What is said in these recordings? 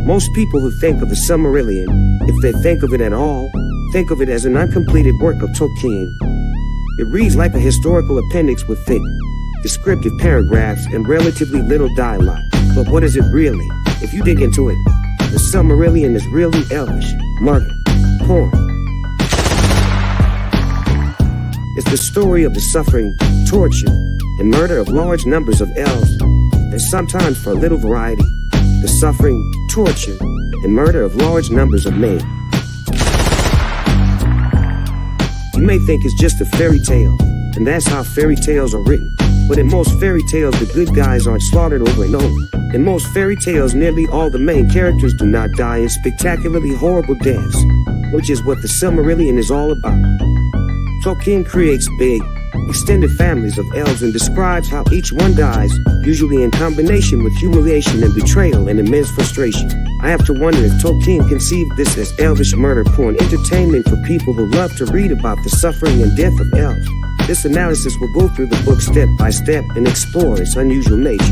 Most people who think of the Silmarillion, if they think of it at all, think of it as an uncompleted work of Tolkien. It reads like a historical appendix with thick, descriptive paragraphs and relatively little dialogue. But what is it really? If you dig into it, the Silmarillion is really elvish, murder, porn. It's the story of the suffering, torture, and murder of large numbers of elves, and sometimes for a little variety, the suffering, torture, and murder of large numbers of men. You may think it's just a fairy tale, and that's how fairy tales are written. But in most fairy tales, the good guys aren't slaughtered over and over. In most fairy tales, nearly all the main characters do not die in spectacularly horrible deaths, which is what the Silmarillion is all about. Tolkien creates big, extended families of elves and describes how each one dies, usually in combination with humiliation and betrayal and immense frustration. I have to wonder if Tolkien conceived this as elvish murder porn entertainment for people who love to read about the suffering and death of elves. This analysis will go through the book step by step and explore its unusual nature.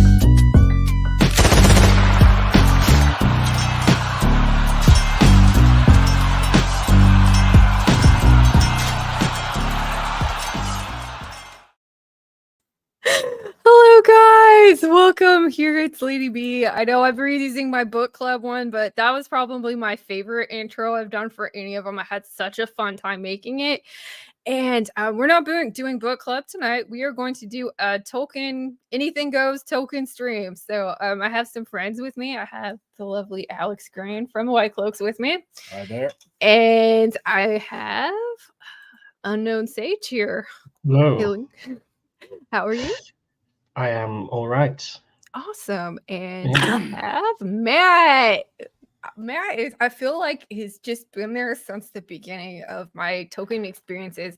Welcome. Here it's Lady B. I know I've been using my book club one, but that was probably my favorite intro I've done for any of them. I had such a fun time making it. And we're not doing book club tonight. We are going to do a Tolkien, anything goes Tolkien stream. So I have some friends with me. I have the lovely Alex Green from White Cloaks with me. Hi there. And I have Unknown Sage here. Hello. How are you? I am all right. Awesome. And I have Matt. Matt I feel like he's just been there since the beginning of my Tolkien experiences.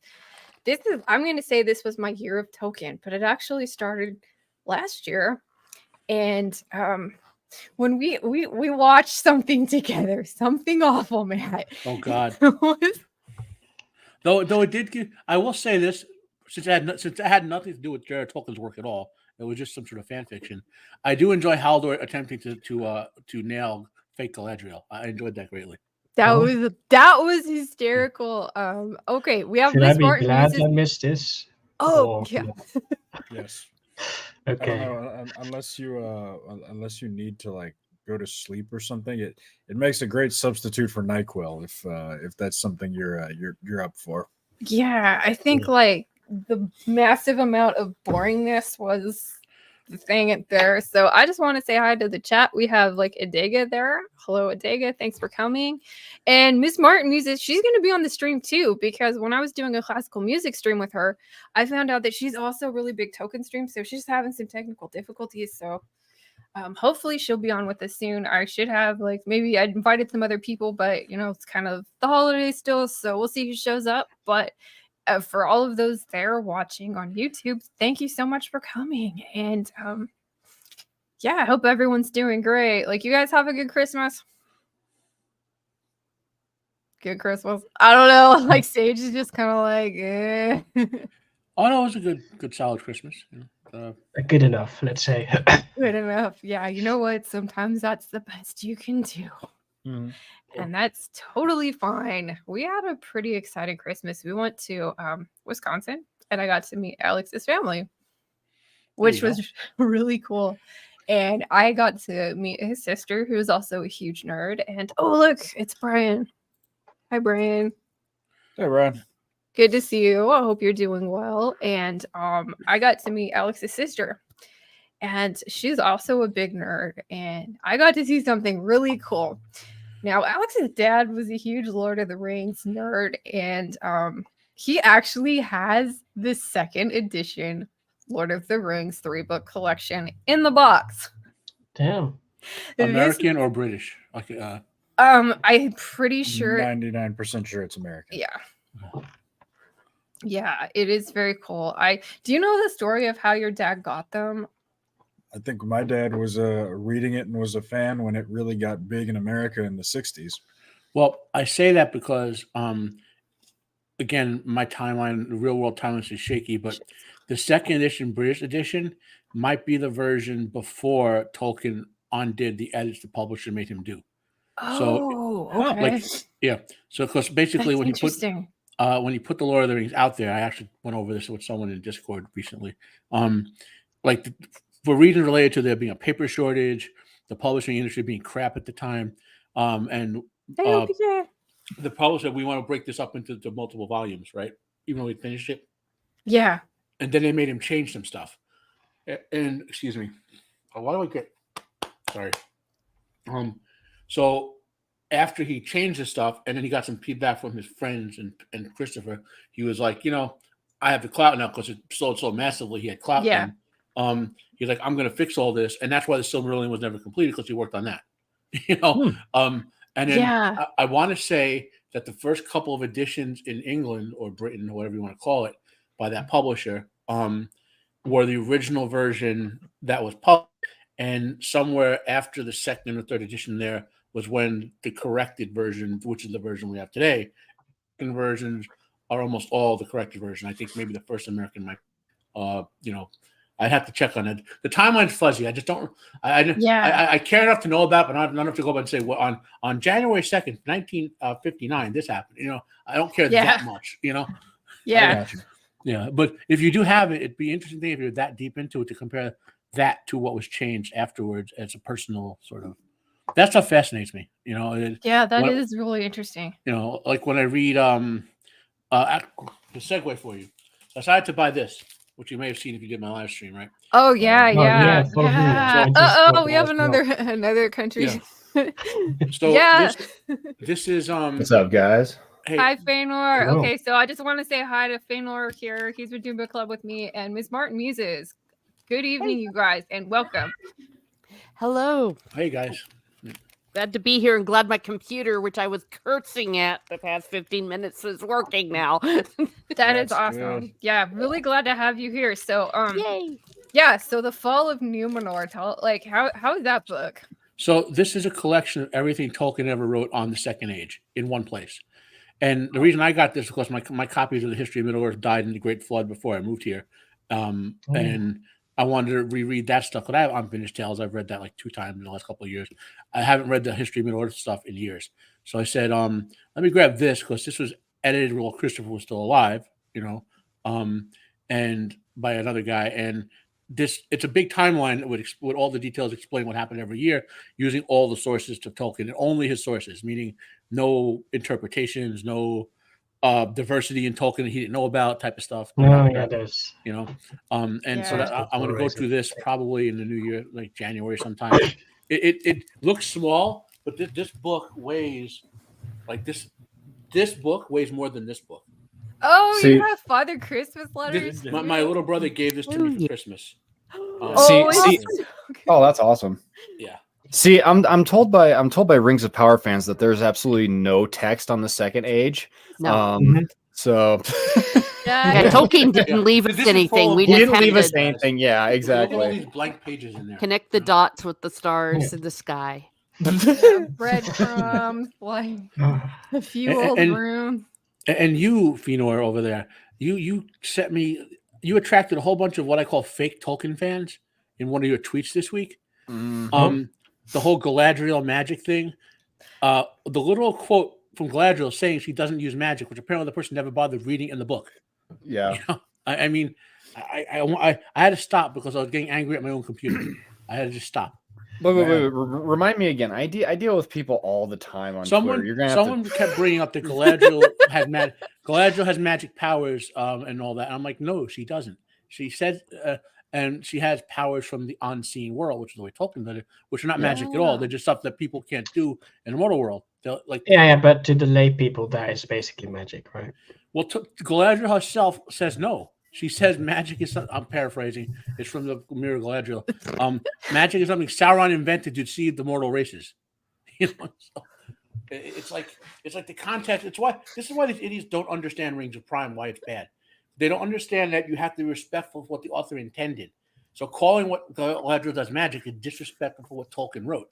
I'm going to say this was my year of Tolkien, but it actually started last year. And when we watched something together, something awful, Matt. Oh God. Though it did give, I will say this, since it had nothing to do with Jared Tolkien's work at all. It was just some sort of fan fiction. I do enjoy Haldor attempting to nail fake Galadriel. I enjoyed that greatly. That was hysterical. Okay, we have Should Miss I be Martin. glad I missed this? Oh, yeah. Yes. Okay. Unless you need to like go to sleep or something, it makes a great substitute for NyQuil if that's something you're up for. Yeah, I think like the massive amount of boringness was the thing there. So I just want to say hi to the chat. We have like Adega there. Hello, Adega. Thanks for coming. And Miss Martin Music, she's going to be on the stream too, because when I was doing a classical music stream with her, I found out that she's also a really big Tolkien stream. So she's having some technical difficulties. So hopefully she'll be on with us soon. I should have maybe I'd invited some other people, but it's kind of the holidays still. So we'll see who shows up. But for all of those there watching on YouTube, thank you so much for coming. And yeah, I hope everyone's doing great. You guys have a good Christmas. Good Christmas. I don't know. Sage is just kind of eh. Oh no, it was a good solid Christmas. Good enough, let's say. Good enough. Yeah, you know what? Sometimes that's the best you can do. Mm-hmm. And that's totally fine. We had a pretty exciting Christmas. We went to Wisconsin, and I got to meet Alex's family, which was really cool. And I got to meet his sister, who is also a huge nerd. And oh, look, it's Brian. Hi, Brian. Hey, Brian. Good to see you. I hope you're doing well. And I got to meet Alex's sister, and she's also a big nerd. And I got to see something really cool. Now, Alex's dad was a huge Lord of the Rings nerd, and he actually has the second edition Lord of the Rings 3-book collection in the box. Damn. American or British? I'm pretty sure 99% sure it's American. Yeah. Yeah, it is very cool. Do you know the story of how your dad got them? I think my dad was reading it and was a fan when it really got big in America in the 60s. Well, I say that because, again, my timeline, the real world timeline is shaky, but the second edition, British edition, might be the version before Tolkien undid the edits the publisher made him do. Oh, Huh, okay. Like, yeah. So, because basically, That's when interesting. he put the Lord of the Rings out there, I actually went over this with someone in Discord recently. Like for reasons related to there being a paper shortage, the publishing industry being crap at the time, and Hey, uh, OPJ. the publisher, we want to break this up into multiple volumes, right? Even though we finished it, Yeah. and then they made him change some stuff. And excuse me, why do I get? Sorry. So after he changed the stuff, and then he got some feedback from his friends and Christopher, he was like, I have the clout now because it sold so massively. He had clout Yeah. then. He's like, I'm going to fix all this, and that's why the Silmarillion was never completed because he worked on that. And then Yeah. I want to say that the first couple of editions in England or Britain, or whatever you want to call it, by that publisher, were the original version that was published, and somewhere after the second or third edition there was when the corrected version, which is the version we have today, versions are almost all the corrected version. I think maybe the first American might, I'd have to check on it. The timeline's fuzzy. I just don't. I care enough to know about, but not enough to go up and say, well, on January 2nd, 1959, this happened. I don't care that much. Yeah. Yeah, but if you do have it, it'd be interesting thing if you're that deep into it to compare that to what was changed afterwards as a personal sort of. That stuff fascinates me. That is really interesting. Like when I read the segue for you. I decided to buy this, which you may have seen if you did my live stream, right? Oh yeah, yeah. We have another country. Yeah. So yeah. this is What's up, guys? Hey, Hi, Feanor. Hello. Okay, so I just want to say hi to Feanor here. He's been doing book club with me and Miss Martin Muses. Good evening, you guys, and welcome. Hello. hey guys. Glad to be here and glad my computer, which I was cursing at the past 15 minutes, is working now. That is That's awesome. good. Yeah, really glad to have you here. So, Yay. yeah, so the Fall of Numenor. How is that book? So this is a collection of everything Tolkien ever wrote on the Second Age in one place. And the reason I got this, of course, my copies of the History of Middle-earth died in the Great Flood before I moved here. And I wanted to reread that stuff. But I have Unfinished Tales. I've read that like 2 times in the last couple of years. I haven't read the History of Middle-earth stuff in years. So I said, let me grab this because this was edited while Christopher was still alive, and by another guy. And it's a big timeline with all the details explain what happened every year using all the sources to Tolkien and only his sources, meaning no interpretations, no diversity in Tolkien that he didn't know about type of stuff. There's. So that I'm going to go through this probably in the new year, like January sometime. It looks small, but this book weighs like this. This book weighs more than this book. Oh, See- you have Father Christmas letters? My little brother gave this to me for Christmas. Oh, See- it's so good. Oh, that's awesome. Yeah. See, I'm told by Rings of Power fans that there's absolutely no text on the Second Age. No. So Yeah, Tolkien didn't leave us This is anything. full We of- he just didn't had leave us to anything. Yeah, All exactly. these blank pages in there. connect the dots with the stars in the sky. Breadcrumbs, like a few old And- rooms. And you, Fenor, over there, you sent me. You attracted a whole bunch of what I call fake Tolkien fans in one of your tweets this week. Mhm. The whole Galadriel magic thing. The literal quote from Galadriel saying she doesn't use magic, which apparently the person never bothered reading in the book. Yeah. I mean, I had to stop because I was getting angry at my own computer. I had to just stop. Wait. Remind me again. I deal with people all the time on Twitter. You're gonna have Someone kept bringing up that Galadriel Galadriel has magic powers and all that. And I'm like, no, she doesn't. She said, and she has powers from the unseen world, which is the way Tolkien did it, which are not magic at all. They're just stuff that people can't do in the mortal world. They're like, But to the lay people, that is basically magic, right? well, Galadriel herself says no. She says magic is. I'm paraphrasing. It's from the Mirror Galadriel. Magic is something Sauron invented to deceive the mortal races. So it's like the context. This is why these idiots don't understand Rings of Prime. Why it's bad. They don't understand that you have to be respectful of what the author intended. So calling what Galadriel does magic is disrespectful for what Tolkien wrote.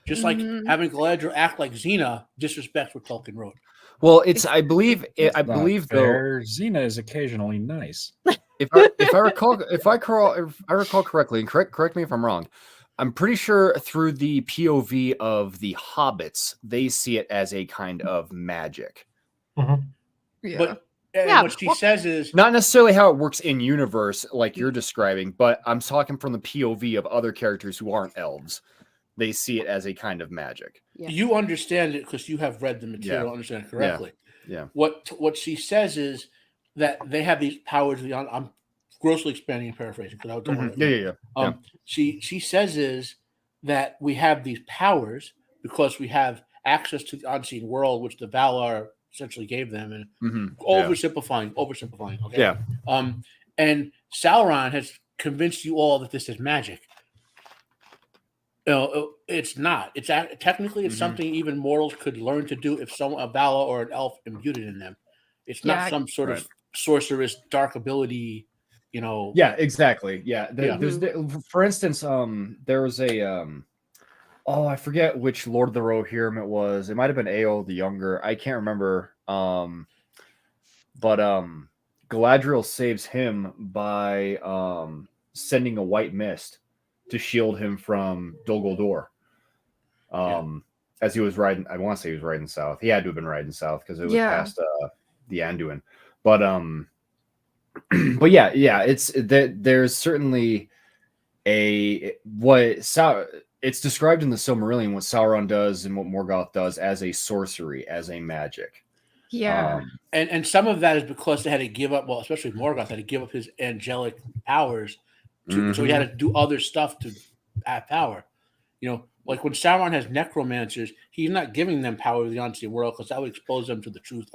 Just like having Galadriel act like Xena disrespects what Tolkien wrote. Well, I believe though, Xena is occasionally nice. if I recall correctly, and correct me if I'm wrong, I'm pretty sure through the POV of the hobbits, they see it as a kind of magic. Yeah. But Yeah, what she well- says is Not necessarily how it works in universe like you're describing, but I'm talking from the POV of other characters who aren't elves. They see it as a kind of magic. Yeah. you understand it because you have read the material, understand it correctly. Yeah. What she says is that they have these powers beyond. I'm grossly expanding and paraphrasing because I don't want to. Yeah. She says is that we have these powers because we have access to the unseen world, which the Valar essentially gave them, and oversimplifying. Okay. Yeah. And Sauron has convinced you all that this is magic. It's not. It's technically it's something even mortals could learn to do if a Valar or an elf imbued it in them. It's not some sort of sorceress dark ability. Yeah, exactly. Yeah. For instance, there was a I forget which Lord of the Rohirrim it was. It might have been Eowyn the Younger. I can't remember. But Galadriel saves him by sending a white mist to shield him from Dol Guldur. As he was riding, I want to say he was riding south. He had to have been riding south because it was past the Anduin. But it's there's certainly it's described in the Silmarillion what Sauron does and what Morgoth does as a sorcery, as a magic. Yeah. And some of that is because they had to give up, well, especially Morgoth had to give up his angelic powers so he had to do other stuff to have power. Like when Sauron has necromancers, he's not giving them power of the unseen world because that would expose them to the truth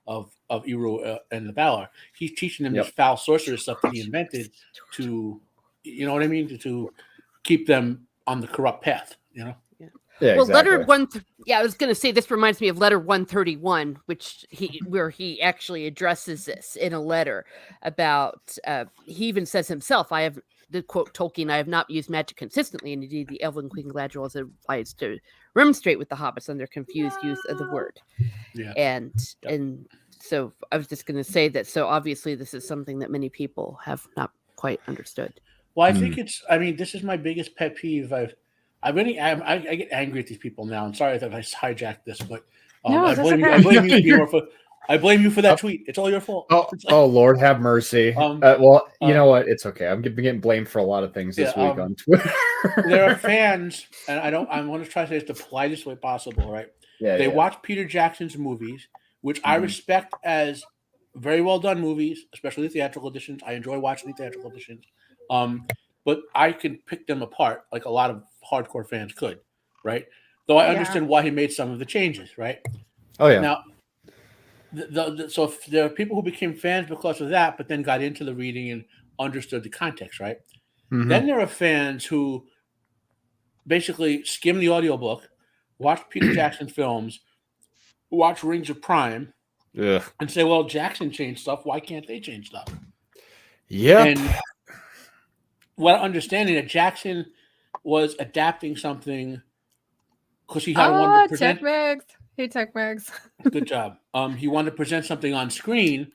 of Eru and the Valar. He's teaching them this foul sorceress stuff that he invented to, to keep them on the corrupt path. Yeah, well, exactly. letter one. I was going to say this reminds me of letter 131, where he actually addresses this in a letter about. He even says himself, "I have the quote Tolkien. I have not used magic consistently, and indeed the Elven Queen Galadriel is advised to remonstrate with the hobbits on their confused use of the word." Yeah, and so I was just going to say that. So obviously, this is something that many people have not quite understood. Well, I think this is my biggest pet peeve. I get angry at these people now. I'm sorry that I hijacked this, but I blame you for that tweet. It's all your fault. Oh, Lord, have mercy. Well, you know what? It's okay. I'm getting blamed for a lot of things this week on Twitter. There are fans, and I want to try to say this the politest way possible, right? Yeah, they watch Peter Jackson's movies, which I respect as very well done movies, especially the theatrical editions. I enjoy watching the theatrical editions. But I can pick them apart like a lot of hardcore fans could, right? Though I understand why he made some of the changes, right? Oh, yeah. Now, so if there are people who became fans because of that, but then got into the reading and understood the context, right? Then there are fans who basically skim the audiobook, watch Peter Jackson films, watch Rings of Prime, and say, well, Jackson changed stuff. Why can't they change stuff? Yeah. And what understanding that Jackson was adapting something because he had wanted to present. Hey, Tech Mags. Good job. He wanted to present something on screen,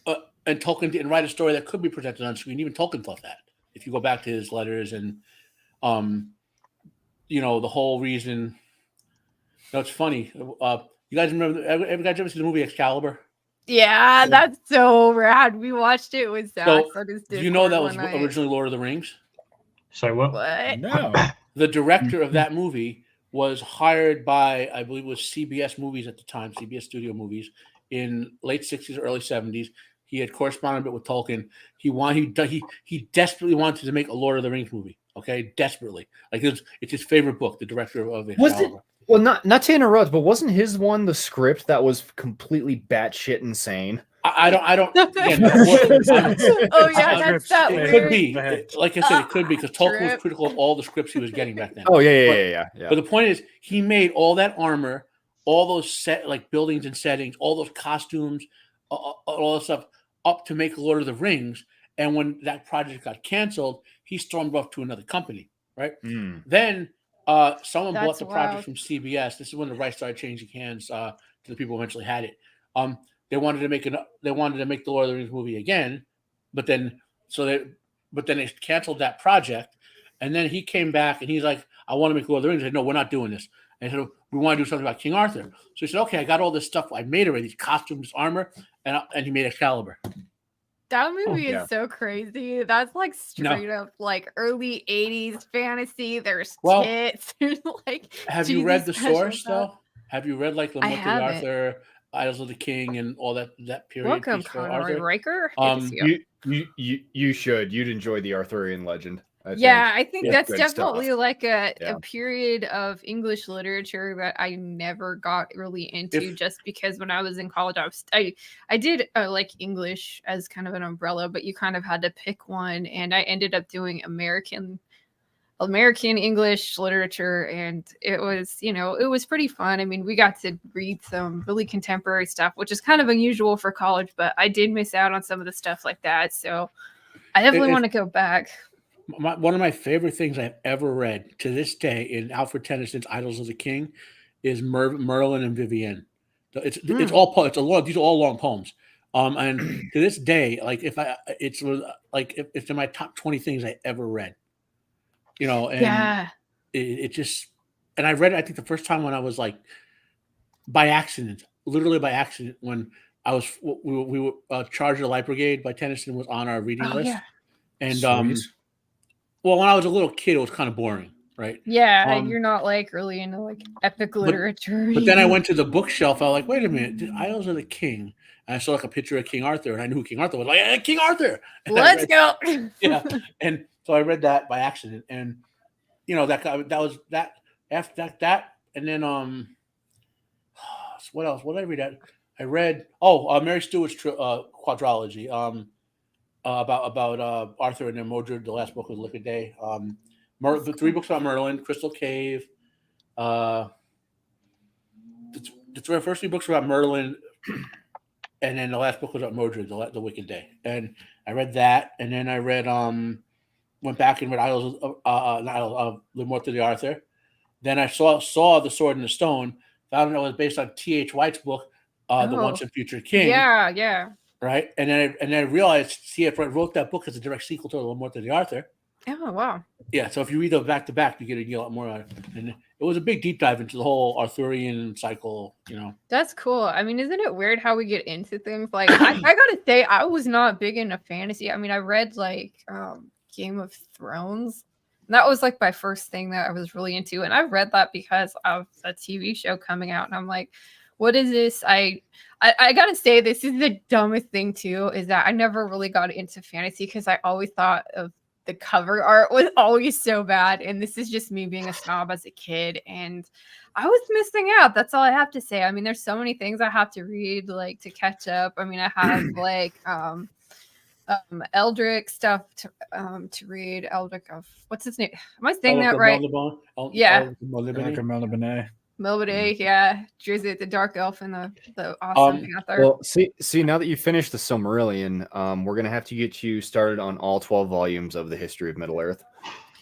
and Tolkien didn't write a story that could be presented on screen. Even Tolkien thought that. If you go back to his letters and, the whole reason. It's funny. You guys remember? Have ever seen the movie Excalibur? Yeah, that's so rad. We watched it with Zach. So, do you know that was originally Lord of the Rings? So what? No. The director of that movie was hired by, I believe it was CBS Movies at the time, CBS Studio Movies, in late 60s, early 70s. He had corresponded a bit with Tolkien. He desperately wanted to make a Lord of the Rings movie. Okay, desperately. Like it's his favorite book. The director of it. Well, not to interrupt, but wasn't his one the script that was completely batshit insane? I don't. Again, oh yeah, that's that it weird. could be. Like I said, it could be because Tolkien was critical of all the scripts he was getting back then. Oh yeah. But the point is, he made all that armor, all those buildings and settings, all those costumes, all that stuff up to make Lord of the Rings. And when that project got canceled, he stormed off to another company. Right. Then someone bought the project from CBS. This is when the rights started changing hands to the people who eventually had it. They wanted to make the Lord of the Rings movie again, but then they canceled that project, And then he came back and he's like, I want to make Lord of the Rings. I said, no, we're not doing this. And he said, we want to do something about King Arthur. So he said, okay, I got all this stuff I made already, these costumes, armor, and he made Excalibur. That movie yeah. is so crazy. That's like straight up like early 80s fantasy. There's Well, tits. There's like have you read the source though? Have you read like I Lamont the haven't. Arthur, Idols of the King, and all that period? Welcome, piece for Conroy Arthur? Riker. Good to see you. You should. You'd enjoy the Arthurian legend. I think Yeah, that's good definitely stuff. like a Yeah. period of English literature that I never got really into just because when I was in college, I did like English as kind of an umbrella, but you kind of had to pick one, and I ended up doing American English literature, and it was pretty fun. I mean, we got to read some really contemporary stuff, which is kind of unusual for college, but I did miss out on some of the stuff like that. So I definitely want to go back. One of my favorite things I've ever read to this day in Alfred Tennyson's Idols of the King is Merlin and Vivienne. It's these are all long poems. And to this day, like it's in my top 20 things I ever read. And it just, and I read it, I think the first time when I was like literally by accident, when we were Charge of the Light Brigade by Tennyson was on our reading list. Yeah. And well, when I was a little kid, it was kind of boring, right? Yeah, you're not like really into like epic literature. But then I went to the bookshelf. I was like, wait a minute, Idols of the King. And I saw like a picture of King Arthur, and I knew who King Arthur was. Like, hey, King Arthur. And Let's go. Yeah, and so I read that by accident, and that was that. After that, and then what else? What did I read? I read Mary Stewart's quadrology. About Arthur and then Modred. The last book was Lick of Day. The 3 books about Merlin, Crystal Cave. The first 3 books were about Merlin, and then the last book was about Modred, the Wicked Day. And I read that, and then I read went back and read Idols of the Morte de Arthur. Then I saw The Sword and the Stone. Found out it was based on T.H. White's book, The Once and Future King. Yeah. Right, and then I realized C.F. White wrote that book as a direct sequel to The Morte de Arthur. Oh wow! Yeah, so if you read them back to back, you get a lot more out of it. And it was a big deep dive into the whole Arthurian cycle. That's cool. I mean, isn't it weird how we get into things? Like, I gotta say, I was not big into fantasy. I mean, I read like Game of Thrones. And that was like my first thing that I was really into, and I read that because of a TV show coming out, and I'm like, what is this? I gotta say, this is the dumbest thing too, is that I never really got into fantasy because I always thought of the cover art was always so bad. And this is just me being a snob as a kid. And I was missing out. That's all I have to say. I mean, there's so many things I have to read, like to catch up. I mean, I have like Eldrick stuff to read. Eldrick of what's his name? Am I saying that right? Yeah. Melody, yeah. Drizzt, the Dark Elf, and the awesome Panther. Well, see, now that you finished the Silmarillion, we're gonna have to get you started on all 12 volumes of the history of Middle Earth.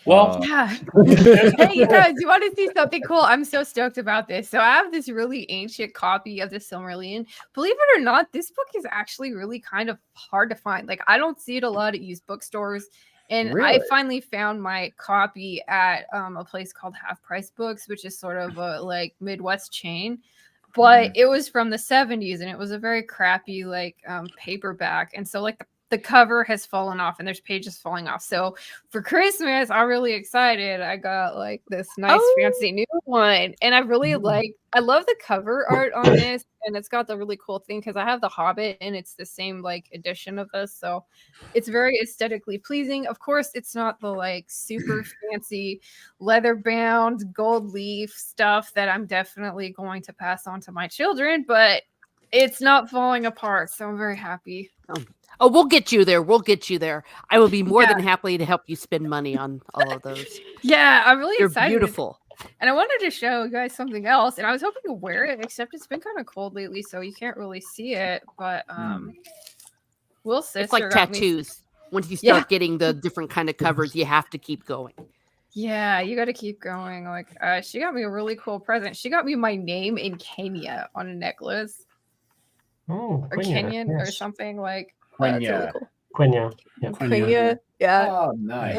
Well, yeah. Hey, you guys, you want to see something cool? I'm so stoked about this. So I have this really ancient copy of the Silmarillion. Believe it or not, this book is actually really kind of hard to find. Like, I don't see it a lot at used bookstores. And Really? I finally found my copy at a place called Half Price Books, which is sort of a like Midwest chain. But it was from the 70s, and it was a very crappy like paperback. And so like the cover has fallen off and there's pages falling off. So for Christmas, I'm really excited. I got like this nice fancy new one. And I really I love the cover art on this. And it's got the really cool thing because I have the Hobbit and it's the same like edition of this. So it's very aesthetically pleasing. Of course, it's not the like super fancy leather bound gold leaf stuff that I'm definitely going to pass on to my children, but it's not falling apart. So I'm very happy. Oh, we'll get you there. We'll get you there. I will be more than happy to help you spend money on all of those. Yeah, I'm really excited. They're beautiful. And I wanted to show you guys something else. And I was hoping to wear it, except it's been kind of cold lately, so you can't really see it. But Will's sister, it's like tattoos. Once you start getting the different kind of covers, you have to keep going. Yeah, you got to keep going. Like, she got me a really cool present. She got me my name in Kenya on a necklace. Oh, or Kenyan or something like Kenya. really cool. Quenya. Yeah. Quenya. Yeah. Oh, nice.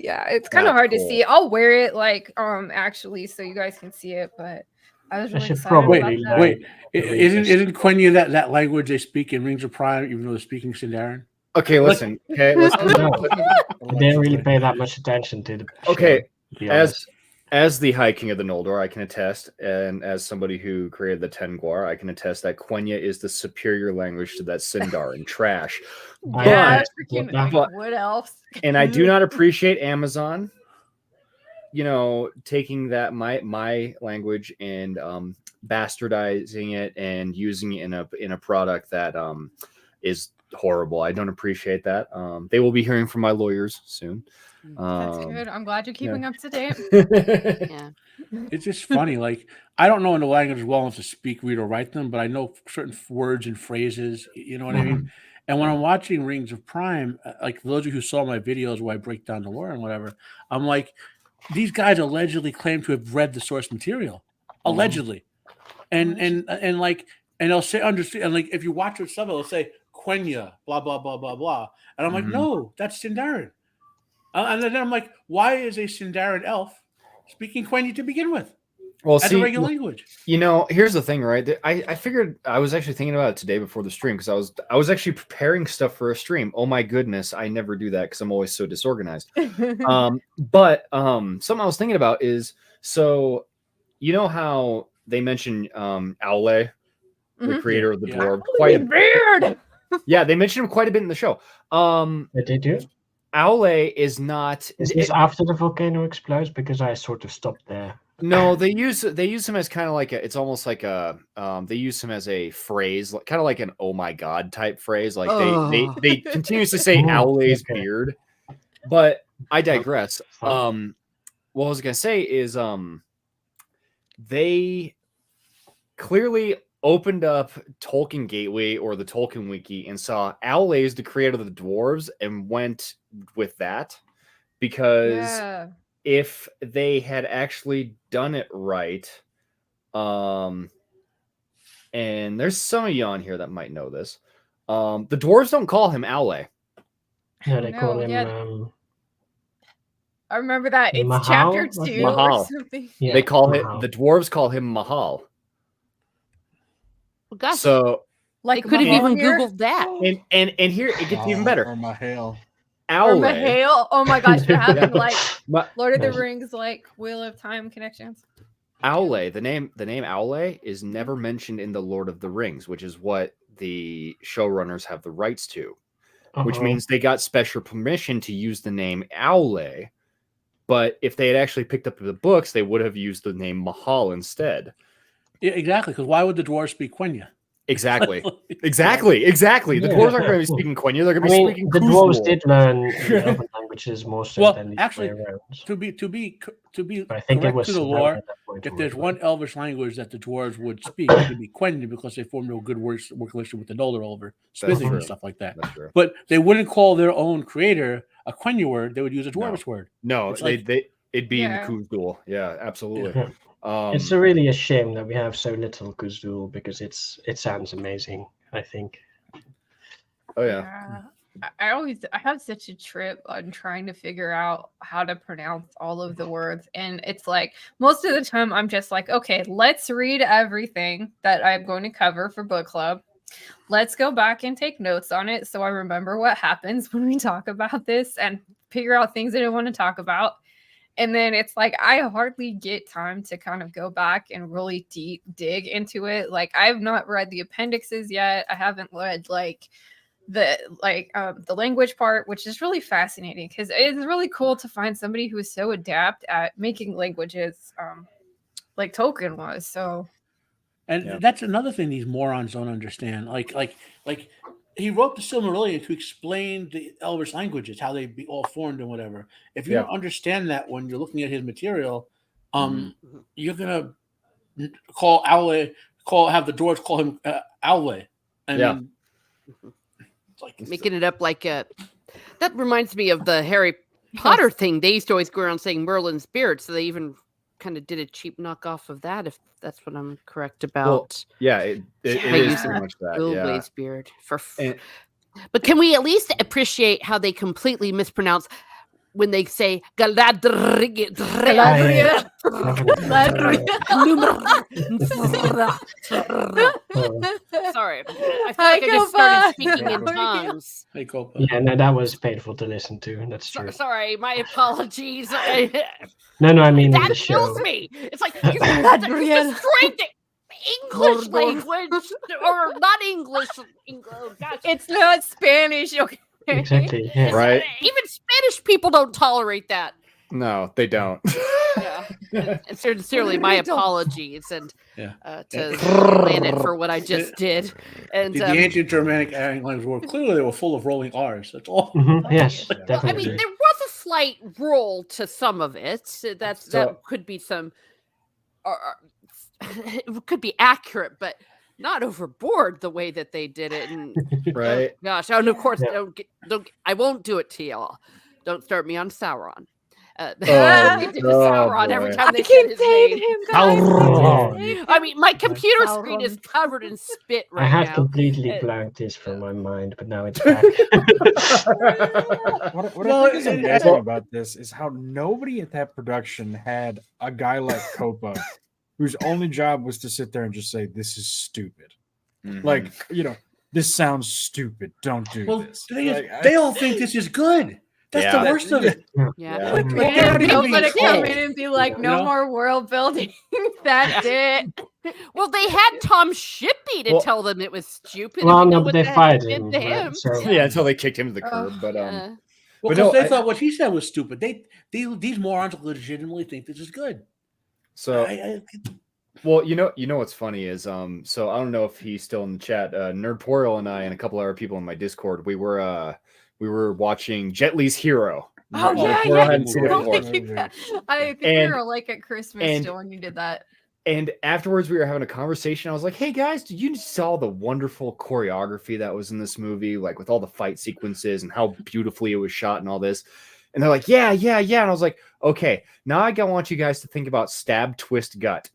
Yeah, it's kind of That's hard to cool. see. I'll wear it like actually so you guys can see it, but I was I really should excited probably about that. Wait, the isn't Quenya that language they speak in Rings of Prime, even though they're speaking Sindarin? Okay, listen. Okay, let's Oh, No, I didn't really pay that much attention to the Okay, show, to be honest. as the High King of the Noldor, I can attest, and as somebody who created the Tengwar, I can attest that Quenya is the superior language to that Sindarin trash. Yeah, But- freaking but- what else? And I do not appreciate Amazon, taking that my language and bastardizing it and using it in a product that is horrible. I don't appreciate that. They will be hearing from my lawyers soon. That's good. I'm glad you're keeping up to date. Yeah. It's just funny. Like, I don't know the language well enough to speak, read, or write them, but I know certain words and phrases. You know what I mean? And when I'm watching Rings of Prime, like those of you who saw my videos where I break down the lore and whatever, I'm like, these guys allegedly claim to have read the source material, allegedly, and they'll say understand. And like if you watch it, some they'll say Quenya, blah blah blah blah blah, and I'm like, no, that's Sindarin. And then I'm like, why is a Sindarin elf speaking Quenya to begin with? Well, As a regular language. Here's the thing, right? I figured I was actually thinking about it today before the stream because I was actually preparing stuff for a stream. Oh my goodness, I never do that because I'm always so disorganized. But something I was thinking about is so how they mention Aule, the creator of the Yeah. dwarf, Weird. yeah, they mentioned him quite a bit in the show. They do? Aule is not. Is this after the volcano explodes? Because I sort of stopped there. No, they use him as kind of like it's almost like a they use him as a phrase, kind of like an oh my god type phrase. Like they continuously say Aule's beard, but I digress. What I was gonna say is they clearly opened up Tolkien Gateway or the Tolkien Wiki and saw Aule is the creator of the dwarves and went with that because if they had actually done it right, and there's some of you on here that might know this, the dwarves don't call him Aule. No, they call No, him. yeah. I remember that. It's Mahal? chapter What's 2 Mahal. or something. Yeah, They call Mahal. it the dwarves call him Mahal. Well, gosh, So they could have even Mahal Googled that. and here it gets even better. Or my hail. Or Aule. Mahale. Oh my gosh, you're having like Ma- Lord of the Nice. Rings, like Wheel of Time connections. Aule, the name Aule is never mentioned in the Lord of the Rings, which is what the showrunners have the rights to, which Uh-oh. means they got special permission to use the name Aule. But if they had actually picked up the books, they would have used the name Mahal instead. Yeah, exactly. Because why would the dwarves speak Quenya? Exactly. Exactly. The Yeah. dwarves aren't going to be speaking Quenya. They're going I to be mean, speaking the dwarves Kuzul. did learn the other languages more so Well, than the actually, other way around. To be I think it correct was to the Sindarin lore, at that point if already, there's but- one Elvish language that the dwarves would speak, it would be Quenya because they formed a good working relationship with the Noldor over smithing true. and stuff like that. That's true. But they wouldn't call their own creator a Quenya word; they would use a dwarvish word. No, It's like- it'd be Yeah. Kuzul. Yeah, absolutely. Yeah. It's really a shame that we have so little Kuzul because it sounds amazing, I think. Oh yeah. I have such a trip on trying to figure out how to pronounce all of the words, and it's like most of the time I'm just like, okay, let's read everything that I'm going to cover for book club. Let's go back and take notes on it so I remember what happens when we talk about this and figure out things I don't want to talk about. And then it's like I hardly get time to kind of go back and really deep dig into it. Like I've not read the appendixes yet. I haven't read the language part, which is really fascinating because it's really cool to find somebody who is so adept at making languages like Tolkien was. So And that's another thing these morons don't understand. Like he wrote the Silmarillion to explain the Elvish languages, how they be all formed and whatever. If you don't understand that when you're looking at his material, you're gonna have the dwarves call him Aule. I mean, it's like Making it up like a. That reminds me of the Harry Potter thing. They used to always go around saying Merlin's beard, so they even kind of did a cheap knockoff of that, if that's what I'm correct about. Yeah, it They is use pretty much that. Bilbo's beard for. And But can we at least appreciate how they completely mispronounce when they say Galadriel? Sorry, I feel like I just started speaking in tongues. Hey, Copa. Yeah, no, that was painful to listen to. That's true. Sorry, my apologies. No, I mean That the show. kills me. It's like you destroyed the English language, or not English. Oh, gosh. It's not Spanish, okay? Exactly. Yeah. Right? Even Spanish people don't tolerate that. No, they don't. Yeah. And sincerely, my apologies, and Yeah. to Planet for what I just did. And The ancient Germanic languages were clearly they were full of rolling R's. That's all. Yes, I definitely. mean, there was a slight roll to some of it. That could be some, it could be accurate, but not overboard the way that they did it. And Right. oh, gosh, and of course, Yeah. don't. I won't do it to y'all. Don't start me on Sauron. They did oh, Sauron every boy. time I they keep said his saying name. him, guys. Sauron. I mean, my computer Sauron. screen is covered in spit I right have now. completely blanked this from my mind, but now it's back. What No, I think is it- amazing about this is how nobody at that production had a guy like Copa, whose only job was to sit there and just say, "This is stupid." Mhm. Like, this sounds stupid. Don't do Well, this. the thing is, Like, they all think this is good. That's Yeah. the worst of it. Yeah. Yeah. Like, And they're not even don't being let it come told. in and be like, You no know? more world building. That's it. Well, they had Tom Shippey to Well- tell them it was stupid. Well, and we know no, but what they the heck fired it did him. to right? him. So, Yeah, until they kicked him to the curb. But Yeah. Well, But because no, they I- thought what he said was stupid. These morons legitimately think this is good. so I- well, you know what's funny is so I don't know if he's still in the chat. Nerdporial and I and a couple other people in my Discord, we were watching Jet Li's Hero. Oh, yeah, Nerdporial yeah. hadn't seen it Don't before. think you- I think we And- were like at Christmas and- still when you did that. And afterwards, we were having a conversation. I was like, "Hey guys, did you saw the wonderful choreography that was in this movie, like with all the fight sequences and how beautifully it was shot and all this?" And they're like, "Yeah." And I was like, "Okay, now I want you guys to think about Stab, Twist, Gut,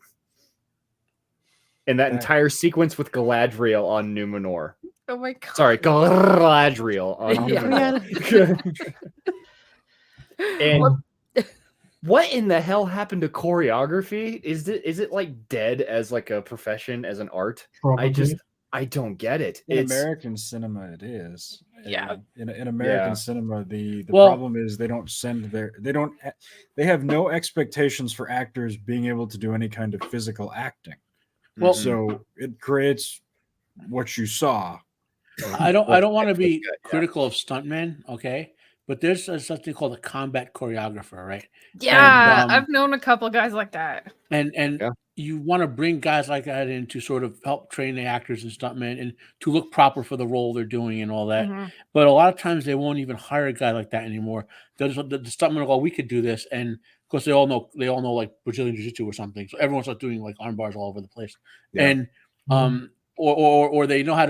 and that Okay. entire sequence with Galadriel on Numenor. Oh my god. Sorry, Galadriel on Yeah. Numenor." And what in the hell happened to choreography? Is it like dead as like a profession, as an art? probably. I don't get it. in It's American cinema, it is. Yeah. In American Yeah. cinema, the Well- problem is they have no expectations for actors being able to do any kind of physical acting. Well- So it creates what you saw. I don't want to be Yeah. critical of stuntmen, okay? But there's something called a combat choreographer, right? Yeah, And, I've known a couple guys like that. And Yeah. you want to bring guys like that in to sort of help train the actors and stuntmen and to look proper for the role they're doing and all that. Mhm. But a lot of times they won't even hire a guy like that anymore. The stuntmen will go, "We could do this," and of course they all know like Brazilian Jiu-Jitsu or something. So everyone starts doing like arm bars all over the place, Yeah. and or they know how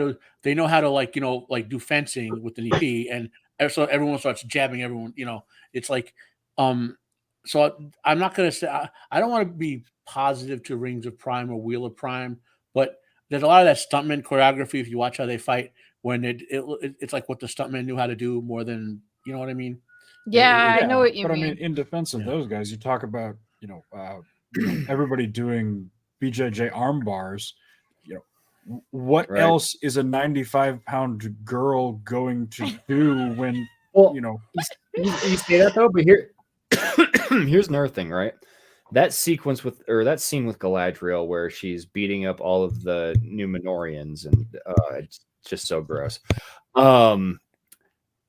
to like like do fencing with the knee, and so everyone starts jabbing everyone. It's like So I'm not going to say I don't want to be positive to Rings of Prime or Wheel of Prime, but there's a lot of that stuntman choreography. If you watch how they fight, when it's like what the stuntman knew how to do more than you know what I mean. Yeah, I know what you but mean. I mean, in defense of those guys, you talk about everybody doing BJJ arm bars. What Right. else is a 95-pound girl going to do when Well, you know? you say that though, but here's another thing, right? That sequence that scene with Galadriel where she's beating up all of the Numenorians and it's just so gross.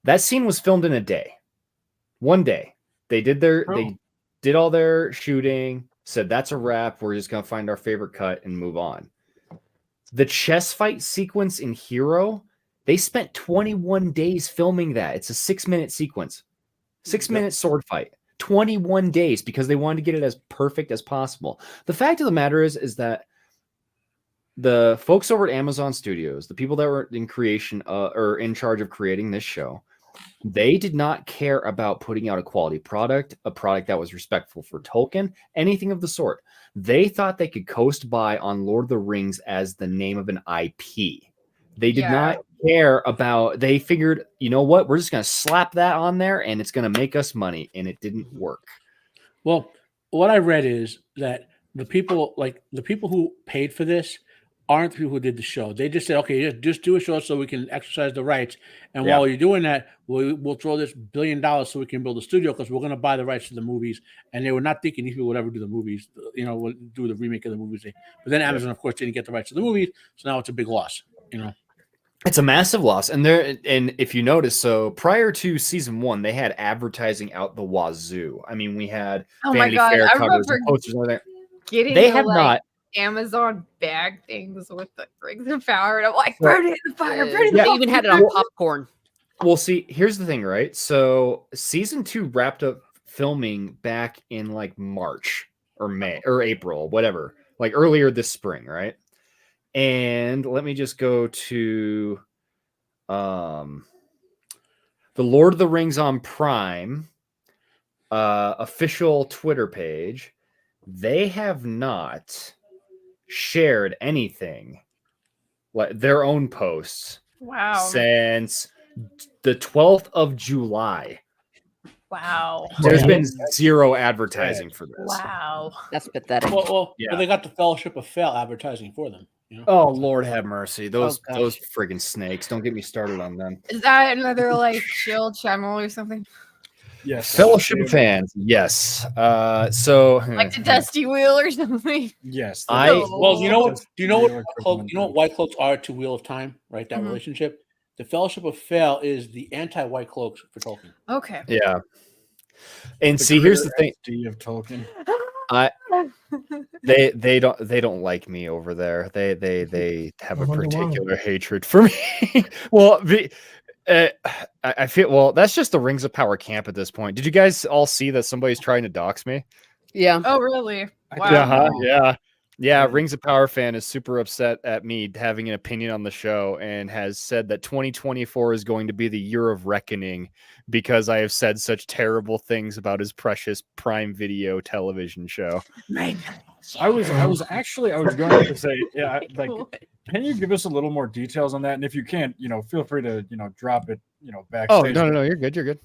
That scene was filmed in a day. One day. They did all their shooting, said that's a wrap. We're just gonna find our favorite cut and move on. The chess fight sequence in Hero, they spent 21 days filming that. It's a 6-minute sequence. 6-minute sword fight. 21 days because they wanted to get it as perfect as possible. The fact of the matter is that the folks over at Amazon Studios, the people that were in creation or in charge of creating this show, they did not care about putting out a quality product, a product that was respectful for Tolkien, anything of the sort. They thought they could coast by on Lord of the Rings as the name of an IP. They did Yeah. not care about. They figured, you know what? We're just gonna slap that on there, and it's gonna make us money, and it didn't work. Well, what I read is that the people who paid for this aren't the people who did the show. They just said, okay, just do a show so we can exercise the rights. And while you're doing that, we'll throw this $1 billion so we can build a studio because we're going to buy the rights to the movies. And they were not thinking these people would ever do the movies, do the remake of the movies. But then Amazon, of course, didn't get the rights to the movies. So now it's a big loss, It's a massive loss. And if you notice, so prior to season 1, they had advertising out the wazoo. I mean, we had Vanity Fair covers and posters and everything. They have not. Amazon bag things with the Rings of Power, and I'm like, burn it in the fire, burn it in the They fire. even had it on popcorn. Well, see, here's the thing, right? So season 2 wrapped up filming back in like March or May or April, whatever, like earlier this spring, right? And let me just go to the Lord of the Rings on Prime official Twitter page. They have not shared anything, like their own posts, since the 12th of July. Wow. There's been zero advertising for this. Wow. That's pathetic. Well, they got the Fellowship of Fail advertising for them. Oh, Lord have mercy. Those friggin' snakes. Don't get me started on them. Is that another like chill channel or something? Yes. Fellowship of Fans. Yes. So Like the Dusty Wheel or something? Yes. Well, you know what? Do you know what White Cloaks are to Wheel of Time? Right, that relationship. The Fellowship of Fail is the anti-White Cloaks for Tolkien. Okay. Yeah. And see, here's the thing. Of Tolkien. They don't like me over there. They have a particular hatred for me. Well, I feel that's just the Rings of Power camp at this point. Did you guys all see that somebody's trying to dox me? Yeah. Oh, really? Wow. Yeah. Rings of Power fan is super upset at me having an opinion on the show and has said that 2024 is going to be the year of reckoning because I have said such terrible things about his precious Prime Video television show. I was going to say, can you give us a little more details on that? And if you can't, feel free to, drop it, backstage. Oh, no, you're good. You're good.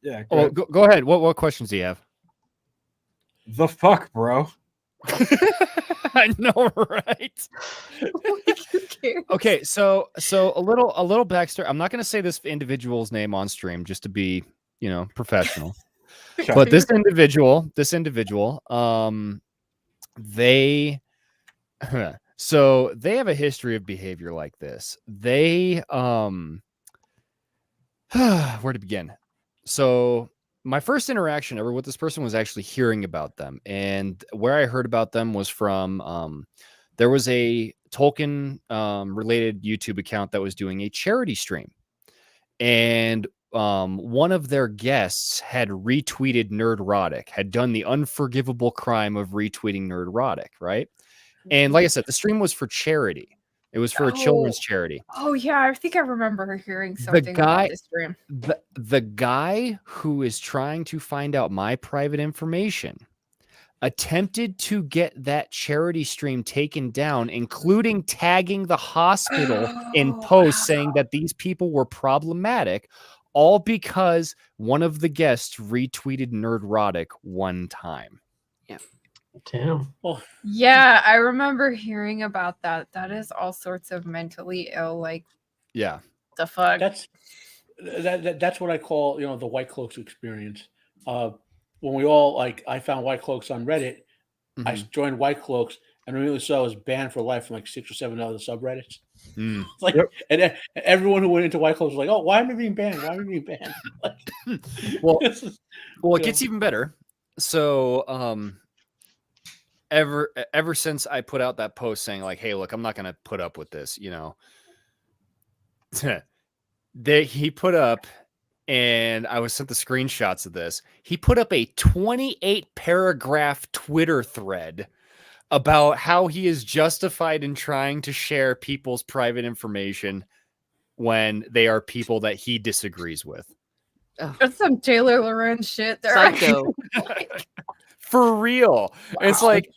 Yeah. Go ahead. What questions do you have? The fuck, bro? I know, right? Okay, so a little backstory. I'm not going to say this individual's name on stream just to be, professional. But this individual, they have a history of behavior like this. They where to begin? So my first interaction ever with this person was actually hearing about them, and where I heard about them was from there was a Tolkien related YouTube account that was doing a charity stream, and one of their guests had retweeted Nerdrotic, had done the unforgivable crime of retweeting Nerdrotic, right? And like I said, the stream was for charity. It was for a children's charity. Oh yeah, I think I remember hearing something about this stream. The guy who is trying to find out my private information attempted to get that charity stream taken down, including tagging the hospital in posts saying that these people were problematic, all because one of the guests retweeted Nerdrotic one time. Yeah. Damn. Well, yeah, I remember hearing about that. That is all sorts of mentally ill, like the fuck. That's what I call the White Cloaks experience. When we all I found White Cloaks on Reddit, I joined White Cloaks and immediately saw I was banned for life from like 6 or 7 other subreddits. And everyone who went into White Cloaks was like, "Oh, why am I being banned? Why am I being banned?" Well, it gets even better. So, ever since I put out that post saying like, "Hey, look, I'm not gonna put up with this," he put up, and I was sent the screenshots of this. He put up a 28 paragraph Twitter thread about how he is justified in trying to share people's private information when they are people that he disagrees with. That's some Taylor Lorenz shit there. Psycho. For real. Wow. It's like,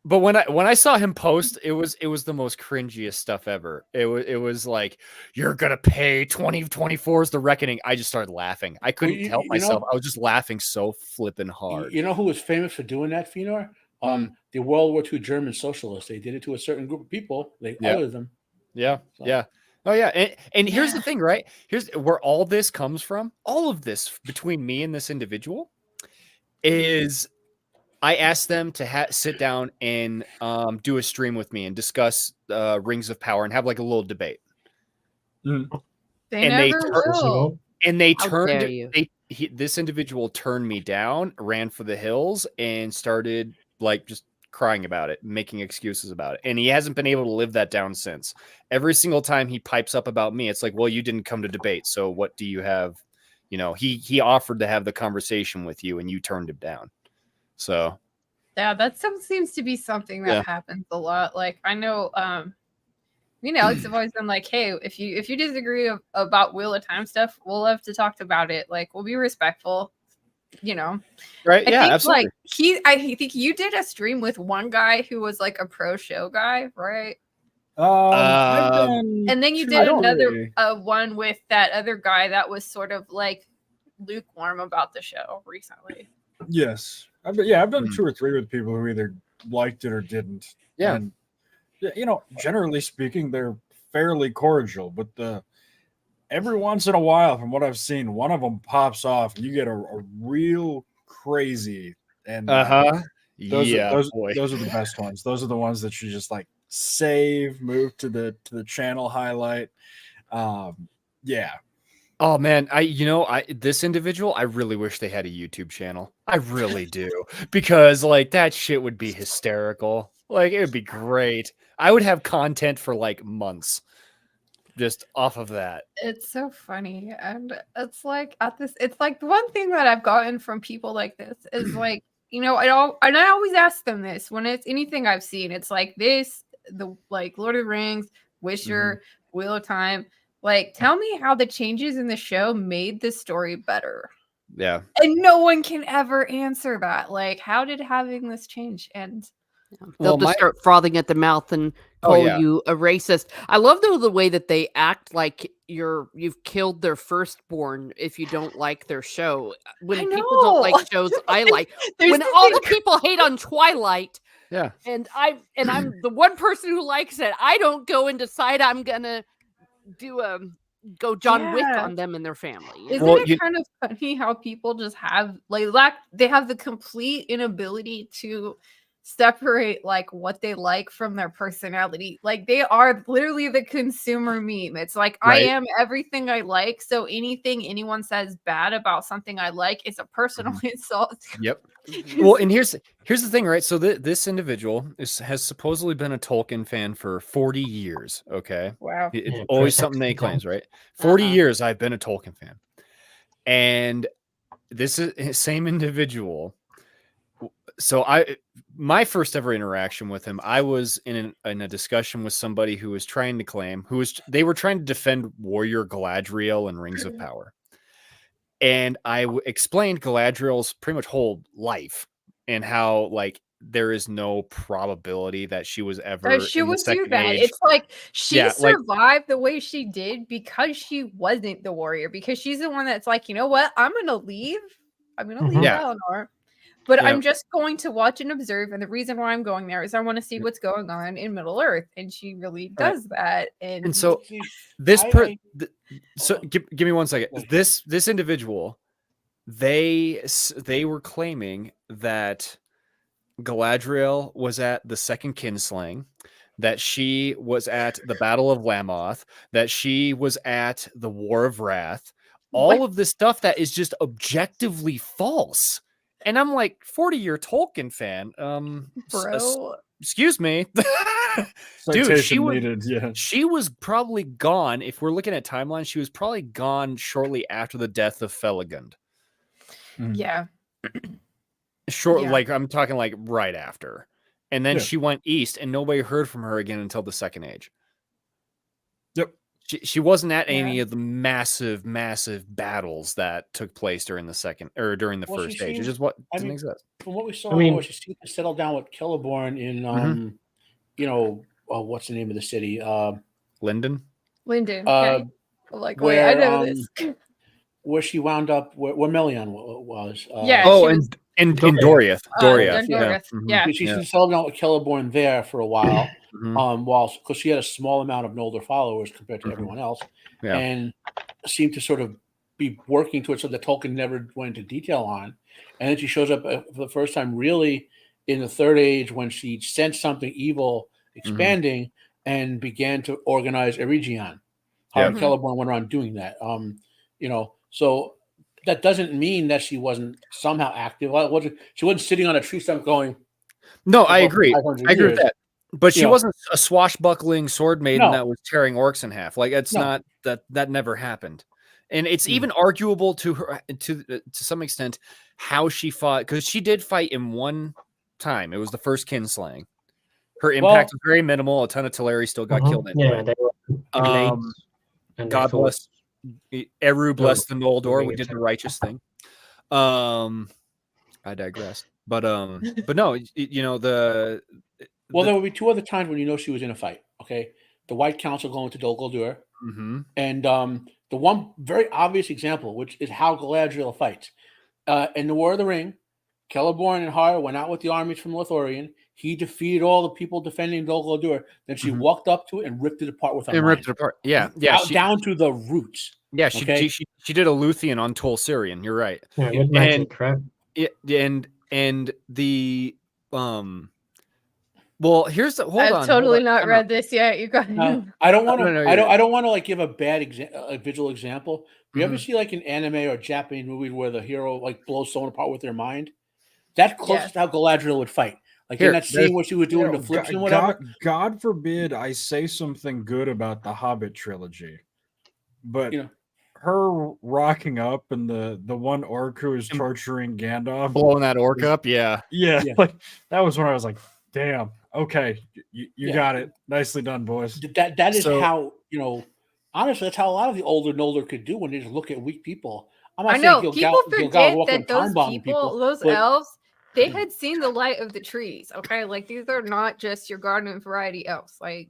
But when I saw him post, it was the most cringiest stuff ever. It was like, you're gonna pay 2024 is the reckoning. I just started laughing. I couldn't help myself. I was just laughing so flipping hard. You know who was famous for doing that, Fenor? The World War II German socialists. They did it to a certain group of people. They othered them. Yeah, So. yeah. Oh yeah, and here's the thing, right? Here's where all this comes from. All of this between me and this individual is I asked them to sit down and do a stream with me and discuss Rings of Power and have like a little debate. They never will. And they How turned dare you. this individual turned me down, ran for the hills, and started like just crying about it, making excuses about it. And he hasn't been able to live that down since. Every single time he pipes up about me, it's like, well, you didn't come to debate, so what do you have? You know, he offered to have the conversation with you and you turned him down. So yeah, that seems to be something that happens a lot. Like I know me and Alex have always been like, hey, if you disagree about Wheel of Time stuff, we'll have to talk about it. Like we'll be respectful, you know. Right. Yeah, absolutely. Like I think you did a stream with one guy who was like a pro show guy, right? And then you did another one with that other guy that was sort of like lukewarm about the show recently. Yes. I've done 2 or 3 with people who either liked it or didn't. Yeah. And, you know, generally speaking, they're fairly cordial, but every once in a while, from what I've seen, one of them pops off and you get a real crazy. And those are the best ones. Those are the ones that you just like save, move to the channel highlight. Yeah. Oh man, this individual, I really wish they had a YouTube channel. I really do. Because like that shit would be hysterical. Like it would be great. I would have content for like months just off of that. It's so funny. And it's like it's like the one thing that I've gotten from people like this is like, you know, I always ask them this when it's anything I've seen. It's like this, the like Lord of the Rings, Witcher, Wheel of Time. Like, tell me how the changes in the show made the story better. Yeah. And no one can ever answer that. Like, how did having this change end? They'll just start frothing at the mouth and call you a racist. I love though the way that they act like you've killed their firstborn if you don't like their show. When people don't like shows I like, when all the people hate on Twilight, and I'm the one person who likes it, I don't go and decide I'm gonna go John Wick on them and their family. Isn't it kind of funny how people just have they have the complete inability to separate like what they like from their personality. Like they are literally the consumer meme. It's like I am everything I like, so anything anyone says bad about something I like is a personal insult. Yep. Well, and here's the thing, right? So this individual has supposedly been a Tolkien fan for 40 years. Okay. Wow. It's always something they claims, right? 40 years I've been a Tolkien fan. And this is same individual. So my first ever interaction with him, I was in a discussion with somebody who was trying to claim, they were trying to defend Warrior Galadriel and Rings of Power. And I explained Galadriel's pretty much whole life and how like there is no probability that she was ever she would do that. It's like she survived the way she did because she wasn't the warrior, because she's the one that's like, you know what, I'm gonna leave Eleanor. But I'm just going to watch and observe. And the reason why I'm going there is I want to see what's going on in Middle Earth. And she really does that. And so so give me 1 second. This individual, they were claiming that Galadriel was at the second kinslaying, that she was at the Battle of Lamoth, that she was at the War of Wrath. All of this stuff that is just objectively false. And I'm like, 40-year Tolkien fan. Bro. Excuse me. Dude, she was probably gone. If we're looking at timeline, she was probably gone shortly after the death of Felagund. Yeah. Like I'm talking like right after. And then she went east and nobody heard from her again until the Second Age. Yep. She wasn't at any of the massive battles that took place during the first stage. It just didn't exist. From what we saw, I mean- she seemed to settle down with Celeborn in, what's the name of the city? Linden. Linden. Uh, Like, where, wait, I know this. where she wound up, where Melian was. Yeah, Oh, she and was- in Doriath. Doriath. Doriath, yeah. Mhm. She settled down with Celeborn there for a while, Mhm. because she had a small amount of Noldor followers compared to everyone else, Yeah. and seemed to sort of be working towards something that Tolkien never went into detail on. And then she shows up for the first time, really, in the Third Age when she sensed something evil expanding and began to organize Eregion. Yeah. Celeborn went around doing that. So that doesn't mean that she wasn't somehow active. She wasn't sitting on a tree stump going. No, I agree. 500 I agree with years. that. But she You know. wasn't a swashbuckling sword maiden No. that was tearing orcs in half. Like it's No. not that never happened. And it's even arguable to her to some extent how she fought, because she did fight in one time. It was the first kinslaying. Her impact was very minimal. A ton of Teleri still got killed anyway. Yeah, they were late, and they God fought. bless Eru bless the Noldor. Ring We of did the Terror. righteous thing. I digress. But no, the There would be two other times when she was in a fight. Okay, the White Council going to Dol Guldur, and the one very obvious example, which is how Galadriel fights. In the War of the Ring, Celeborn and Har went out with the armies from Lothlorien. He defeated all the people defending Dol Guldur. Then she walked up to it and ripped it apart with her mind. ripped it apart. Yeah, down to the roots. Yeah, Okay? she did a Luthien on Tol Sirian. You're right. Yeah, with magic, right? And the well, here's the hold on. I've totally hold on, not time read out. this yet. You got I don't want to. No, I don't want to give a bad a visual example. Do you ever Mhm. see an anime or Japanese movie where the hero blows someone apart with their mind? That's closest to how Galadriel would fight. Here, in that scene where she was doing the flips and whatever. God forbid I say something good about the Hobbit trilogy, but her rocking up and the one orc who is torturing Gandalf, blowing that orc up, yeah. Like that was when I was like, damn, okay, you got it, nicely done, boys. That is how honestly, that's how a lot of the older Noldor could do when they just look at weak people. I know people forget that those people, those elves, they had seen the light of the trees. Okay, like these are not just your garden variety elves. Like,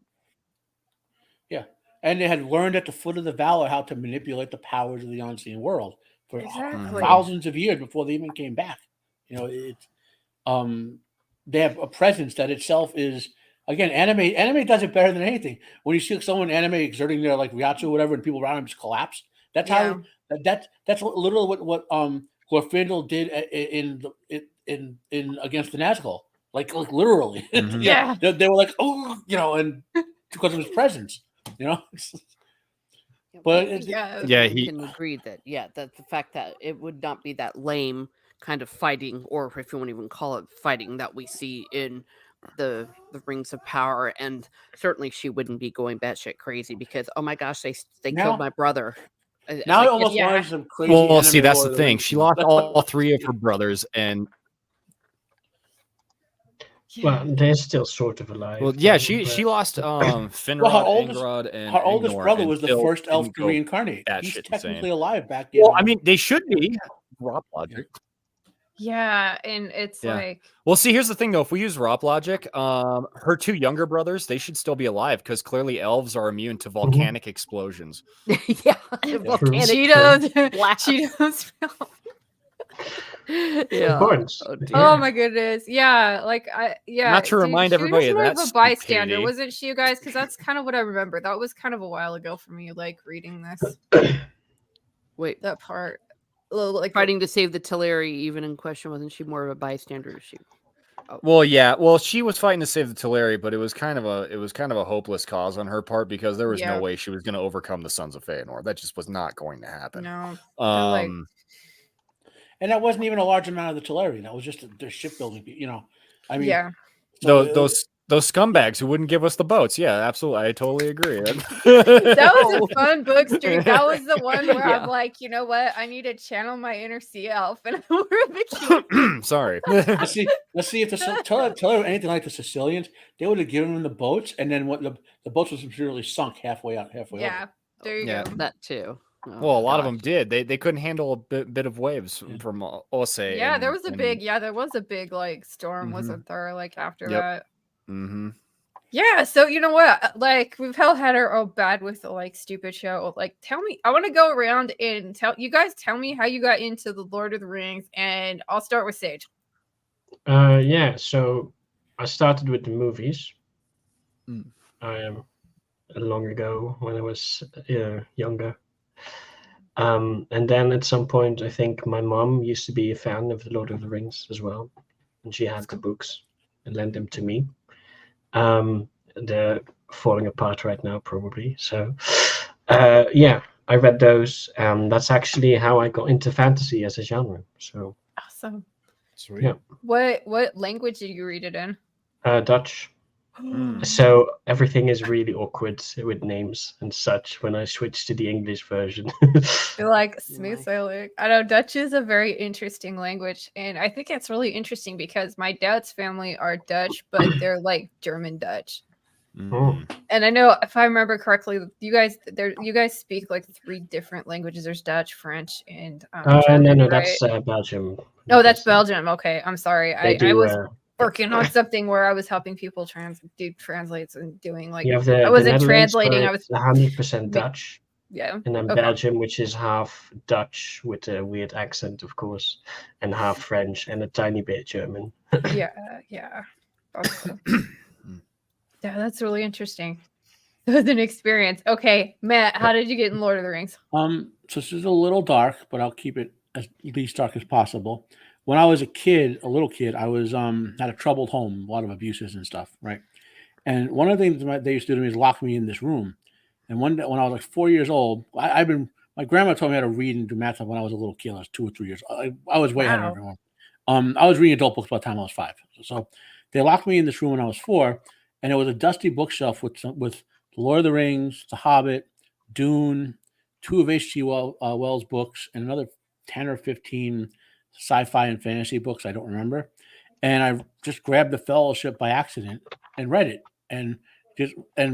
and they had learned at the foot of the Valor how to manipulate the powers of the unseen world for thousands of years before they even came back. They have a presence that itself is, again, anime does it better than anything. When you see someone anime exerting their Ryachu or whatever, and people around them just collapse, that's how that's literally what Glorfindel did in against the Nazgul, like literally. They were like, oh, and because of his presence, But he can agree that that the fact that it would not be that lame kind of fighting, or if you won't even call it fighting, that we see in the Rings of Power, and certainly she wouldn't be going batshit crazy because oh my gosh, they killed my brother. Now I almost wanted some crazy. Well, see, that's the thing. She lost all three of her brothers, and well, they're still sort of alive. well, yeah, she lost Finrod, Angrod, and her oldest Angnor, brother and was the still first elf didn't to go reincarnate. He's batshit technically insane. alive back in. Well, I mean, they should be. Rob logic. yeah, and it's like, well, see, here's the thing though. If we use Rop logic, her two younger brothers, they should still be alive because clearly elves are immune to volcanic explosions. Volcanic Cheetos. Oh my goodness. Yeah, Not to remind everybody she was more of that of a bystander, stupidity. wasn't she, you guys? Because that's kind of what I remember. That was kind of a while ago for me, reading this. Wait, that part. Fighting to save the Teleri, even in question, wasn't she more of a bystander? Well, yeah. Well, she was fighting to save the Teleri, but it was kind of a hopeless cause on her part because there was no way she was going to overcome the Sons of Feanor. That just was not going to happen. No. And that wasn't even a large amount of the Teleri. That was just their shipbuilding. I mean, those scumbags who wouldn't give us the boats. Yeah, absolutely. I totally agree. That was a fun book stream. That was the one where I'm like, you know what? I need to channel my inner sea elf, and sorry. Let's see if the Teleri were anything like the Sicilians, they would have given them the boats, and then what the boats was really sunk halfway out, halfway over. There you Yeah. go. That too. Oh, Well, a lot of gosh. them did. They couldn't handle a bit of waves from Ose. Yeah, there was a big like storm, Mhm. wasn't there? Like after Yep. that. Mm-hmm. Yeah, so you know what? Like we've all had our bad with the like stupid show. Like tell me, I want to go around and tell me how you got into the Lord of the Rings, and I'll start with Sage. Yeah, so I started with the movies. Mm. Long ago when I was younger. And then at some point, I think my mom used to be a fan of the Lord of the Rings as well, and she had the books and lent them to me. They're falling apart right now, probably. So, yeah, I read those, and that's actually how I got into fantasy as a genre. So, Awesome. Sweet. Yeah. What language did you read it in? Dutch. Mm. So everything is really awkward with names and such when I switch to the English version. You're like smooth My. sailing. I know Dutch is a very interesting language, and I think it's really interesting because my dad's family are Dutch, but they're like German Dutch. Mhm. And I know if I remember correctly, you guys speak like 3 different languages. There's Dutch, French, and German, no, right? that's Belgium. Oh, that's Belgium. Okay, I'm sorry. They I do. was working on something where I was helping people do translates and doing like You have I the wasn't Netherlands, translating. where I was it's 100% ma- Dutch, yeah. and then Okay. Belgium, which is half Dutch with a weird accent, of course, and half French and a tiny bit German. Yeah. That's cool. Yeah, that's really interesting. It was an experience. Okay, Matt, how did you get in Lord of the Rings? So this is a little dark, but I'll keep it as least dark as possible. When I was a little kid, I was had a troubled home, a lot of abuses and stuff, right? And one of the things they used to do to me is lock me in this room. And one day when I was like 4 years old, my grandma told me how to read and do math when I was a little kid. I was 2 or 3 years. I was way ahead of Wow. everyone. I was reading adult books by the time I was 5. So they locked me in this room when I was 4, and it was a dusty bookshelf with The Lord of the Rings, The Hobbit, Dune, 2 of H.G. Wells books, and another 10 or 15 sci-fi and fantasy books. I don't remember. And I just grabbed the Fellowship by accident and read it, and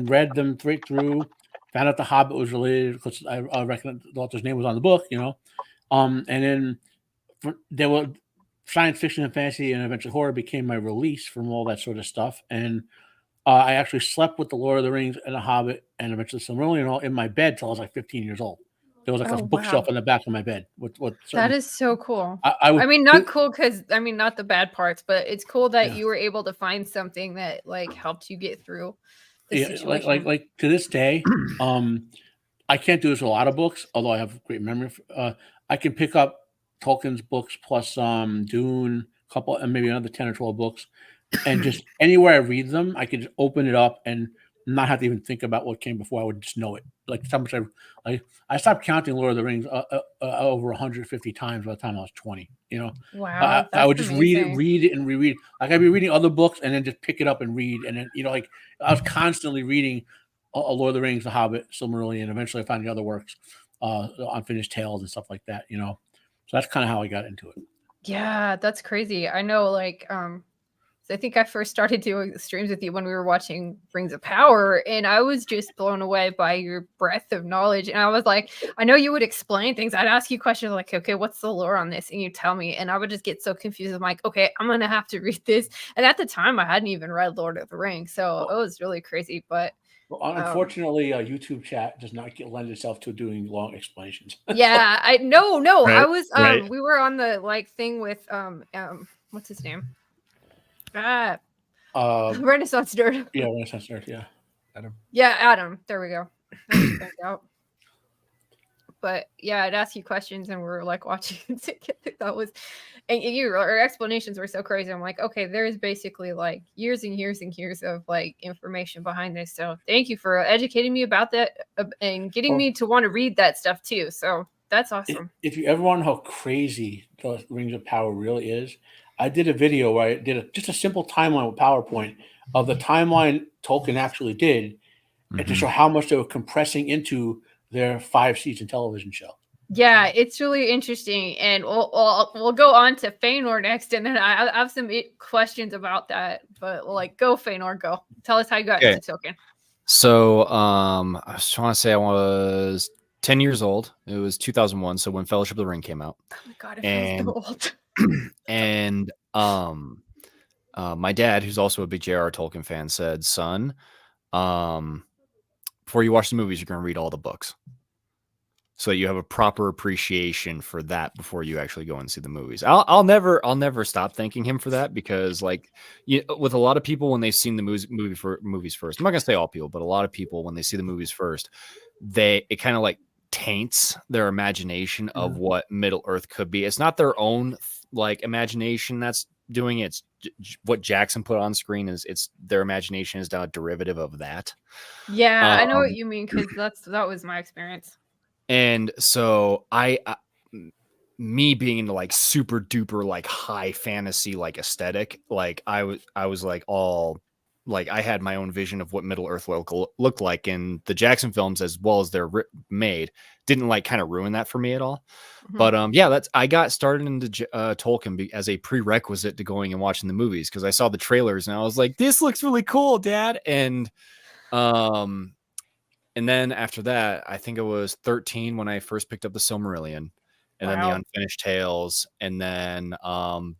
read them straight through. Found out The Hobbit was related because I recognized the author's name was on the book, and then there were science fiction and fantasy, and eventually horror became my release from all that sort of stuff. And I actually slept with The Lord of the Rings and The Hobbit, and eventually Silmarillion in my bed till I was like 15 years old. There was like Oh, a bookshelf wow. in the back of my bed. That is so cool. I would I mean, not cool because not the bad parts, but it's cool that Yeah. you were able to find something that like helped you get through the Yeah, situation. like to this day, I can't do this with a lot of books, although I have great memory. I can pick up Tolkien's books plus Dune, couple, and maybe another 10 or 12 books, and just anywhere I read them, I could just open it up and not have to even think about what came before. I would just know it. Like how much I stopped counting Lord of the Rings over 150 times by the time I was 20. Wow, I would that's just amazing. read it and reread. Like I'd be reading other books and then just pick it up and read, and then like I was constantly reading a Lord of the Rings, The Hobbit, Silmarillion. Eventually, I found the other works, Unfinished Tales and stuff like that. So that's kind of how I got into it. Yeah, that's crazy. I know, like, so I think I first started doing the streams with you when we were watching Rings of Power, and I was just blown away by your breadth of knowledge. And I was like, I know you would explain things. I'd ask you questions like, okay, what's the lore on this? And you tell me, and I would just get so confused. I'm like, okay, I'm gonna have to read this. And at the time, I hadn't even read Lord of the Rings, so it was really crazy. But Well, unfortunately, YouTube chat does not lend itself to doing long explanations. yeah, no, Right, I was right. we were on the like thing with what's his name? Renaissance nerd. Yeah, Renaissance nerd. Yeah, Adam. Yeah, Adam. There we go. I just blanked out. But yeah, I'd ask you questions and we were like watching it together. That was, and your explanations were so crazy. I'm like, okay, there's basically like years and years and years of like information behind this. So thank you for educating me about that and getting me to want to read that stuff too. So that's awesome. If you ever want to know how crazy the Rings of Power really is, I did a video where I did just a simple timeline with PowerPoint of the timeline Tolkien actually did, and to show how much they were compressing into their 5-season television show. Yeah, it's really interesting, and we'll go on to Feanor next, and then I have some questions about that. But like, go Feanor, go tell us how you got into Tolkien. So I was trying to say I was 10 years old. It was 2001, so when Fellowship of the Ring came out. Oh my god, it feels so old. And my dad, who's also a big J.R.R. Tolkien fan, said, "Son, before you watch the movies, you're going to read all the books, so you have a proper appreciation for that before you actually go and see the movies." I'll never stop thanking him for that, because like with a lot of people, when they've seen the movies first, I'm not gonna say all people, but a lot of people, when they see the movies first, it kind of like taints their imagination of what Middle Earth could be. It's not their own like imagination that's doing it. It's what Jackson put on screen. It's their imagination is now a derivative of that. Yeah, I know what you mean, because that was my experience. And so me being into like super duper like high fantasy like aesthetic, like I was like all like I had my own vision of what Middle Earth looked like, and the Jackson films, as well as they're made, didn't like kind of ruin that for me at all. Mhm. But yeah, I got started into Tolkien as a prerequisite to going and watching the movies, because I saw the trailers and I was like, this looks really cool, Dad. And then after that, I think I was 13 when I first picked up the Silmarillion, and then the Wow. Unfinished Tales, and then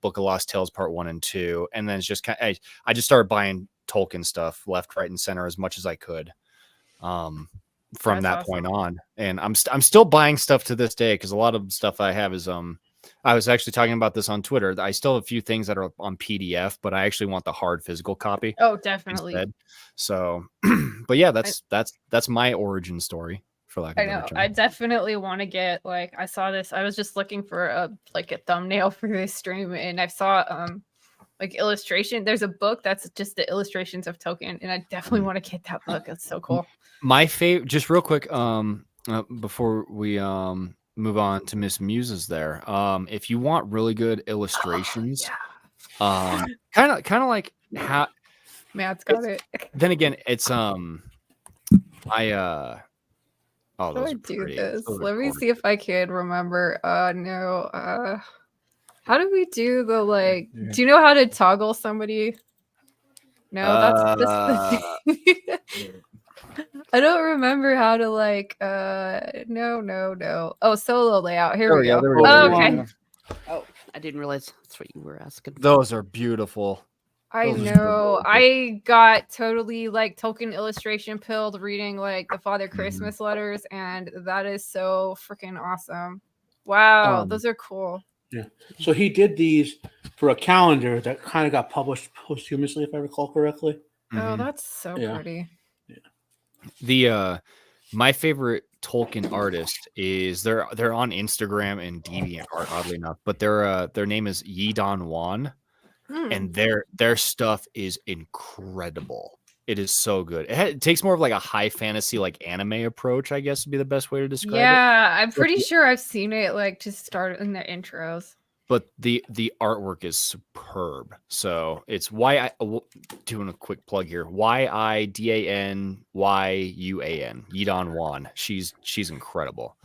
Book of Lost Tales Part 1 and 2. And then it's just I just started buying Tolkien stuff left, right, and center as much as I could from That's that point awesome. on. And I'm still buying stuff to this day, because a lot of stuff I have is I was actually talking about this on Twitter. I still have a few things that are on PDF, but I actually want the hard physical copy Oh, definitely. instead. So, but yeah, that's my origin story, for lack I of a better know. term. I definitely want to get like I saw this. I was just looking for a thumbnail for this stream, and I saw like illustration. There's a book that's just the illustrations of Tolkien, and I definitely want to get that book. It's so cool. My favorite, just real quick, before we move on to Miss Muses, there, if you want really good illustrations, kind of like how Matt's got it. then again, it's oh, How do those I are do pretty. this? Those are Let me gorgeous. see if I can remember. No. How do we do the like? Yeah. Do you know how to toggle somebody? No, that's the thing. I don't remember how to like. No. Oh, solo layout. Here we go. There we go. Oh, There we okay. go. Oh, I didn't realize that's what you were asking. Those are beautiful. I Those are so know. beautiful. I got totally like Tolkien illustration pilled reading like the Father Christmas letters, and that is so freaking awesome. Wow, those are cool. Yeah. So he did these for a calendar that kind of got published posthumously, if I recall correctly. Oh, that's so Yeah. pretty. The my favorite Tolkien artist is they're on Instagram and DeviantArt, oddly enough, but their name is Yidon Wan, and their stuff is incredible. It is so good. It takes more of like a high fantasy, like anime approach, I guess would be the best way to describe it. Yeah, I'm pretty sure I've seen it like just start in the intros. But the artwork is superb. So it's doing a quick plug here. YIDANYUAN, Yidon Wan. She's incredible.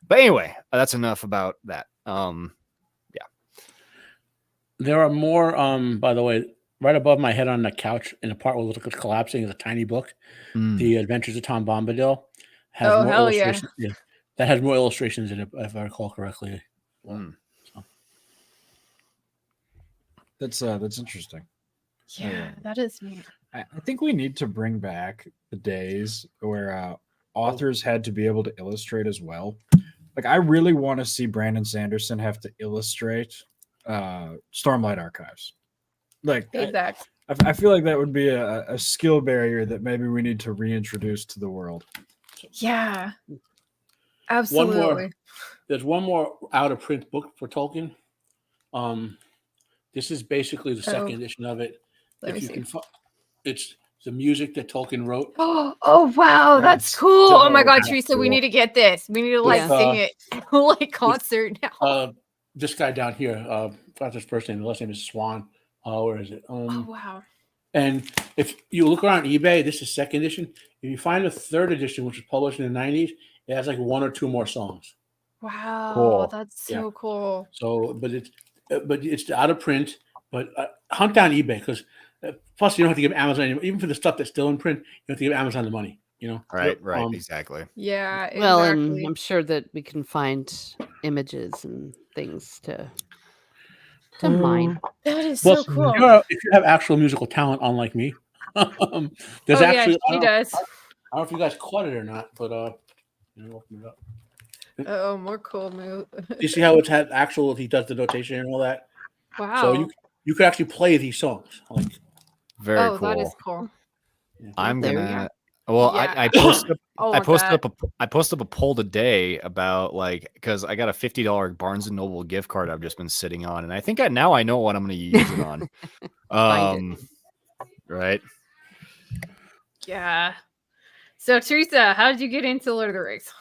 But anyway, that's enough about that. Yeah. There are more. By the way, right above my head on the couch, in the part where it looks like it's collapsing, is a tiny book. The Adventures of Tom Bombadil has Oh, more hell yeah. illustrations. Yeah, that has more illustrations in it, if I recall correctly. That's interesting. Yeah, that is neat. I think we need to bring back the days where authors had to be able to illustrate as well. Like, I really want to see Brandon Sanderson have to illustrate Stormlight Archives. Like, Feedback. I feel like that would be a skill barrier that maybe we need to reintroduce to the world. Yeah, absolutely. There's one more out of print book for Tolkien. This is basically the second edition of it. Let me see. It's the music that Tolkien wrote. Oh wow, that's cool. Oh my god, Teresa, we need to get this. We need to like sing it like concert now. This guy down here, forgot his first name. The last name is Swan. Where is it? Oh wow. And if you look around eBay, this is second edition. If you find a third edition, which was published in the 90s, it has like one or two more songs. Wow, Cool. that's so cool. So, but it's out of print. But hunt down eBay, because Plus, you don't have to give Amazon even for the stuff that's still in print. You have to give Amazon the money. Right, exactly. Yeah, Well, exactly. and I'm sure that we can find images and things to mine. That is Well, so cool. if you have actual musical talent, unlike me, there's actually. Yeah, she does. I don't know if you guys caught it or not, but open it up. Oh, more cool move. You see how it's had actual? He does the notation and all that. Wow. So you could actually play these songs. Like Very cool. That is cool. I'm There you gonna. Well, Yeah. I posted. Oh, I posted up a poll today about because I got a $50 Barnes and Noble gift card I've just been sitting on, and I think I know what I'm going to use it on. Find Right. Yeah. So Teresa, how did you get into Lord of the Rings?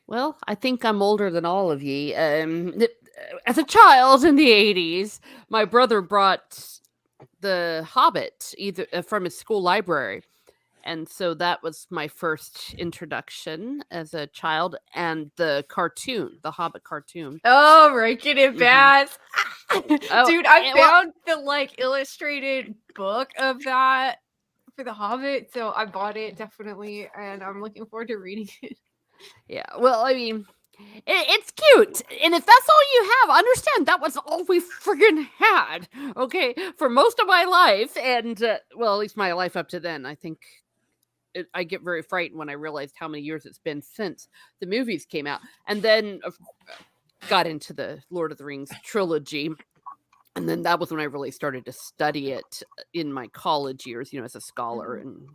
Well, I think I'm older than all of ye. As a child in the 80s, my brother brought The Hobbit either from his school library. And so that was my first introduction as a child, and the cartoon, the Hobbit cartoon. Oh, Rankin and Bass. Oh, Dude, I yeah, well- found the illustrated book of that for The Hobbit, so I bought it definitely, and I'm looking forward to reading it. Yeah, well, I mean, it's cute, and if that's all you have, understand that was all we friggin' had. Okay, for most of my life, and well, at least my life up to then, I think. I get very frightened when I realized how many years it's been since the movies came out, and then got into the Lord of the Rings trilogy, and then that was when I really started to study it in my college years, as a scholar, and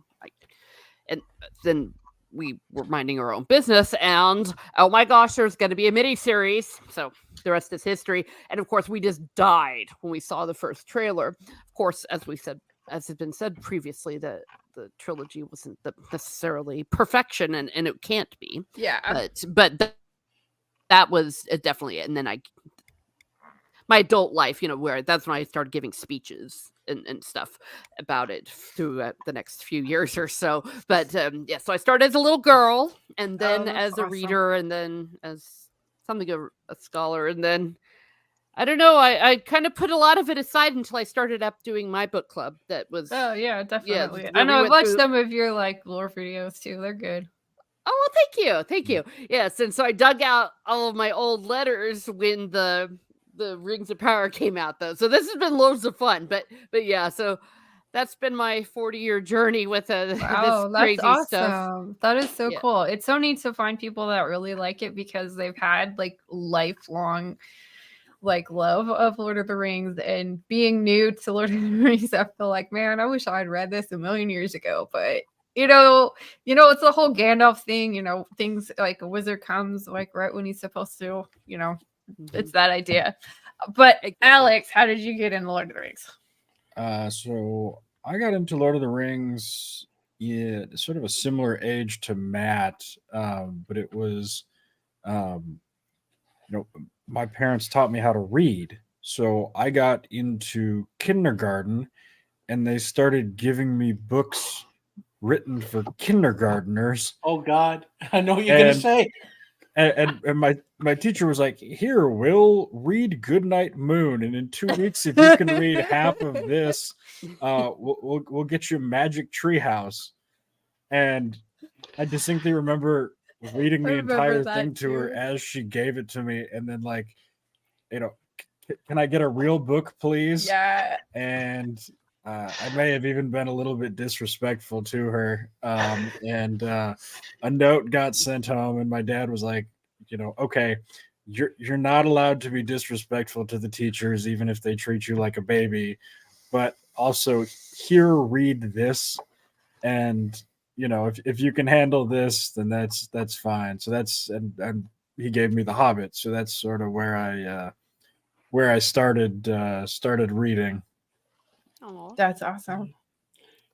then we were minding our own business, and oh my gosh, there's going to be a mini series, so the rest is history. And of course, we just died when we saw the first trailer. Of course, as has been said previously, the trilogy wasn't necessarily perfection, and it can't be. Yeah. But that was definitely it. And then my adult life, where that's when I started giving speeches and stuff about it through the next few years or so. But so I started as a little girl, and then as a reader, and then as a scholar, and then I don't know. I kind of put a lot of it aside until I started up doing my book club. That was Yeah, definitely. where I know we I've went watched some of your lore videos too. They're good. Oh, well, thank you. Yes, and so I dug out all of my old letters when the Rings of Power came out, though. So this has been loads of fun. But yeah, so that's been my 40-year journey with this crazy that's stuff. awesome. That is so cool. It's so neat to find people that really like it because they've had lifelong love of Lord of the Rings, and being new to Lord of the Rings, I feel like, man, I wish I'd read this a million years ago. But it's the whole Gandalf thing, things like a wizard comes right when he's supposed to, it's that idea. But exactly. Alex, how did you get into Lord of the Rings? So I got into Lord of the Rings sort of a similar age to Matt, but it was my parents taught me how to read. So I got into kindergarten, and they started giving me books written for kindergartners. Oh God, I know what you're gonna say. And my teacher was like, "Here, Will, read Goodnight Moon, and in 2 weeks, if you can read half of this, we'll get you Magic Treehouse." And I distinctly remember reading the entire thing to her as she gave it to me, and then can I get a real book, please? Yeah. And I may have even been a little bit disrespectful to her. And a note got sent home, and my dad was like, okay, you're not allowed to be disrespectful to the teachers, even if they treat you like a baby. But also, here, read this, and if you can handle this, then that's fine. So and he gave me The Hobbit, so that's sort of where I started reading. Oh, that's awesome.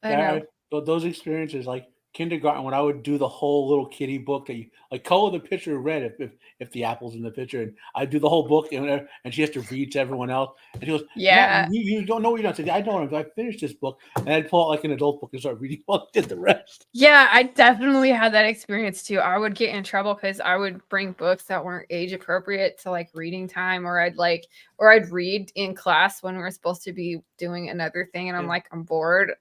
Those experiences, like kindergarten, when I would do the whole little kitty book that you color the picture red if the apple's in the picture, and I do the whole book, and she has to read to everyone else, and she goes, "Yeah, you don't know what you're not saying." I know. I finished this book, and I'd pull out an adult book and start reading while I did the rest. Yeah, I definitely had that experience too. I would get in trouble because I would bring books that weren't age appropriate to reading time, or I'd or I'd read in class when we were supposed to be doing another thing, and I'm like, I'm bored.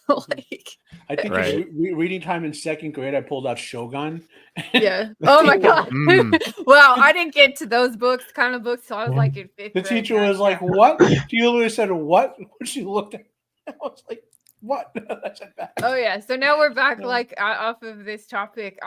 Like, I think Right. it's reading time in second grade. I pulled out Shogun. yeah. Oh my god. Mm. Wow, I didn't get to those kind of books, so I was Yeah. like in fifth The grade. teacher Yeah, was like, yeah. "What?" She literally said, "What?" When she looked at, I was like, "What?" I said back. Oh yeah, so now we're back Yeah. like off of this topic.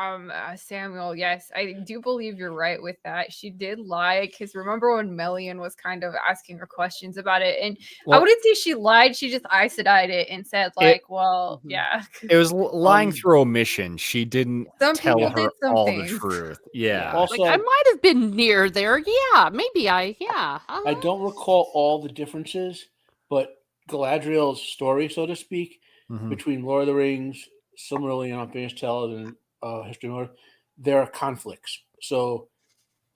Samuel, yes, I do believe you're right with that. She did lie, because remember when Melian was kind of asking her questions about it, and I Well, wouldn't say she lied. She just eyed it and said like, "Well, Mhm. yeah." it was lying Um, through omission. She didn't Some tell people her did some all things. the truth. Yeah. Also, Like I might have been near there. Yeah, maybe I. Yeah. I don't recall all the differences, but Galadriel's story, so to speak, Mhm. between Lord of the Rings, Silmarillion, Unfinished Tales, and History of Order, there are conflicts. So,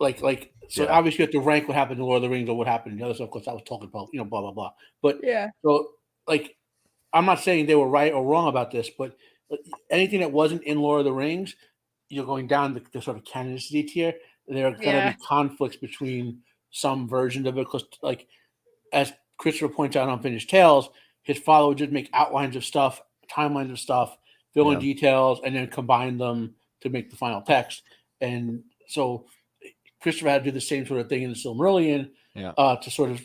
so Yeah. obviously you have to rank what happened in Lord of the Rings or what happened in the other stuff, because I was talking about, blah blah blah. But Yeah. so, like, I'm not saying they were right or wrong about this, but anything that wasn't in Lord of the Rings, you're going down the sort of canonicity tier. There are going to Yeah. be conflicts between some versions of it, because, like, as Christopher points out on Unfinished Tales, his father would just make outlines of stuff, timelines of stuff, fill in Yeah. details, and then combine them to make the final text. And so Christopher had to do the same sort of thing in the Silmarillion, Yeah. to sort of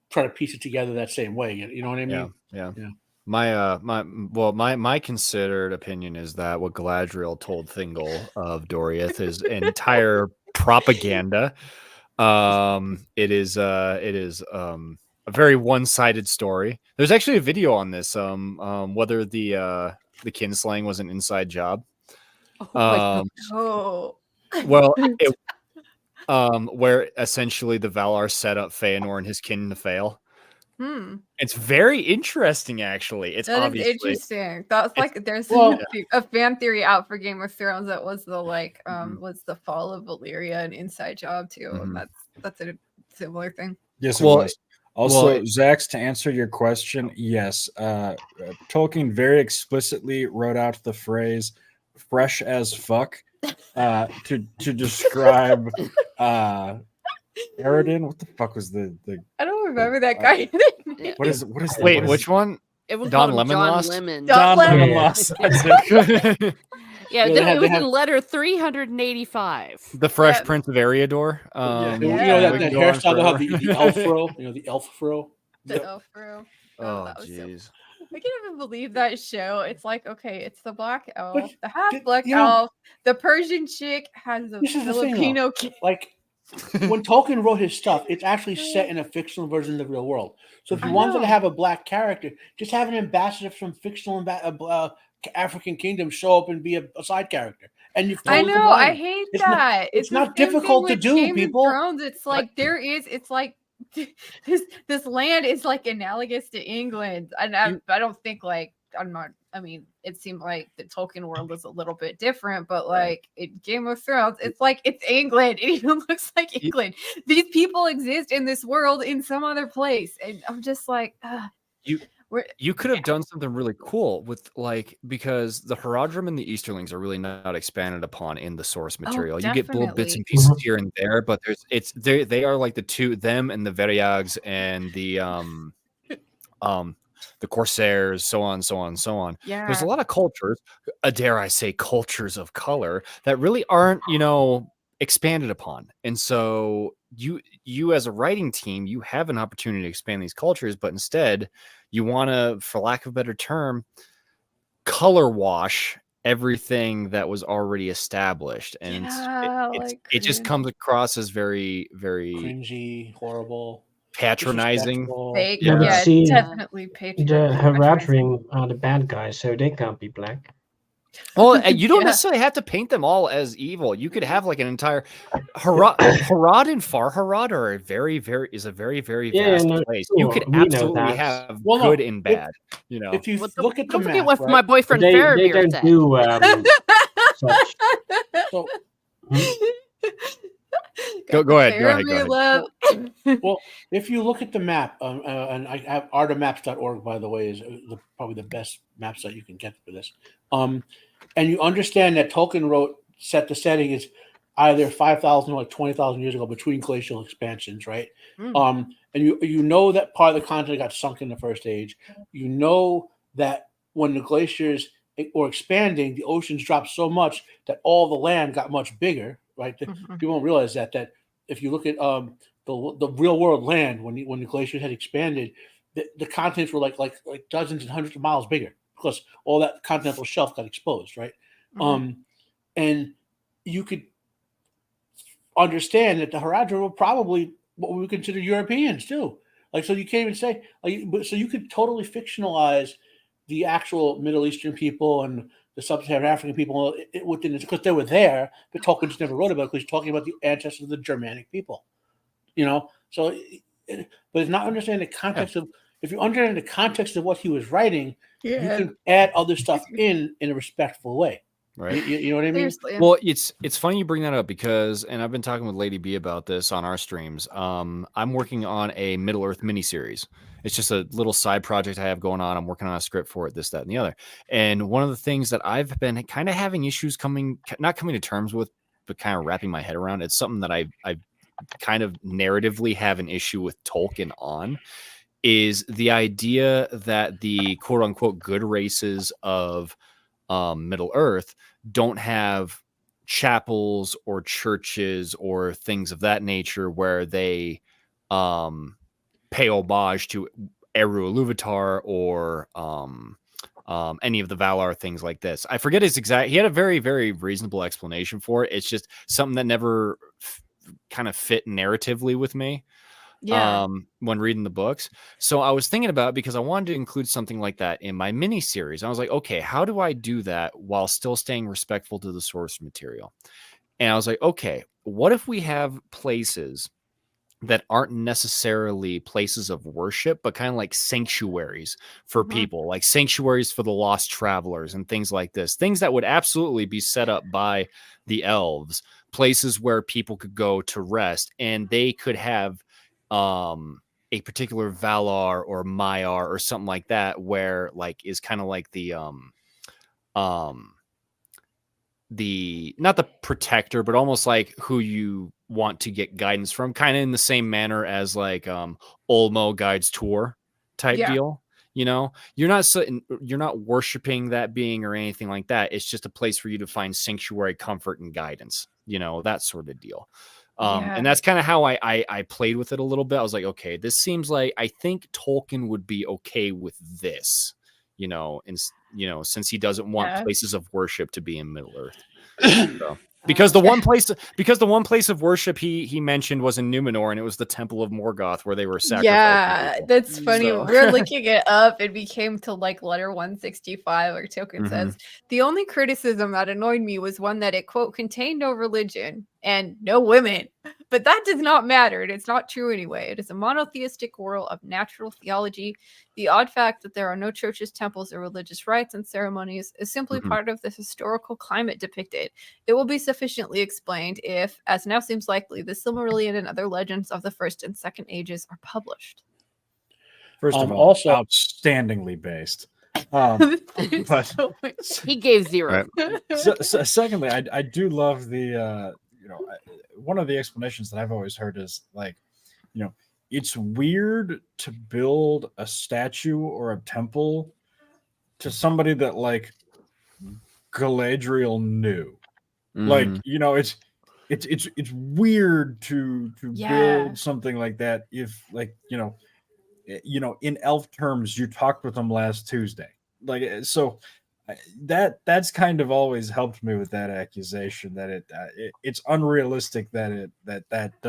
try to piece it together that same way. You know what I mean? Yeah. Yeah. My considered opinion is that what Galadriel told Thingol of Doriath is entire propaganda. It is a very one-sided story. There's actually a video on this, whether the kinslaying was an inside job. Oh my God. Oh. Well, where essentially the Valar set up Feanor and his kin to fail. It's very interesting, actually. It's That is obviously interesting. That's like there's well- a fan theory out for Game of Thrones that was the Mhm. was the fall of Valyria an inside job too, Mhm. and that's a similar thing. Yes, it Well, was. Also, well, Zax, to answer your question, yes, Tolkien very explicitly wrote out the phrase "fresh as fuck" to describe Aridin. What the fuck was the I don't remember that guy. what is wait, what is- which one? It was Don called John Lemonlost? Lemon. Don Don Lemon. Lemonlost. That's it. Yeah, Yeah, it was they in letter 385. The Fresh Yeah. Prince of Eriador. Yeah. You know Yeah. that we can go on hairstyle they'll have forever. the elf fro, the elf fro. The elf bro. Oh, that was so jeez. I can't even believe that show. It's like, okay, it's the black elf, But the half black you know- elf, the Persian chick has a This is the thing, though. Filipino kid. Like, when Tolkien wrote his stuff, it's actually set in a fictional version of the real world. So if you I wanted to know. have a black character, just have an ambassador from fictional African kingdom show up and be a side character, and you've I totally know. I combined. hate It's not- that. it's the not same thing difficult to with do, Game of people. Thrones. It's like it's like this land is like analogous to England, and I don't think like I'm not. I mean, it seemed like the Tolkien world was a little bit different, but like in Game of Thrones, it's like it's England. It even looks like England. These people exist in this world in some other place, and I'm just like, You could have done something really cool with, like, because the Haradrim and the Easterlings are really not expanded upon in the source material. You get little bits and definitely. pieces here and there, but they are like them and the Veryags and the Corsairs, so on, so on, so on. Yeah. There's a lot of cultures, dare I say, cultures of color that really aren't, expanded upon. And so you as a writing team, you have an opportunity to expand these cultures, but instead you want to, for lack of a better term, color wash everything that was already established. And it just comes across as very, very Cringy, horrible, patronizing. disrespectful. fake. Yeah, but Yeah, see, definitely The patriarchal. Haradrim are the bad guys, so they can't be black. Well, you don't Yeah. necessarily have to paint them all as evil. You could have like an entire Harad and Farharad are a very, very Yeah, vast no, place. You could we know absolutely that. have Well, no, good and bad. If you Well, look at the don't forget map, what right? my boyfriend They Faramir don't said. do such. So, Go ahead. Faramir love. well, if you look at the map, and I have artofmaps.org, by the way, is probably the best map site you can get for this. And you understand that Tolkien set the setting is, either 5,000 or like 20,000 years ago between glacial expansions, right? Mm. And you know that part of the continent got sunk in the first age. You know that when the glaciers were expanding, the oceans dropped so much that all the land got much bigger, right? Mhm. People don't realize that if you look at the real world land when the glaciers had expanded, the continents were like dozens and hundreds of miles bigger because all that continental shelf got exposed, right? Mhm. And you could understand that the Haradrim were probably what we would consider Europeans too. Like, so you can't even say, so you could totally fictionalize the actual Middle Eastern people and the sub-Saharan African people within it because they were there, but Tolkien just never wrote about it because he's talking about the ancestors of the Germanic people, So, but it's not understanding the context of. If you understand the context of what he was writing, you can add other stuff in a respectful way. Right. You know what I mean? Seriously. Well, it's funny you bring that up because, and I've been talking with Lady B about this on our streams. I'm working on a Middle Earth miniseries. It's just a little side project I have going on. I'm working on a script for it, this, that, and the other. And one of the things that I've been kind of having issues not coming to terms with, but kind of wrapping my head around. It's something that I kind of narratively have an issue with Tolkien on, is the idea that the quote unquote good races of Middle Earth don't have chapels or churches or things of that nature where they pay homage to Eru Iluvatar or any of the Valar, things like this. I forget his exact. He had a very, very reasonable explanation for it. It's just something that never kind of fit narratively with me. Yeah. When reading the books. So I was thinking about it because I wanted to include something like that in my mini series. I was like, okay, how do I do that while still staying respectful to the source material? And I was like, okay, what if we have places that aren't necessarily places of worship, but kind of like sanctuaries for people, like sanctuaries for the lost travelers and things like this, things that would absolutely be set up by the elves, places where people could go to rest, and they could have a particular Valar or Maiar or something like that, where like is kind of like the not the protector, but almost like who you want to get guidance from, kind of in the same manner as like Olmo guides Tour type Yeah. deal. You're not worshiping that being or anything like that. It's just a place for you to find sanctuary, comfort, and guidance. That sort of deal. And that's kind of how I played with it a little bit. I was like, okay, this seems like, I think Tolkien would be okay with this, since he doesn't want places of worship to be in Middle Earth. So, because the one place of worship he mentioned was in Numenor, and it was the Temple of Morgoth, where they were sacrificing. Yeah, people. that's funny. So. We're looking it up. It became to like letter 165, where Tolkien says, the only criticism that annoyed me was one that it, quote, contained no religion and no women. But that does not matter. It's not true anyway. It is a monotheistic world of natural theology. The odd fact that there are no churches, temples, or religious rites and ceremonies is simply part of the historical climate depicted. It will be sufficiently explained if, as now seems likely, the Silmarillion and other legends of the first and second ages are published. First of all, also outstandingly based. But he gave 0. Right. Secondly, I do love the one of the explanations that I've always heard is like, it's weird to build a statue or a temple to somebody that like Galadriel knew. Like, it's weird to build something like that if like, in elf terms, you talked with them last Tuesday. Like, so that's kind of always helped me with that accusation that it's unrealistic that that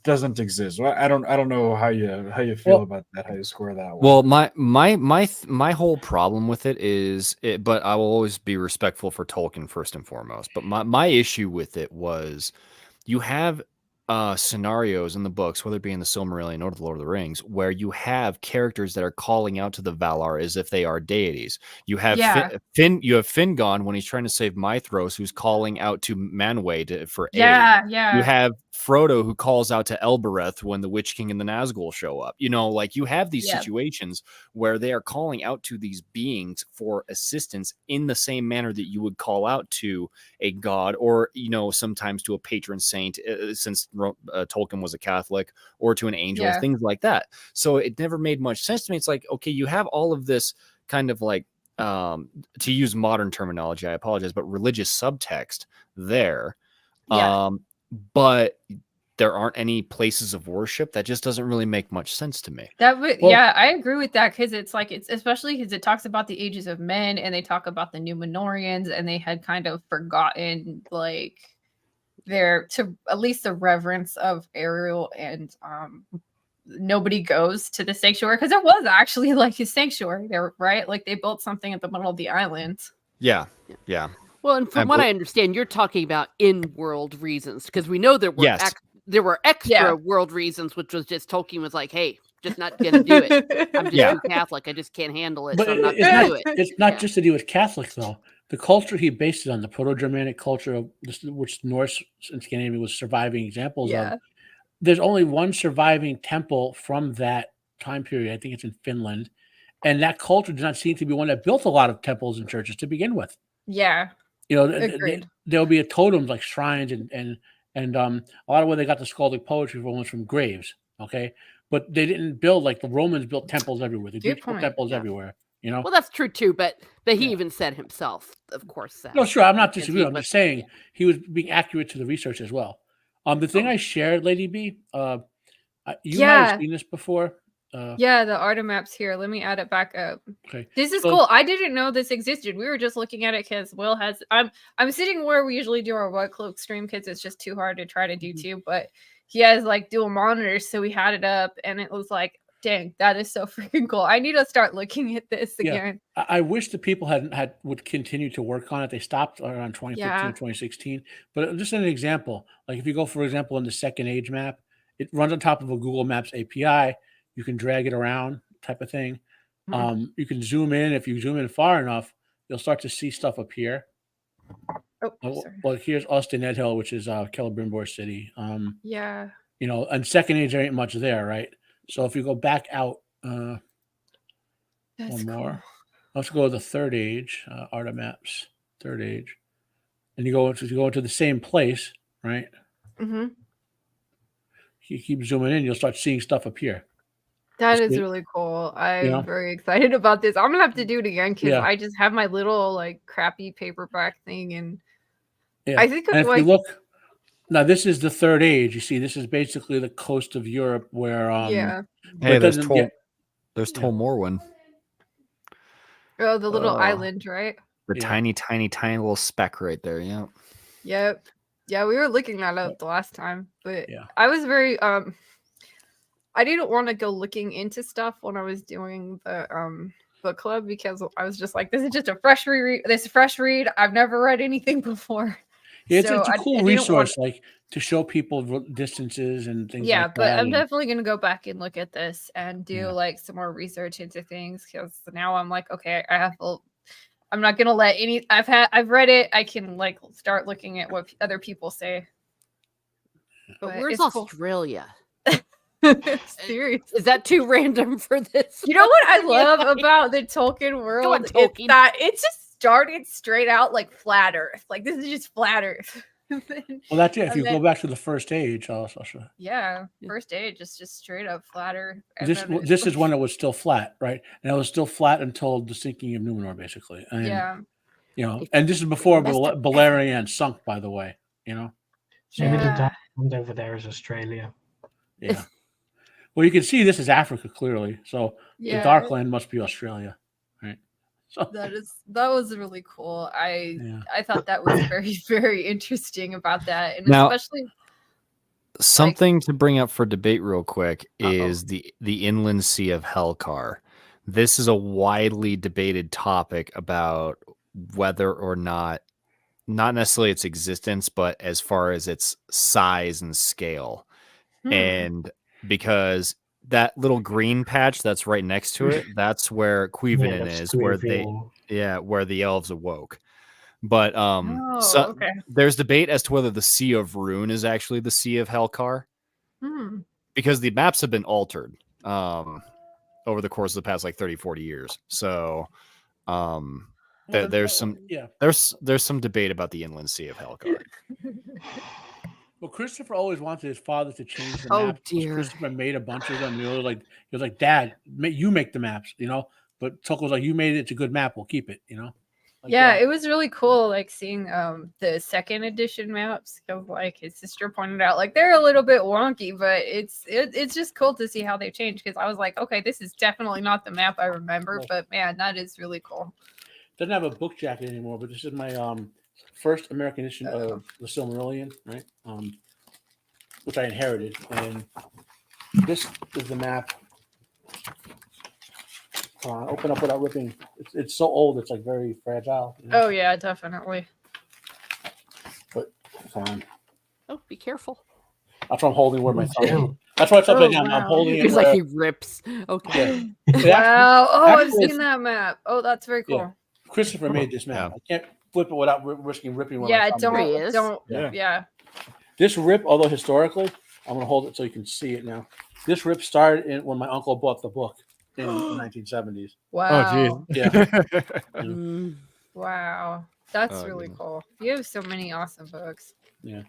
doesn't exist. Well, I don't know how you feel about that, how you square that one. Well, my whole problem with it is but I will always be respectful for Tolkien first and foremost. But my issue with it was you have scenarios in the books, whether it be in the Silmarillion or the Lord of the Rings, where you have characters that are calling out to the Valar as if they are deities. You have you have Fingon when he's trying to save Mithros, who's calling out to Manwë for aid. You have Frodo who calls out to Elbereth when the Witch King and the Nazgul show up. You know, like you have these situations where they are calling out to these beings for assistance in the same manner that you would call out to a god, or, you know, sometimes to a patron saint, since Tolkien was a Catholic, or to an angel, things like that. So it never made much sense to me. It's like, okay, you have all of this kind of like, to use modern terminology, I apologize, but religious subtext there. But there aren't any places of worship. That just doesn't really make much sense to me. I agree with that, because it's like, it's especially because it talks about the ages of men, and they talk about the Numenorians, and they had kind of forgotten like to at least the reverence of Ariel, and nobody goes to the sanctuary, because it was actually like a sanctuary there, right? Like they built something at the middle of the island. Yeah. Well, and from what I understand, you're talking about in-world reasons, because we know there were extra world reasons, which was just Tolkien was like, "Hey, just not gonna do it. I'm just too Catholic. I just can't handle it. But so I'm not gonna do it." It's not just to do with Catholics, though. The culture he based it on, the Proto-Germanic culture of which Norse and Scandinavia was surviving examples of. There's only one surviving temple from that time period. I think it's in Finland, and that culture does not seem to be one that built a lot of temples and churches to begin with. Yeah. You know, there'll be a totems like shrines and a lot of where they got the skaldic poetry was from graves. Okay, but they didn't build like the Romans built temples everywhere. The Greeks built temples everywhere. You know, well, that's true too. But he even said himself, of course. No, sure, I'm not disagreeing. I'm just saying he was being accurate to the research as well. The thing I shared, Lady B, you might have seen this before. The Artimaps here. Let me add it back up. Okay. This is cool. I didn't know this existed. We were just looking at it because Will has. I'm sitting where we usually do our White Cloak stream, because it's just too hard to try to do too. But he has like dual monitors, so we had it up, and it was like, dang, that is so freaking cool. I need to start looking at this again. I wish the people would continue to work on it. They stopped around 2015, 2016. But just an example, like if you go, for example, in the Second Age map, it runs on top of a Google Maps API. You can drag it around, type of thing. You can zoom in. If you zoom in far enough, you'll start to see stuff appear. Well, here's Austin Edhill, which is Celebrimbor City. You know, and Second Age there ain't much there, right? So if you go back out, one more. Let's go to the Third Age, Artimaps, Third Age, and you go into the same place, right? Mm-hmm. You keep zooming in, you'll start seeing stuff appear. That is really cool. I'm very excited about this. I'm gonna have to do it again, because I just have my little like crappy paperback thing, and I think if you look. Now this is the Third Age. You see, this is basically the coast of Europe where hey, there's Tol Morwen. Oh, the little island, right? The tiny little speck right there. Yep. Yeah, we were looking that up the last time, but I was very I didn't want to go looking into stuff when I was doing the book club, because I was just like, this is just a fresh read. I've never read anything before. Yeah, it's a cool resource, like to show people distances and things like that. But I'm definitely going to go back and look at this and do like some more research into things, because now I'm like, okay, I'm not going to let I've read it. I can like start looking at what other people say. But where's Australia? Serious. Is that too random for this? You know what I love about the Tolkien world? It's that it just started straight out like flat Earth. Like this is just flat Earth. Well, that's it. If you go back to the First Age, I'll show. First Age is just straight up flat Earth. This is when it was still flat, right? And it was still flat until the sinking of Numenor, basically. And, you know, and this is before Beleriand sunk, by the way. You know, maybe the diamond over there is Australia. Yeah. Well, you can see this is Africa clearly, so the Darkland must be Australia, right? So that was really cool. I thought that was very, very interesting about that, and now, especially something to bring up for debate real quick is the inland sea of Helkar. This is a widely debated topic about whether or not not necessarily its existence, but as far as its size and scale. And because that little green patch that's right next to it, that's where Cuivinnen that's is, where Cuivinnen. where the elves awoke. But Oh, okay. there's debate as to whether the Sea of Rune is actually the Sea of Helkar, because the maps have been altered over the course of the past like 30, 40 years. So there's some debate about the inland Sea of Helkar. Well, Christopher always wanted his father to change the Oh, maps. because dear. Christopher made a bunch of them. He was like, Dad, you make the maps, you know. But Tolkien was like, you made it. It's a good map. We'll keep it, you know. Like, Yeah, it was really cool, like seeing the second edition maps. Because like his sister pointed out, like they're a little bit wonky, but it's just cool to see how they changed. Because I was like, okay, this is definitely not the map I remember, but man, that is really cool. Doesn't have a book jacket anymore, but this is my first American edition of the Silmarillion, right? Which I inherited, and this is the map. Open up without ripping. It's so old; it's like very fragile. You know? Oh yeah, definitely. But fine. Oh, be careful. That's what I'm holding where my thumb. That's why it's upside down. I'm holding it. It's like he rips. Okay. Wow. Oh, I've actually, seen that map. Oh, that's very cool. Yeah. Christopher made this map. I can't flip it without risking ripping one. Yeah, There don't. he is. Yeah. This rip, although historically, I'm going to hold it so you can see it now. This rip started when my uncle bought the book in the 1970s. Wow. Yeah. Mm. Wow. That's Oh, really goodness. cool. You have so many awesome books. Yeah.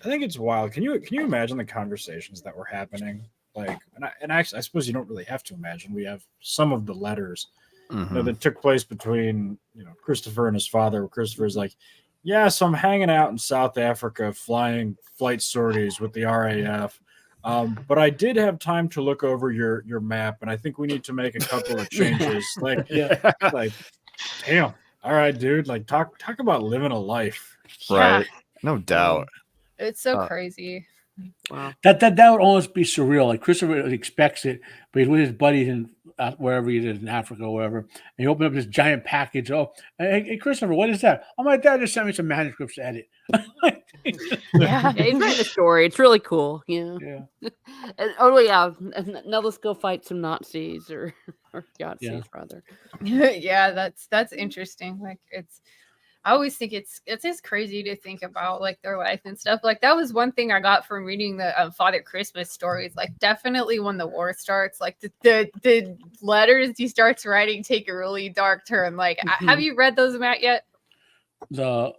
I think it's wild. Can you imagine the conversations that were happening? Like, I suppose you don't really have to imagine. We have some of the letters that took place between Christopher and his father. Where Christopher's like, "Yeah, so I'm hanging out in South Africa, flying flight sorties with the RAF. But I did have time to look over your map, and I think we need to make a couple of changes." Like, like, damn. All right, dude. Like, talk about living a life. Right. No doubt. It's so crazy. Wow. That would almost be surreal. Like Christopher expects it, but he's with his buddies in wherever he is in Africa or wherever, and he opened up this giant package. Oh, hey Christopher, what is that? Oh, my dad just sent me some manuscripts to edit. Yeah, he's writing a story. It's really cool. Yeah. And now let's go fight some Nazis or Yazis rather. Yeah, that's interesting. Like I always think it's just crazy to think about like their life and stuff. Like that was one thing I got from reading the Father Christmas stories. Like definitely when the war starts, like the letters he starts writing take a really dark turn. Like have you read those, Matt, yet? The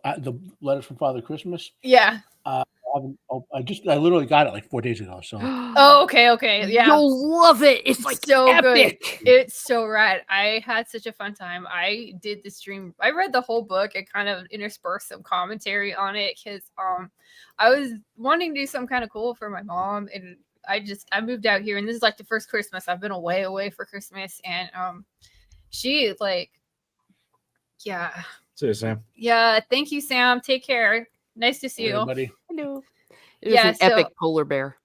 letters from Father Christmas. Yeah. I literally got it like 4 days ago. So. Oh, okay, yeah. You'll love it. It's like so epic. Good. It's so rad. I had such a fun time. I did the stream. I read the whole book and kind of interspersed some commentary on it because I was wanting to do something kind of cool for my mom, and I moved out here, and this is like the first Christmas I've been away for Christmas, and she like, yeah. See you, Sam. Yeah, thank you, Sam. Take care. Nice to see you. Everybody. Hello. It was an epic polar bear.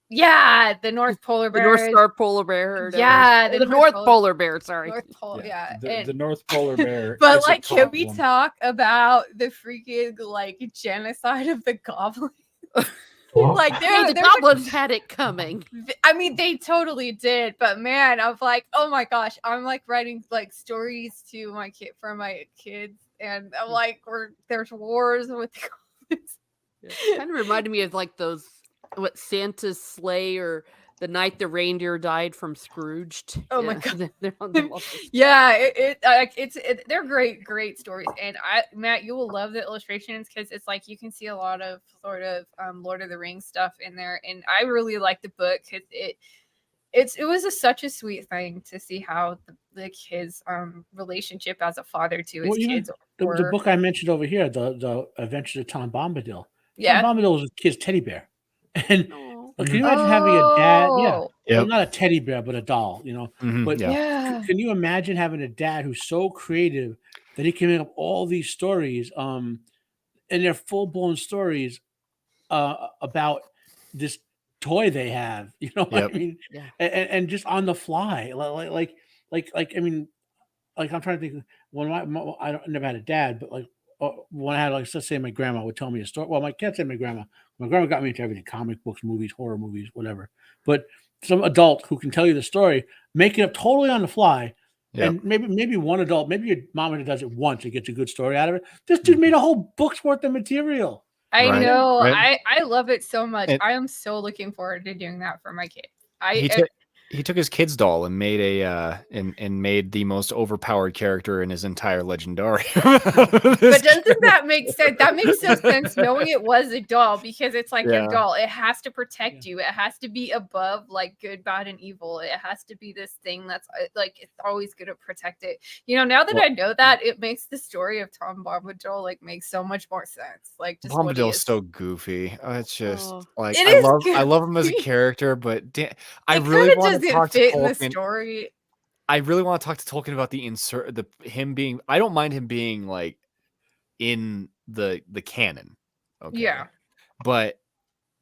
Yeah, the North Polar Bear. The North Star Polar Bear. Yeah, the North Polar Bear. Sorry. North Pole, yeah. The North Polar Bear. But like, can we talk about the freaking like genocide of the goblins? Like, the goblins had it coming. I mean, they totally did. But man, I'm like, oh my gosh, I'm like writing like stories to my kid for my kids, and I'm like, there's wars with the goblins. Kind of reminded me of like those Santa's sleigh or the night the reindeer died from Scrooged. Oh my god! Yeah, they're great stories, and Matt, you will love the illustrations because it's like you can see a lot of sort of Lord of the Rings stuff in there, and I really like the book because it was such a sweet thing to see how his relationship as a father to his kids. The book I mentioned over here, the Adventures of Tom Bombadil. Yeah, Tom Bombadil was a kid's teddy bear, and can you imagine having a dad? Yeah, well, not a teddy bear, but a doll. But can you imagine having a dad who's so creative that he can make up all these stories, and they're full blown stories about this toy they have. You know what I mean? Yeah. And just on the fly, like I mean, like I'm trying to think. When I never had a dad, but like when I had, like, let's say my grandma would tell me a story. Well, I can't say my grandma. My grandma got me into everything: comic books, movies, horror movies, whatever. But some adult who can tell you the story, make it up totally on the fly. Yep. And maybe one adult, maybe your mom does it once and gets a good story out of it. This dude made a whole book's worth of material. I Right, know. right. I love it so much. And- I am so looking forward to doing that for my kids. He took his kid's doll and made and made the most overpowered character in his entire Legendarium. But doesn't that make sense? That makes no sense knowing it was a doll, because it's like Yeah. your doll. It has to protect you. It has to be above like good, bad, and evil. It has to be this thing that's like it's always going to protect it. You know, now that I know that, it makes the story of Tom Bombadil like make so much more sense. Like just what he Bombadil's is. so goofy. It's just like It I is love him as a goofy. character, but I It really kinda want to doesn't talk to fit in the Tolkien. story. I really want to talk to Tolkien about him being. I don't mind him being like in the canon. Okay. Yeah. But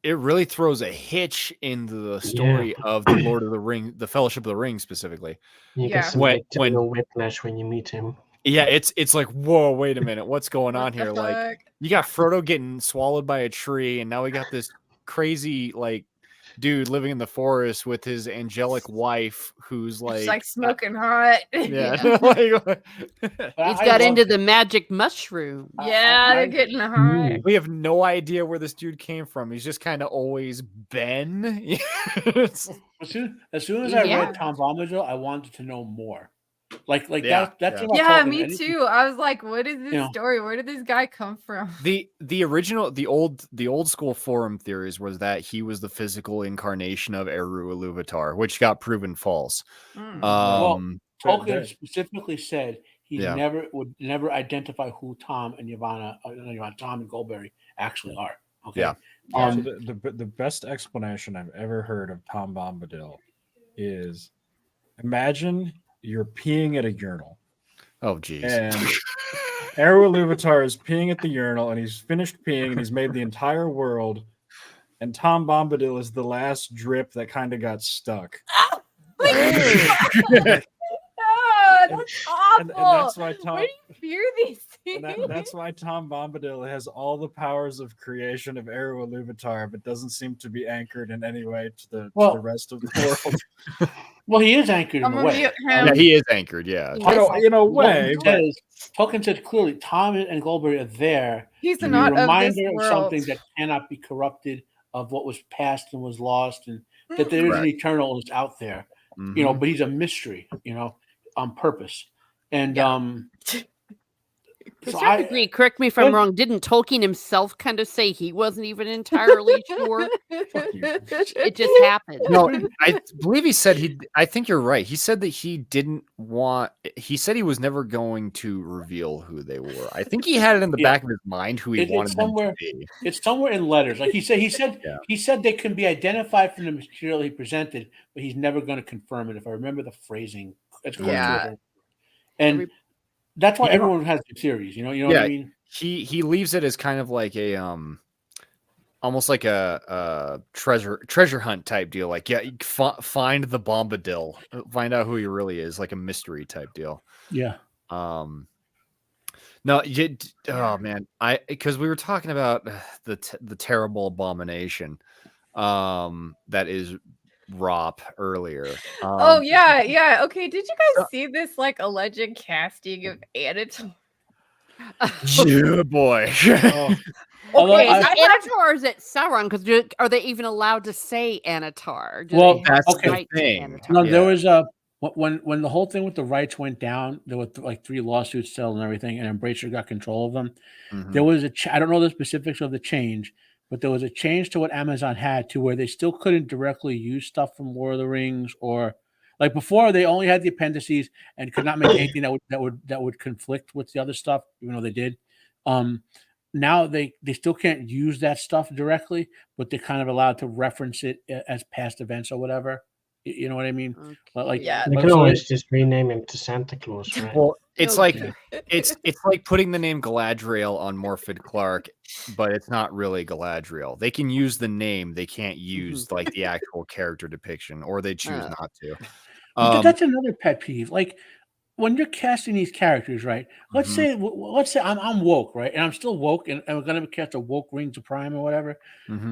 it really throws a hitch into the story of the Lord of the Ring, the Fellowship of the Ring specifically. You Yeah. get some internal whiplash when you meet him. Yeah, it's like, whoa, wait a minute, what's going on What the here? Like, fuck? you got Frodo getting swallowed by a tree, and now we got this crazy like dude living in the forest with his angelic wife, who's It's like, like smoking hot. yeah, But He's I got into loved the it. magic mushroom. Yeah, they're getting hot. we have no idea where this dude came from. He's just kind of always been. It's- As soon as I Yeah. read Tom Bombadil, I wanted to know more. Like Yeah, that's yeah. about Yeah, Tolkien. me Anything- too. I was like, what is this You know. story? Where did this guy come from? the original, the old school forum theories was that he was the physical incarnation of Eru Iluvatar, which got proven false. Mm. Um, Tolkien specifically said he Yeah. would never identify who Tom and Tom and Goldberry actually are. Okay. Yeah. So the best explanation I've ever heard of Tom Bombadil is, imagine you're peeing at a urinal, oh geez. and Eru Iluvatar is peeing at the urinal, and he's finished peeing, and he's made the entire world, and Tom Bombadil is the last drip that kind of got stuck. Oh, that's awful. And that's why Tom. Where do you fear these things? And that's why Tom Bombadil has all the powers of creation of Eru Iluvatar, but doesn't seem to be anchored in any way to the rest of the world. Well, he is anchored in I'm a gonna way. mute him. Yeah, he is anchored. Yeah. In a way, but Tolkien says clearly Tom and Goldberry are there He's to be a not of this reminder of world. something that cannot be corrupted, of what was past and was lost, and that there is an eternal is out there. You know, but he's a mystery, you know, on purpose. And To a so certain degree, correct me if I'm Well- wrong, didn't Tolkien himself kind of say he wasn't even entirely sure? It just happened. No, I believe he said I think you're right. He said that he didn't want. He said he was never going to reveal who they were. I think he had it in the Yeah. back of his mind who he It's wanted them to somewhere- be. it's somewhere in letters. Like he said Yeah. he said they can be identified from the material he presented, but he's never going to confirm it. If I remember the phrasing, it's close to Yeah. it. And that's why You know- everyone has the theories. You know what Yeah. I mean? He leaves it as kind of like a almost like a treasure hunt type deal. Like, yeah, find the Bombadil, find out who he really is, like a mystery type deal. Yeah. No, oh man, because we were talking about the terrible abomination, that is Rop earlier. Oh yeah. Okay, did you guys see this like alleged casting of Anator? Yeah, boy. Although Okay, I- is it Anatar or is it Sauron? Because are they even allowed to say Anatar? Do Well, they have that's the the right to thing. Anatar? No, Yeah. there was when the whole thing with the rights went down, there were like 3 lawsuits settled and everything, and Embracer got control of them. Mhm. There was I don't know the specifics of the change, but there was a change to what Amazon had to where they still couldn't directly use stuff from Lord of the Rings, or like before they only had the appendices and could not make anything that would conflict with the other stuff, even though they did. Now they still can't use that stuff directly, but they're kind of allowed to reference it as past events or whatever. You know what I mean? Like Yeah. They can always just rename him to Santa Claus, right? Well, it's Oh, like dear. it's like putting the name Galadriel on Morfydd Clark, but it's not really Galadriel. They can use the name, they can't use like the actual character depiction, or they choose Oh. not to. But that's another pet peeve. Like when you're casting these characters, right? Let's say I'm woke, right? And I'm still woke, and we're gonna cast a woke Rings of Prime or whatever.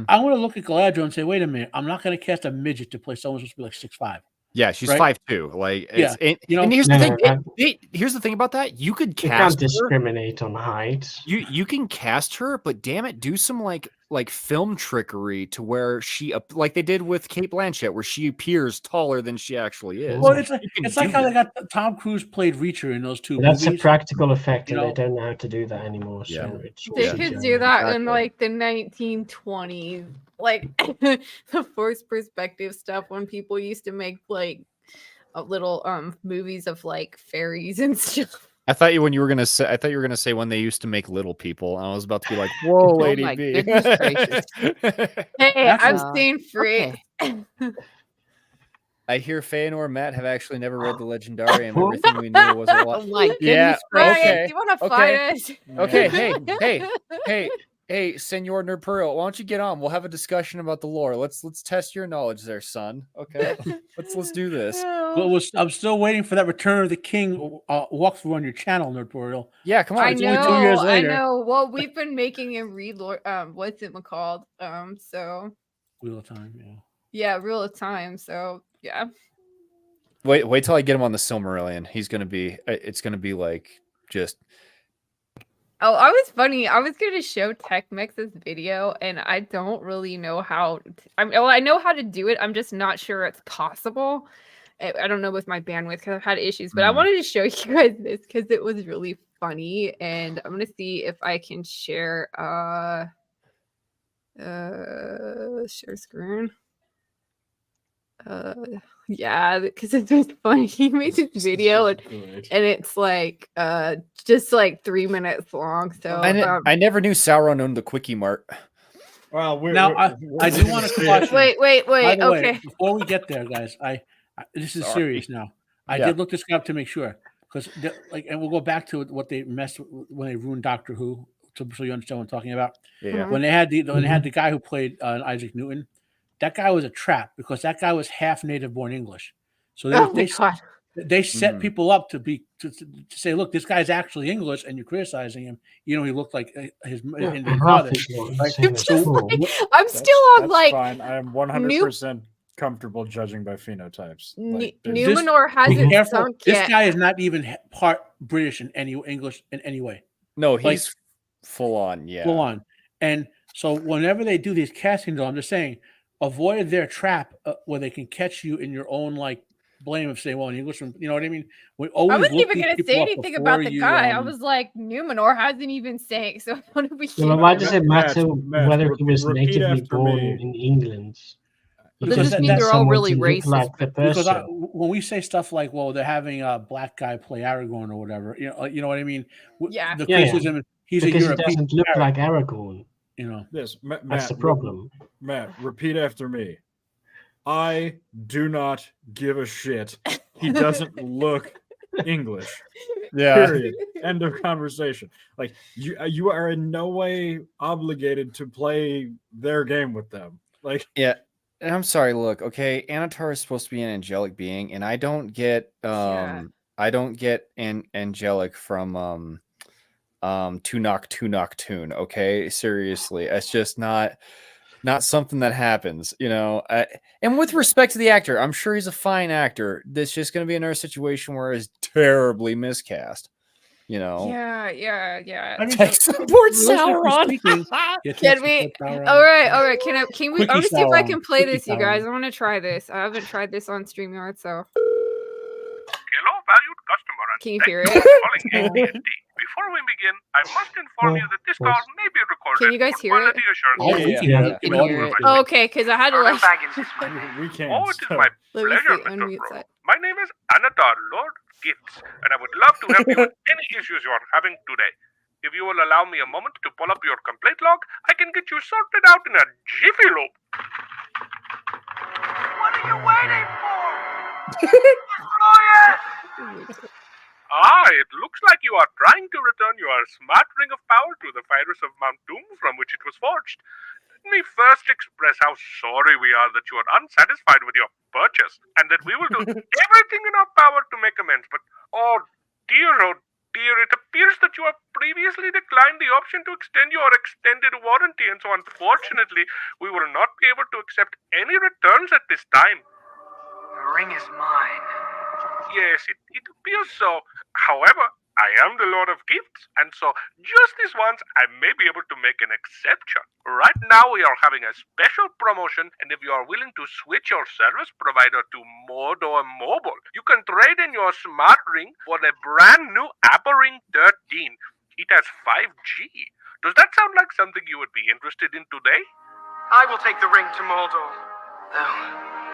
I want to look at Galadriel and say, wait a minute, I'm not gonna cast a midget to play someone who's supposed to be like 6'5". Yeah, she's Right? 5'2". Like, Yeah, and you know, here's the No, thing. Here's the thing about that. You could you can't cast her. discriminate on height. You can cast her, but damn it, do some like film trickery to where she like they did with Kate Blanchett, where she appears taller than she actually is. well, You can it's like do how they that. got Tom Cruise played Reacher in those two That's movies. a practical effect, you and know? they don't know how to do that anymore. Yeah. So it's They also could CGI. do that in Exactly. like the 1920s, like the forced perspective stuff when people used to make like little movies of like fairies and stuff. I thought you were gonna say when they used to make little people. And I was about to be like, "Whoa, Lady my B." goodness gracious. Hey, I've Uh, seen free. okay. I hear Faye and Matt have actually never read the Legendarium. Everything we knew was a lot. Oh my Yeah, goodness Ryan, gracious. okay, do you want to okay. fight us? Okay, hey, Senor Nerdpearl, why don't you get on? We'll have a discussion about the lore. Let's test your knowledge there, son. Okay, let's do this. But I'm still waiting for that Return of the King walkthrough on your channel, Nerdtorial. Yeah, come on. I It's know, only 2 years I later. know. Well, we've been making him read what's it called? So Wheel of Time, yeah. yeah, Rule of Time. So yeah. Wait till I get him on the Silmarillion. It's gonna be like just. Oh, I was funny. I was going to show TechMix's video, and I don't really know how. I know how to do it. I'm just not sure it's possible. I don't know with my bandwidth because I've had issues. But I wanted to show you guys this because it was really funny, and I'm going to see if I can share. Share screen. Yeah, because it's just funny. He made this video and it's like just like 3 minutes long. So I never knew Sauron owned the Quickie Mart. Well, I do want to caution. wait. By the way, Okay. before we get there, guys, this is serious now. I did look this up to make sure because and we'll go back to what they messed with when they ruined Doctor Who, so you understand what I'm talking about. Yeah. When they had the guy who played Isaac Newton, that guy was a trap because that guy was half native born English. So they set people up to say, look, this guy's actually English, and you're criticizing him. You know, he looked like his Indian father. Right? So, I'm still on like fine. I am 100% comfortable judging by phenotypes. Like, Numenor hasn't sunk this yet. guy is not even part British in any English in any way. No, he's full on. Yeah, full on. And so whenever they do these castings, I'm just saying, avoid their trap where they can catch you in your own like blame of saying, well, in English, you know what I mean? I wasn't even going to say anything about the guy. I was like, Numenor hasn't even sang. So what do we? Well, why does it matter whether he was natively born in England? But does this mean they're all really racist? Like the because when we say stuff like, well, they're having a black guy play Aragorn or whatever, you know what I mean? Yeah. The criticism, he's because a European. He doesn't look like Aragorn. You know, yes, that's the problem. Matt, repeat after me. I do not give a shit. He doesn't look English. Yeah. Period. End of conversation. Like you are in no way obligated to play their game with them. Like yeah. And I'm sorry. Look, okay, Anatar is supposed to be an angelic being, and I don't get angelic from Tune. Okay, seriously, it's just not something that happens, you know. And with respect to the actor, I'm sure he's a fine actor. This just going to be another situation where he's terribly miscast, you know. Yeah. I mean, Tech support Sauron. Can we? All right. Can we? I'm gonna see if I can play this, you guys. I want to try this. I haven't tried this on StreamYard, so. Hello, valued customer. Can you hear it? Calling AT&T. Before we begin, I must inform you that this call may be recorded. Can you guys hear it? Yeah, can hear it. Oh, okay, because I had to like. we can't. Oh, it is my Let me pleasure, see. Mr. Unmute Crow. that. My name is Anatar, Lord Gifts, and I would love to help you with any issues you are having today. If you will allow me a moment to pull up your complaint log, I can get you sorted out in a jiffy loop. What are you waiting for? Oh, yes! It looks like you are trying to return your smart ring of power to the fires of Mount Doom from which it was forged. me first express how sorry we are that you are unsatisfied with your purchase, and that we will do everything in our power to make amends. But oh dear, it appears that you have previously declined the option to extend your extended warranty, and so unfortunately, we will not be able to accept any returns at this time. The ring is mine. Yes, it appears so. However, I am the Lord of Gifts, and so just this once, I may be able to make an exception. Right now, we are having a special promotion, and if you are willing to switch your service provider to Mordor Mobile, you can trade in your smart ring for the brand new Apple Ring 13. It has 5G. Does that sound like something you would be interested in today? I will take the ring to Mordor. Though.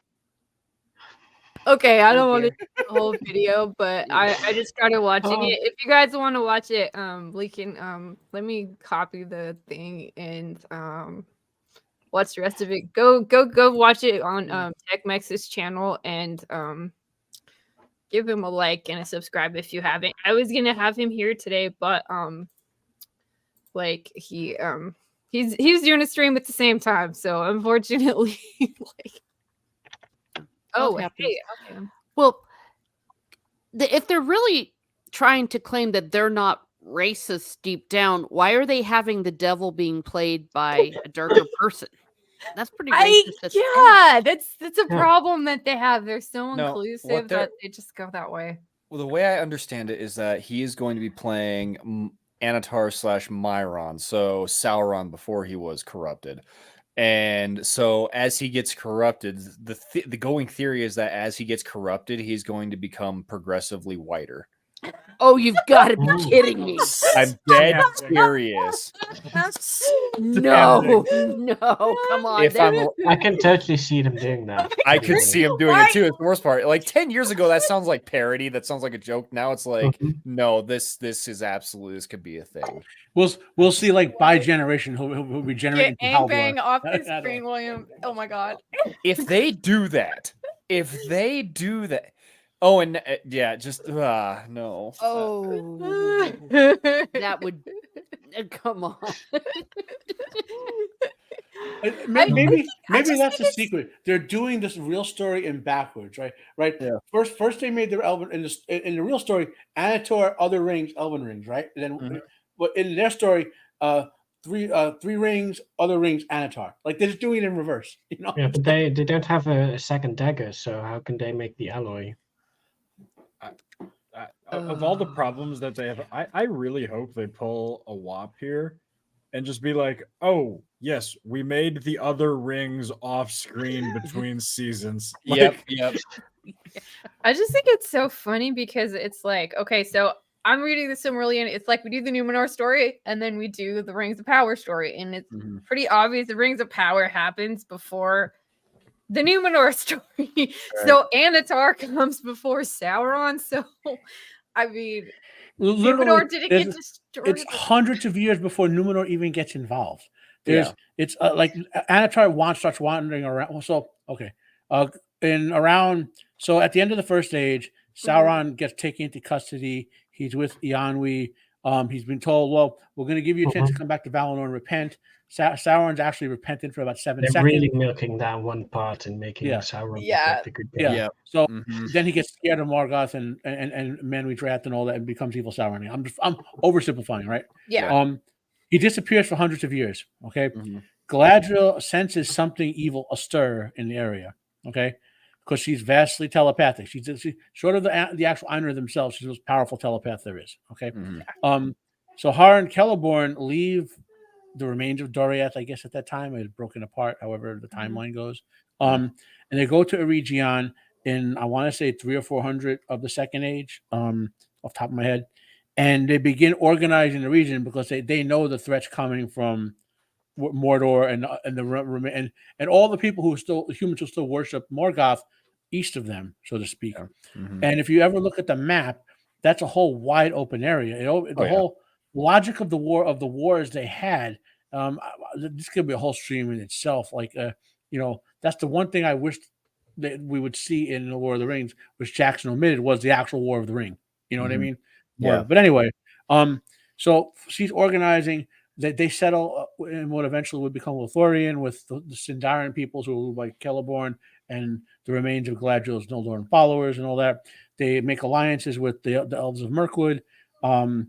Okay, I don't want to Okay. do the whole video, but I just started watching it. If you guys want to watch it, we can let me copy the thing and watch the rest of it. Go watch it on TechMex's channel and give him a like and a subscribe if you haven't. I was gonna have him here today, but like he's doing a stream at the same time, so unfortunately like oh That hey, happens. okay. Well, if they're really trying to claim that they're not racist deep down, why are they having the devil being played by a darker person? That's pretty racist. That's a problem that they have. They're so No, inclusive they're- that they just go that way. Well, the way I understand it is that he is going to be playing Anatar / Myron, so Sauron before he was corrupted. And so as he gets corrupted, the going theory is that as he gets corrupted, he's going to become progressively whiter. Oh, you've got to be kidding me. I'm dead serious. No, come on. If I'm, I can totally see them doing that. I could see him doing it too. It's the worst part. Like 10 years ago, that sounds like parody. That sounds like a joke. Now it's like, no, this is absolutely, this could be a thing. We'll see like by generation who'll be Get generating Ang Bang off the screen, William. Oh my god. If they do that, oh, and yeah, just no. Oh, that would come on. Maybe that's the secret. They're doing this real story in backwards, right? Right. Yeah. First they made their Elven in the real story, Anator, other rings, Elven rings, right? And then, but in their story, three rings, other rings, Anatar. Like they're just doing it in reverse, you know? Yeah, but they don't have a second dagger, so how can they make the alloy? Of all the problems that they have, I really hope they pull a WAP here and just be like, oh, yes, we made the other rings off screen between seasons. Yep. I just think it's so funny because it's like, okay, so I'm reading the Silmarillion. It's like we do the Numenor story and then we do the Rings of Power story. And it's pretty obvious the Rings of Power happens before the Numenor story. Right. So Anatar comes before Sauron. So, I mean, Numenor didn't get destroyed. It's hundreds of years before Numenor even gets involved. It's like Anatar starts wandering around. So, okay. So at the end of the First Age, Sauron gets taken into custody. He's with Eonwy. He's been told, well, we're going to give you a chance to come back to Valinor and repent. Sauron's actually repented for about 7 seconds. They're really milking that one part and making Sauron the good guy. Yeah. So then he gets scared of Morgoth and Manwë Drath and all that and becomes evil Sauron. I'm oversimplifying, right? Yeah. He disappears for hundreds of years. Okay. Galadriel senses something evil astir in the area. Okay. Because she's vastly telepathic. She's short of the actual Ainur themselves. She's the most powerful telepath there is. Okay. So Har and Celeborn leave the remains of Doriath, I guess at that time. It had broken apart, however the timeline goes. And they go to Eregion in, I want to say 300 or 400 of the Second Age, off the top of my head. And they begin organizing the region because they know the threats coming from Mordor and all the people humans who still worship Morgoth east of them, so to speak. And if you ever look at the map, that's a whole wide open area. Whole logic of the wars they had. This could be a whole stream in itself. Like that's the one thing I wished that we would see in the War of the Rings, which Jackson omitted, was the actual War of the Ring. You know what I mean? Yeah. But anyway, so she's organizing. they settle in what eventually would become Lothlorien with the Sindarin peoples who were like Celeborn and the remains of Galadriel's Noldoran followers and all that. They make alliances with the elves of Mirkwood. Not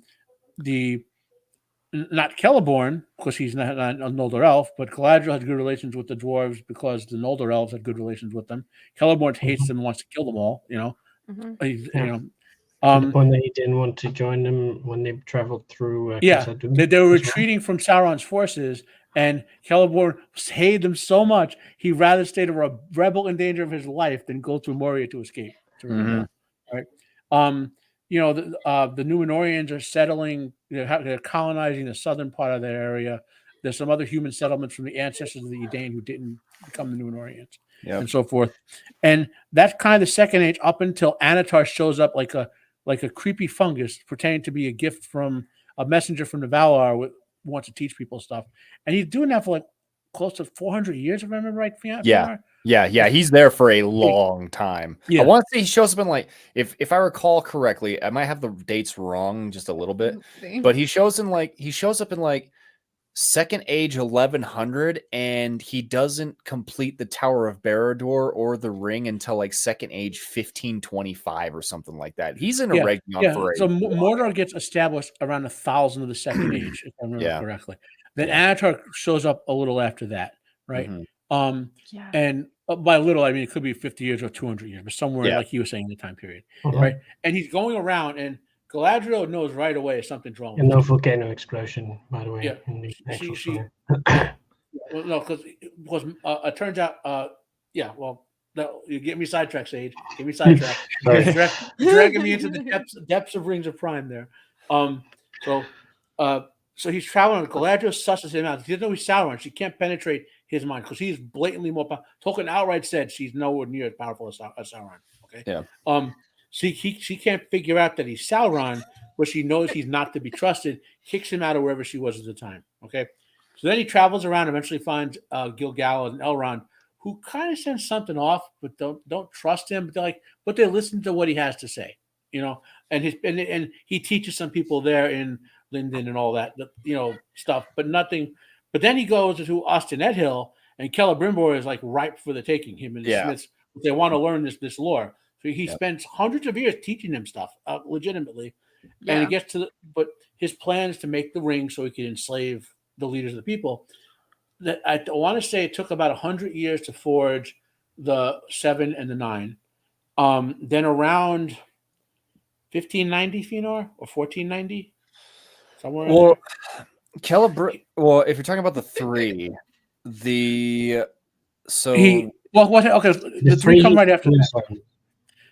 Celeborn, because he's not a Noldor elf, but Galadriel had good relations with the dwarves because the Noldor elves had good relations with them. Celeborn hates them and wants to kill them all, you know. The point that he didn't want to join them when they traveled through they were retreating from Sauron's forces, and Celeborn hated them so much he'd rather stay a rebel in danger of his life than go through Moria to escape to Rivendell. Right? The Númenóreans are settling, they're colonizing the southern part of their area. There's some other human settlements from the ancestors of the Edain who didn't become the Númenóreans, and so forth. And that's kind of the Second Age up until Anatar shows up like a creepy fungus, pretending to be a gift from a messenger from the Valar who wants to teach people stuff. And he's doing that for like close to 400 years, if I remember right. Yeah. He's there for a long time. Yeah. I want to say he shows up in like, if I recall correctly, I might have the dates wrong just a little bit, but he shows up in like Second Age 1100, and he doesn't complete the Tower of Barad-dûr or the Ring until like Second Age 1525 or something like that. He's in a Region for so Mordor gets established around 1000 of the Second Age, if I remember correctly. Then Anatar shows up a little after that, right? And by little, I mean it could be 50 years or 200 years, but somewhere like he was saying in the time period, right? And he's going around, and Galadriel knows right away something's wrong. And no volcano explosion, by the way. Yeah, in the actual story. Well, no, because it turns out, well, no, you get me sidetracked, Sage. Get me sidetracked. Dragging me into the depths of Rings of Prime there. So he's traveling. Galadriel susses him out. She doesn't know he's Sauron. She can't penetrate his mind because he's blatantly more powerful. Tolkien outright said she's nowhere near as powerful as Sauron. Okay. Yeah. She can't figure out that he's Sauron, but she knows he's not to be trusted. Kicks him out of wherever she was at the time. Okay. So then he travels around, eventually finds Gil-galad and Elrond, who kind of sense something off, but don't trust him. But they listen to what he has to say, you know. And he teaches some people there in Lindon and all that, stuff, but nothing. But then he goes to Osten Edhill, and Celebrimbor is like ripe for the taking. Him and the Smiths, they want to learn this lore. So he spends hundreds of years teaching them stuff, legitimately. And he gets but his plan is to make the ring so he can enslave the leaders of the people. That I want to say it took about 100 years to forge the 7 and the 9. Then around 1590, Fëanor, or 1490, somewhere. Well, if you're talking about the 3, the three come right after that.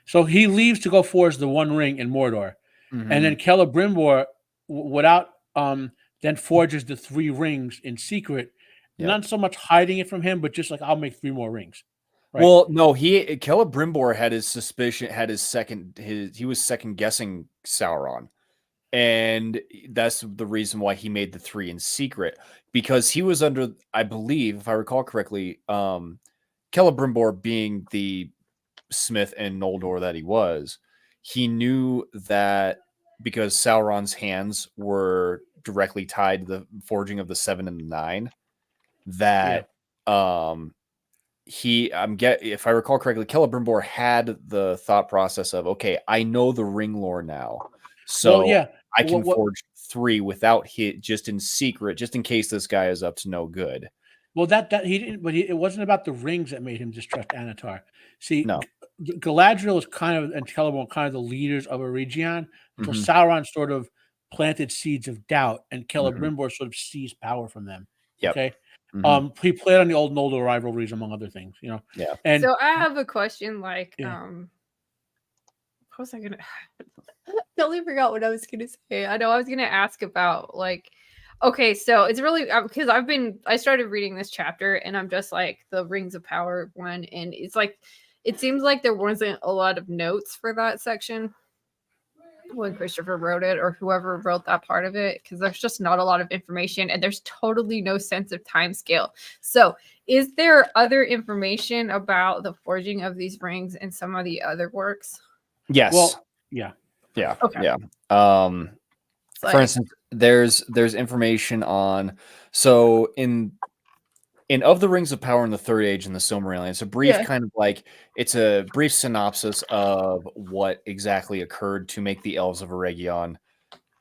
So he leaves to go forge the One Ring in Mordor, and then Celebrimbor, without then forges the 3 rings in secret. Not so much hiding it from him, but just like, I'll make 3 more rings. Right? Well, no, Celebrimbor had his suspicion, he was second guessing Sauron. And that's the reason why he made the 3 in secret, because he was under, I believe, if I recall correctly, Celebrimbor being the smith in Noldor that he was, he knew that because Sauron's hands were directly tied to the forging of the 7 and the 9, that if I recall correctly, Celebrimbor had the thought process of, okay, I know the ring lore now, so I can forge 3 without just in secret, just in case this guy is up to no good. Well, that he didn't, but it wasn't about the rings that made him distrust Anatar. See, Galadriel is and Celeborn kind of the leaders of a region until Sauron sort of planted seeds of doubt, and Celebrimbor sort of seized power from them. Yep. Okay. He played on the old Noldor rivalries, among other things, you know. Yeah. And so I have a question, what was I gonna totally forgot what I was gonna say. I know I was gonna ask about okay, so it's really because I started reading this chapter and I'm just like the Rings of Power one, and it's like it seems like there wasn't a lot of notes for that section when Christopher wrote it, or whoever wrote that part of it, because there's just not a lot of information and there's totally no sense of time scale. So is there other information about the forging of these rings in some of the other works? Yes. Well, yeah. Okay. Yeah. For instance, there's information on so in Of the Rings of Power in the Third Age and the Silmarillion, it's a brief kind of like it's a brief synopsis of what exactly occurred to make the elves of Eregion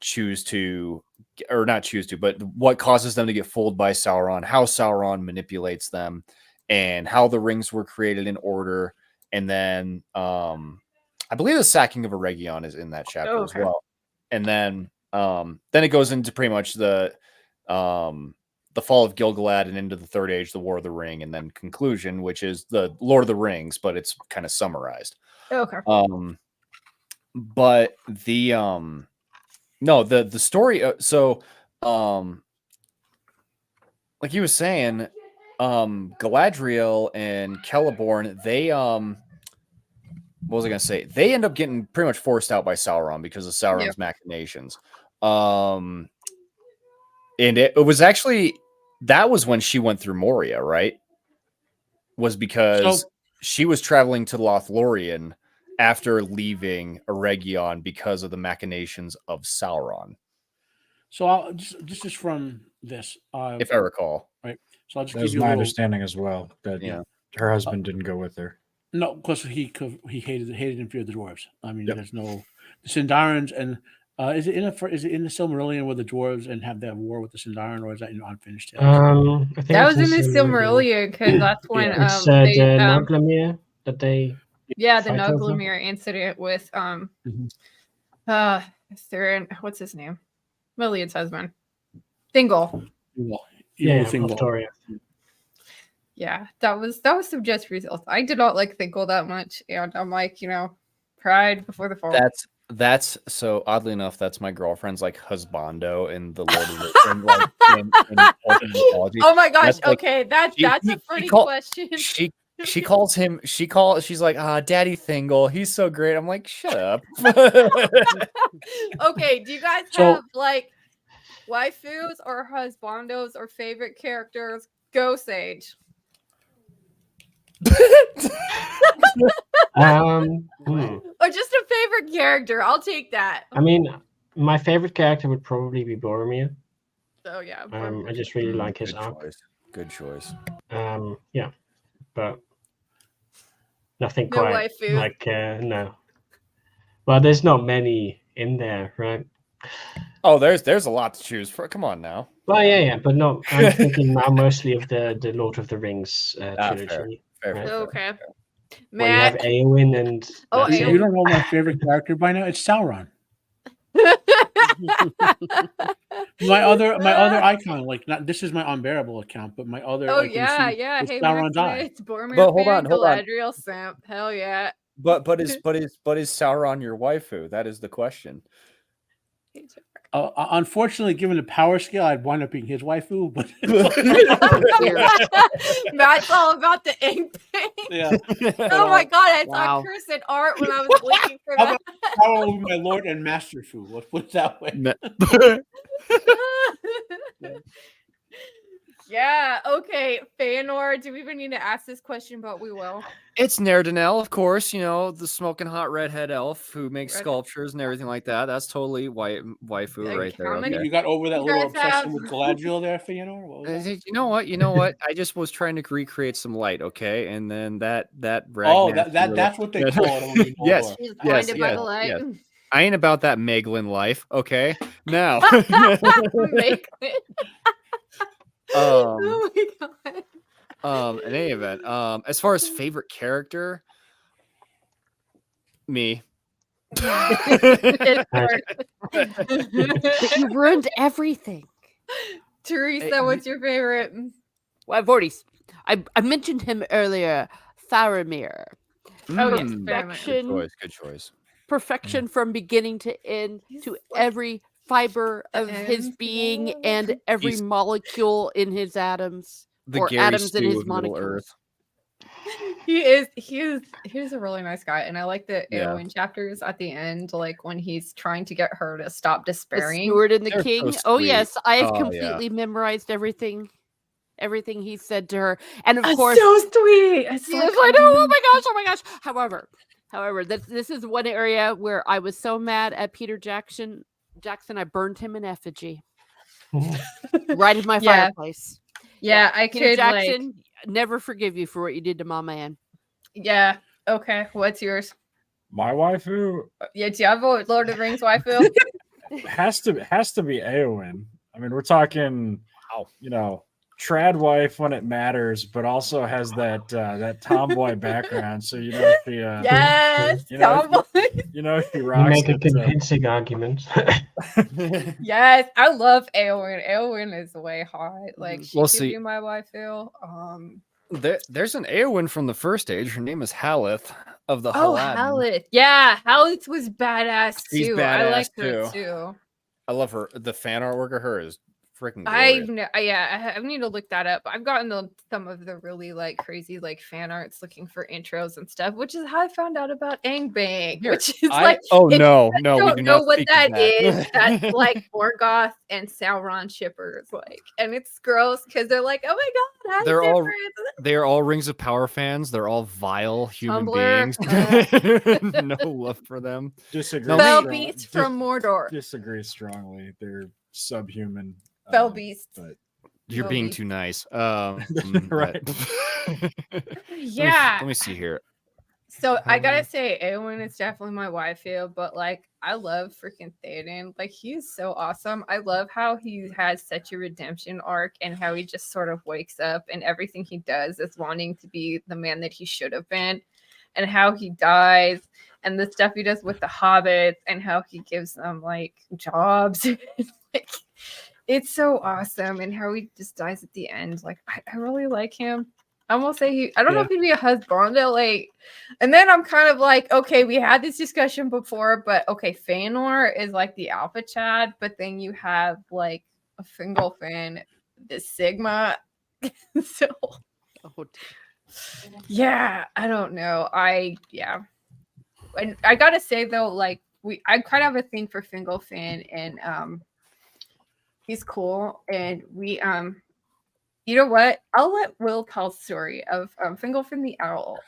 choose to, or not choose to, but what causes them to get fooled by Sauron, how Sauron manipulates them, and how the rings were created in order. And then I believe the sacking of Eregion is in that chapter as well. And then it goes into pretty much the fall of Gil-galad and into the Third Age, the War of the Ring, and then conclusion, which is the Lord of the Rings, but it's kind of summarized. Okay. But the no, the story. So, like he was saying, Galadriel and Celeborn, they what was I gonna say? They end up getting pretty much forced out by Sauron because of Sauron's machinations. And it was actually that was when she went through Moria, right? Was because she was traveling to Lothlorien after leaving Eregion because of the machinations of Sauron. So I'll just from this, if I recall, right? So I'll just That give was you my understanding as well. That her husband didn't go with her. No, because he hated and feared the dwarves. I mean, there's no the Sindarans and is it in the Silmarillion with the dwarves and have that war with the Sindarin, or is that in unfinished tales? I think That it's was in the Silmarillion because that's when it's they the Noglamir that they the fight over? Noglamir incident with what's his name? Lillian's husband. Thingol. Victoria. Yeah, that was some just results. I did not like Thingol that much, and I'm like, pride before the fall. That's so oddly enough, that's my girlfriend's like husbando in the Lord of the in Tolkien mythology. Oh my gosh! That's, like, okay, that's a funny question. She calls him. She's like, Daddy Thingol. He's so great. I'm like, shut up. Okay, do you guys have like waifus or husbandos or favorite characters? Go Sage. Or just a favorite character. I'll take that. I mean, my favorite character would probably be Boromir. Oh yeah. I just really like his arc. Good choice. Yeah, but nothing quite like no. Well, there's not many in there, right? Oh, there's a lot to choose for. Come on now. Well, yeah, but no, I'm thinking now mostly of the Lord of the Rings trilogy. Fair. Okay. Where you have Éowyn and you don't know my favorite character by now? It's Sauron. my other icon, like not this is my unbearable account, but my other. Oh yeah. Hey, Sauron's eye. It's Boromir. But hold on. Galadriel simp. Hell yeah. But is Sauron your waifu? That is the question. Unfortunately, given the power scale, I'd wind up being his waifu. But Matt's all about the ink paint. Yeah. Oh my god, I saw cursed art when I was looking for that. How will be my lord and master fu? Let's put it that way. Yeah. Okay, Feanor. Do we even need to ask this question? But we will. It's Nerdanel, of course. The smoking hot redhead elf who makes sculptures and everything like that. That's totally waifu right there. Okay. You got over that little obsession with Galadriel there, Feanor? You know what? I just was trying to recreate some light, okay? And then that that's what they call it. Yes. By the light. Yes. I ain't about that Meglin life, okay? Now. Meglin. Oh my god. In any event, as far as favorite character, me. You ruined everything. Teresa, what's your favorite? Well, I mentioned him earlier, Faramir. Good choice. Perfection from beginning to end, to every fiber of his being and every molecule in his atoms, or atoms in his molecules. He's a really nice guy, and I like the Éowyn chapters at the end, like when he's trying to get her to stop despairing. The steward and the king. So oh yes, I have completely memorized everything he said to her, and of course, so sweet. Yes, I know. Oh my gosh. However, this is one area where I was so mad at Peter Jackson Jackson, I burned him in effigy. Right in my Yeah. fireplace. Yeah, I Peter could like. Jackson, never forgive you for what you did to my man. Yeah. Okay. What's yours? My waifu Yeah, do you have a Lord of the Rings waifu? has to be Eowyn. I mean, we're talking, trad wife when it matters, but also has that tomboy background. So she, Yes, tomboy. she You rocks make a it. convincing argument. Yes, I love Eowyn. Eowyn is way hot. Like she Well, could see- be my waifu. There's an Eowyn from the first age. Her name is Haleth of the Oh, Haladin. Haleth. Yeah, Haleth was badass She's too. I badass, like her too. too. I love her. The fan artwork of her is freaking I glorious. need to look that up. I've gotten some of the really like crazy like fan arts looking for intros and stuff, which is how I found out about Aang Bang, Here, which is I- like oh, if no, you guys no, we don't do know not what speak of that that. is. That's like Morgoth and Sauron shippers, like, and it's gross because they're like, oh my god, how They're all- different. They're all Rings of Power fans. They're all vile human Tumblr. beings. No love for them. Disagree. No, Fell strong- beast from Mordor. Disagree strongly. They're subhuman. Fell beast. But You're Fell being beast. too nice. Right. Yeah. Let me see here. So I gotta say, Eowyn is definitely my waifu, but like I love freaking Theoden. Like he's so awesome. I love how he has such a redemption arc and how he just sort of wakes up and everything he does is wanting to be the man that he should have been, and how he dies and the stuff he does with the hobbits and how he gives them like jobs. Like it's so awesome, and how he just dies at the end. Like I really like him. I will say I don't know if he'd be a husband, like, and then I'm kind of like, okay, we had this discussion before, but okay, Fëanor is like the alpha Chad, but then you have like a Fingolfin, the Sigma. So Oh, yeah, I don't know. I gotta say though, like I kind of have a thing for Fingolfin, and he's cool, and we you know what? I'll let Will tell the story of Fingolfin the Owl.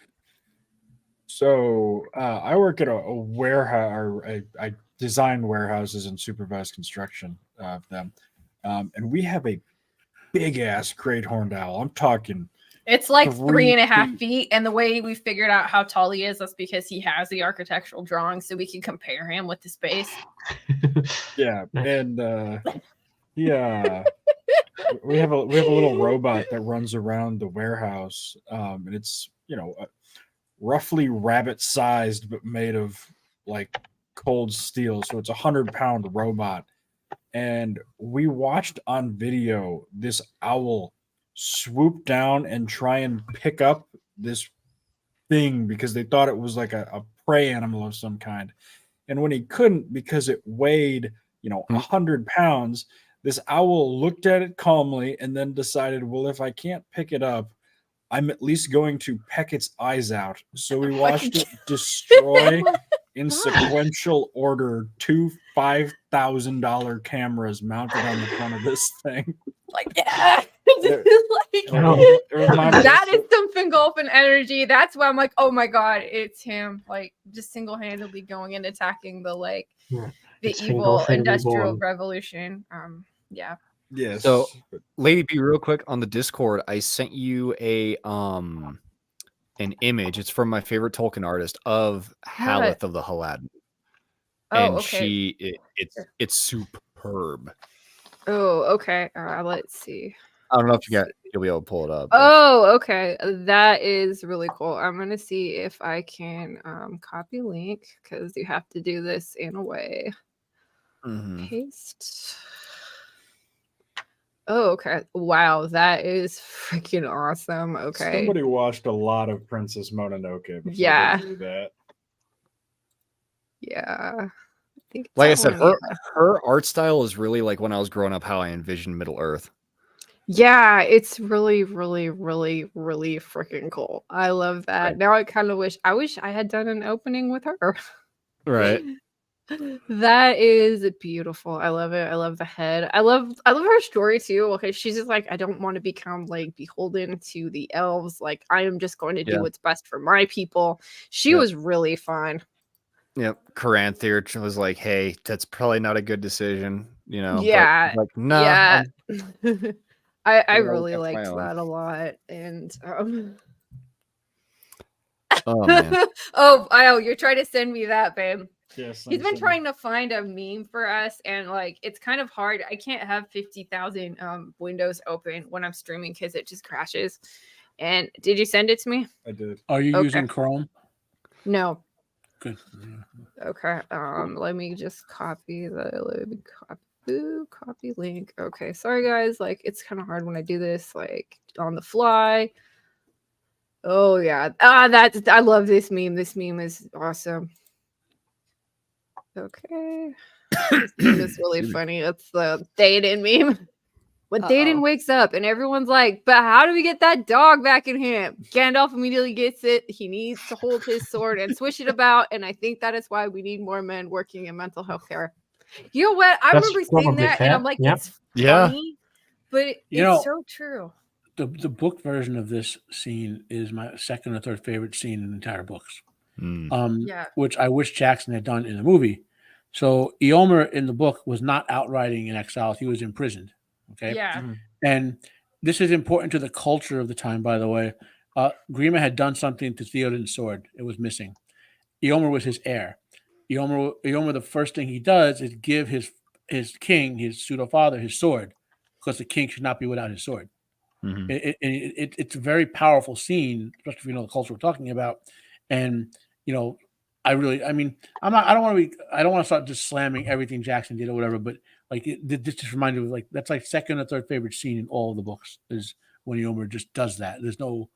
So I work at a warehouse, or I design warehouses and supervise construction of them, and we have a big ass great horned owl. I'm talking. It's like 3.5 feet. feet, and the way we figured out how tall he is, that's because he has the architectural drawing, so we can compare him with the space. Yeah, and yeah. We have a little robot that runs around the warehouse, and it's roughly rabbit sized, but made of like cold steel. So it's 100-pound robot, and we watched on video this owl swoop down and try and pick up this thing because they thought it was like a prey animal of some kind, and when he couldn't because it weighed 100 pounds. This owl looked at it calmly and then decided, well, if I can't pick it up, I'm at least going to peck its eyes out. So we watched it destroy in sequential order 2 $5,000 cameras mounted on the front of this thing. Like, yeah. Reminded That us is some Fingolfin energy. That's why I'm like, oh my god, it's him. Like, just single-handedly going and attacking the It's evil Fingolfin industrial reborn. revolution. Yeah. Yes. So, Lady B, real quick on the Discord, I sent you an image. It's from my favorite Tolkien artist of Haleth of the Haladin. Oh, And okay. it's superb. Oh, okay. Let's see. I don't know if you'll be able to pull it up. Oh, okay. That is really cool. I'm gonna see if I can copy link because you have to do this in a way. Mhm. Paste. Oh, okay. Wow, that is freaking awesome. Okay. Somebody watched a lot of Princess Mononoke before Yeah. they do that. Yeah. I think it's Like I that said, one, her art style is really like when I was growing up, how I envisioned Middle Earth. yeah, it's really, really, really, really freaking cool. I love that. Right. Now I kind of wish I had done an opening with her. Right. That is beautiful. I love it. I love the head. I love her story too. Okay, she's just like, I don't want to become like beholden to the elves. Like, I am just going to do Yeah. what's best for my people. She Yep. was really fun. Yep. Caranthir was like, "Hey, that's probably not a good decision," you know. Yeah, But like, nah, yeah. I Yeah, really that's my liked own. that a lot, and Oh man. oh, you're trying to send me that, babe. Yes, He's been trying to find a meme for us, and like it's kind of hard. I can't have 50,000 windows open when I'm streaming because it just crashes. And did you send it to me? I did. Are you Okay. using Chrome? No. Good. Okay. Let me just copy copy link. Okay. Sorry guys, like it's kind of hard when I do this like on the fly. Oh yeah. I love this meme. This meme is awesome. Okay. This meme is really Excuse me. funny. It's the Théoden meme. When Uh-oh. Théoden wakes up and everyone's like, but how do we get that dog back in him? Gandalf immediately gets it. He needs to hold his sword and swish it about. And I think that is why we need more men working in mental health care. You know what? I That's remember saying probably that and fair. I'm like, Yeah. it's Yeah. funny, but You it's know- so true. The book version of this scene is my second or third favorite scene in the entire books. Yeah. Which I wish Jackson had done in the movie. So Eomer in the book was not outriding in exile; he was imprisoned. Okay, Yeah. and this is important to the culture of the time. By the way, Grima had done something to Theoden's sword; it was missing. Eomer was his heir. Eomer, the first thing he does is give his king, his pseudo father, his sword, because the king should not be without his sword. Mhm. It's a very powerful scene, especially if you know the culture we're talking about. And you know, I mean, I don't want to start just slamming everything Jackson did or whatever, but like this just reminded me of like that's like second or third favorite scene in all of the books is when Eomer just does that. There's no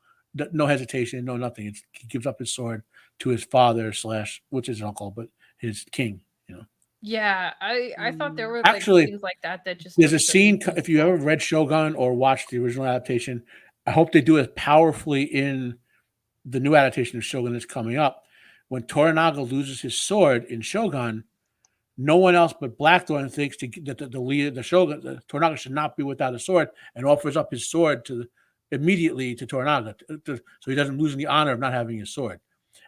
hesitation, no nothing. He gives up his sword to his father / which is his uncle, but his king. You know. Yeah. I thought there were Actually, like things like that just There's look a so scene, if you beautiful. ever read Shogun or watched the original adaptation, I hope they do it powerfully in the new adaptation of Shogun that's coming up. When Toranaga loses his sword in Shogun, no one else but Blackthorn thinks that the leader, the Shogun, the Toranaga should not be without a sword, and offers up his sword immediately to Toranaga, so he doesn't lose the honor of not having his sword.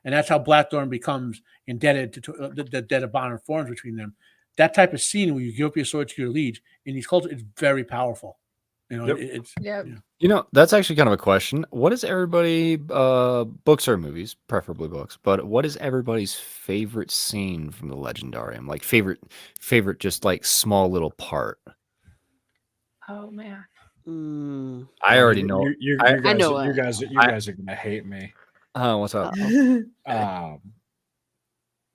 And that's how Blackthorn becomes indebted to the debt of honor forms between them. That type of scene where you give up your sword to your liege in these cultures is very powerful. You know, Yep. it's Yep. yeah. You know, that's actually kind of a question. What is everybody, books or movies, preferably books, but what is everybody's favorite scene from the Legendarium? Like favorite, just like small little part. Oh man. I already know. You I guys, know you it. guys are gonna hate me. What's up?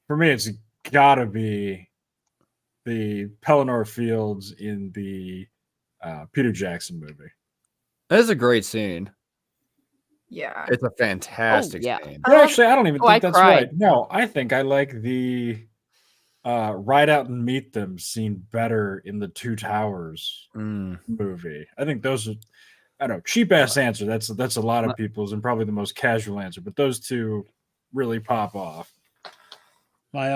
For me, it's gotta be the Pelennor Fields in the Peter Jackson movie. That is a great scene. Yeah. It's a fantastic yeah. scene. But actually, I don't even Oh, I think that's cried. right. No, I think I like the Ride Out and Meet Them scene better in the Two Towers movie. I think those are, I don't know, cheap ass answer. That's a lot of people's and probably the most casual answer, but those two really pop off. My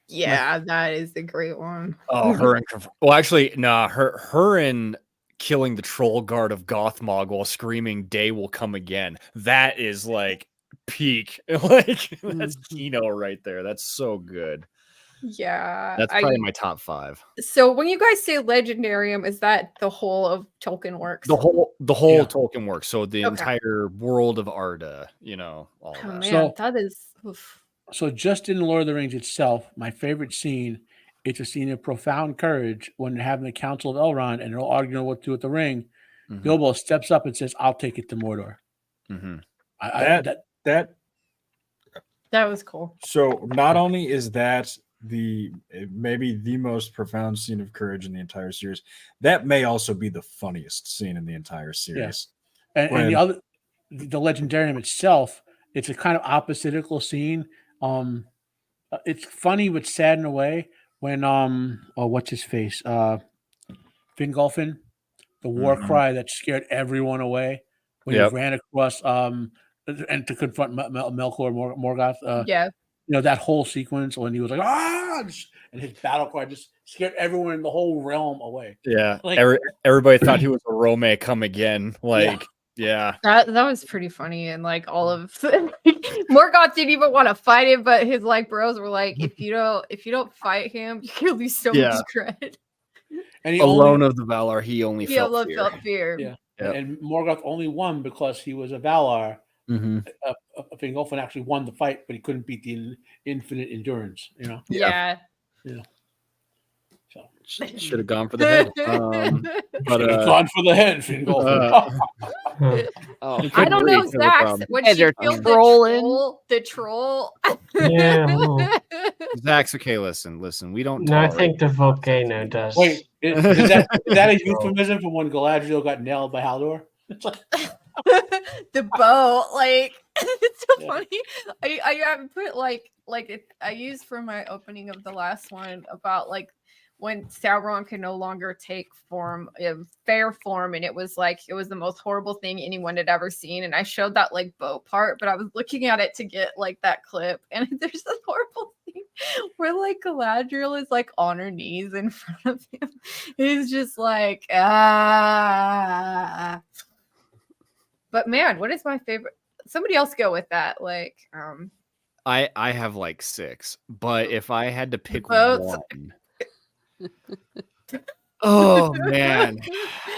Yeah, that is a great one. Oh, her and well, actually, nah, her and killing the troll guard of Gothmog while screaming "Day will come again." That is like peak. Like that's Kino right there. That's so good. Yeah. That's probably my top 5. So when you guys say Legendarium, is that the whole of Tolkien works? The whole Yeah. Tolkien work. So the entire world of Arda, you know, all Oh that. man, So- that is oof. So just in Lord of the Rings itself, my favorite scene, it's a scene of profound courage when they're having the Council of Elrond and they're all arguing what to do with the ring. Mhm. Bilbo steps up and says, "I'll take it to Mordor." Mhm. That That was cool. so not only is that maybe the most profound scene of courage in the entire series, that may also be the funniest scene in the entire series. And the Legendarium itself, it's a kind of oppositical scene. It's funny but sad in a way when what's his face? Fingolfin, the war cry that scared everyone away when he ran across and to confront Melkor Morgoth. Yeah. You know, that whole sequence when he was like, and his battle cry just scared everyone in the whole realm away. Yeah. Like- Everybody thought he was a Rome come again. Like Yeah. That was pretty funny, and like all of Morgoth didn't even want to fight him, but his like bros were like, if you don't fight him, you'll lose so Yeah. much credit. And he Alone only, of the Valar, he only He felt felt fear. fear. yeah, Yep. and Morgoth only won because he was a Valar. Mm-hmm. Fingolfin actually won the fight, but he couldn't beat the infinite endurance. You know. Yeah. So Should have gone for the head. But gone for the head, Fingolfin. Oh, I don't know, Couldn't be Zach. problem. When Hey, she they're killed trolling. the troll. Yeah, I know. Zach's okay. Listen. We don't. No, I tolerate think the volcano does. Wait, is that a euphemism for when Galadriel got nailed by Haldor? It's like, the bow, like it's so Yeah. funny. I haven't put I used for my opening of the last one about like when Sauron could no longer take form of fair form, and it was the most horrible thing anyone had ever seen. And I showed that like boat part, but I was looking at it to get like that clip, and there's this horrible thing where like Galadriel is like on her knees in front of him. He's just like ah. But man, what is my favorite? Somebody else go with that. Like, I have like 6, but if I had to pick Boats. one, oh man,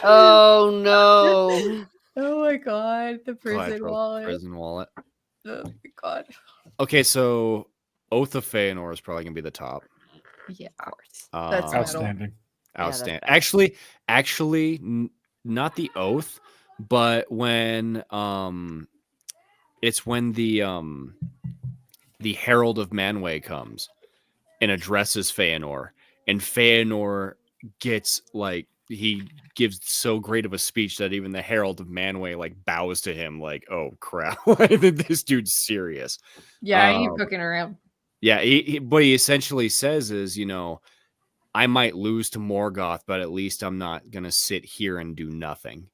oh no. oh my god, the prison Galadriel's wallet. prison wallet. Oh my god. Okay, so Oath of Feanor is probably gonna be the top. Yeah, Of course. That's Um, Outstanding. Outstanding. that's Actually, not the oath, but when it's when the Herald of Manwë comes and addresses Feanor, and Feanor gets like he gives so great of a speech that even the Herald of Manwë like bows to him, like, oh crap, this dude's serious. yeah, I ain't cooking around. Yeah, what he essentially says is, I might lose to Morgoth, but at least I'm not gonna sit here and do nothing.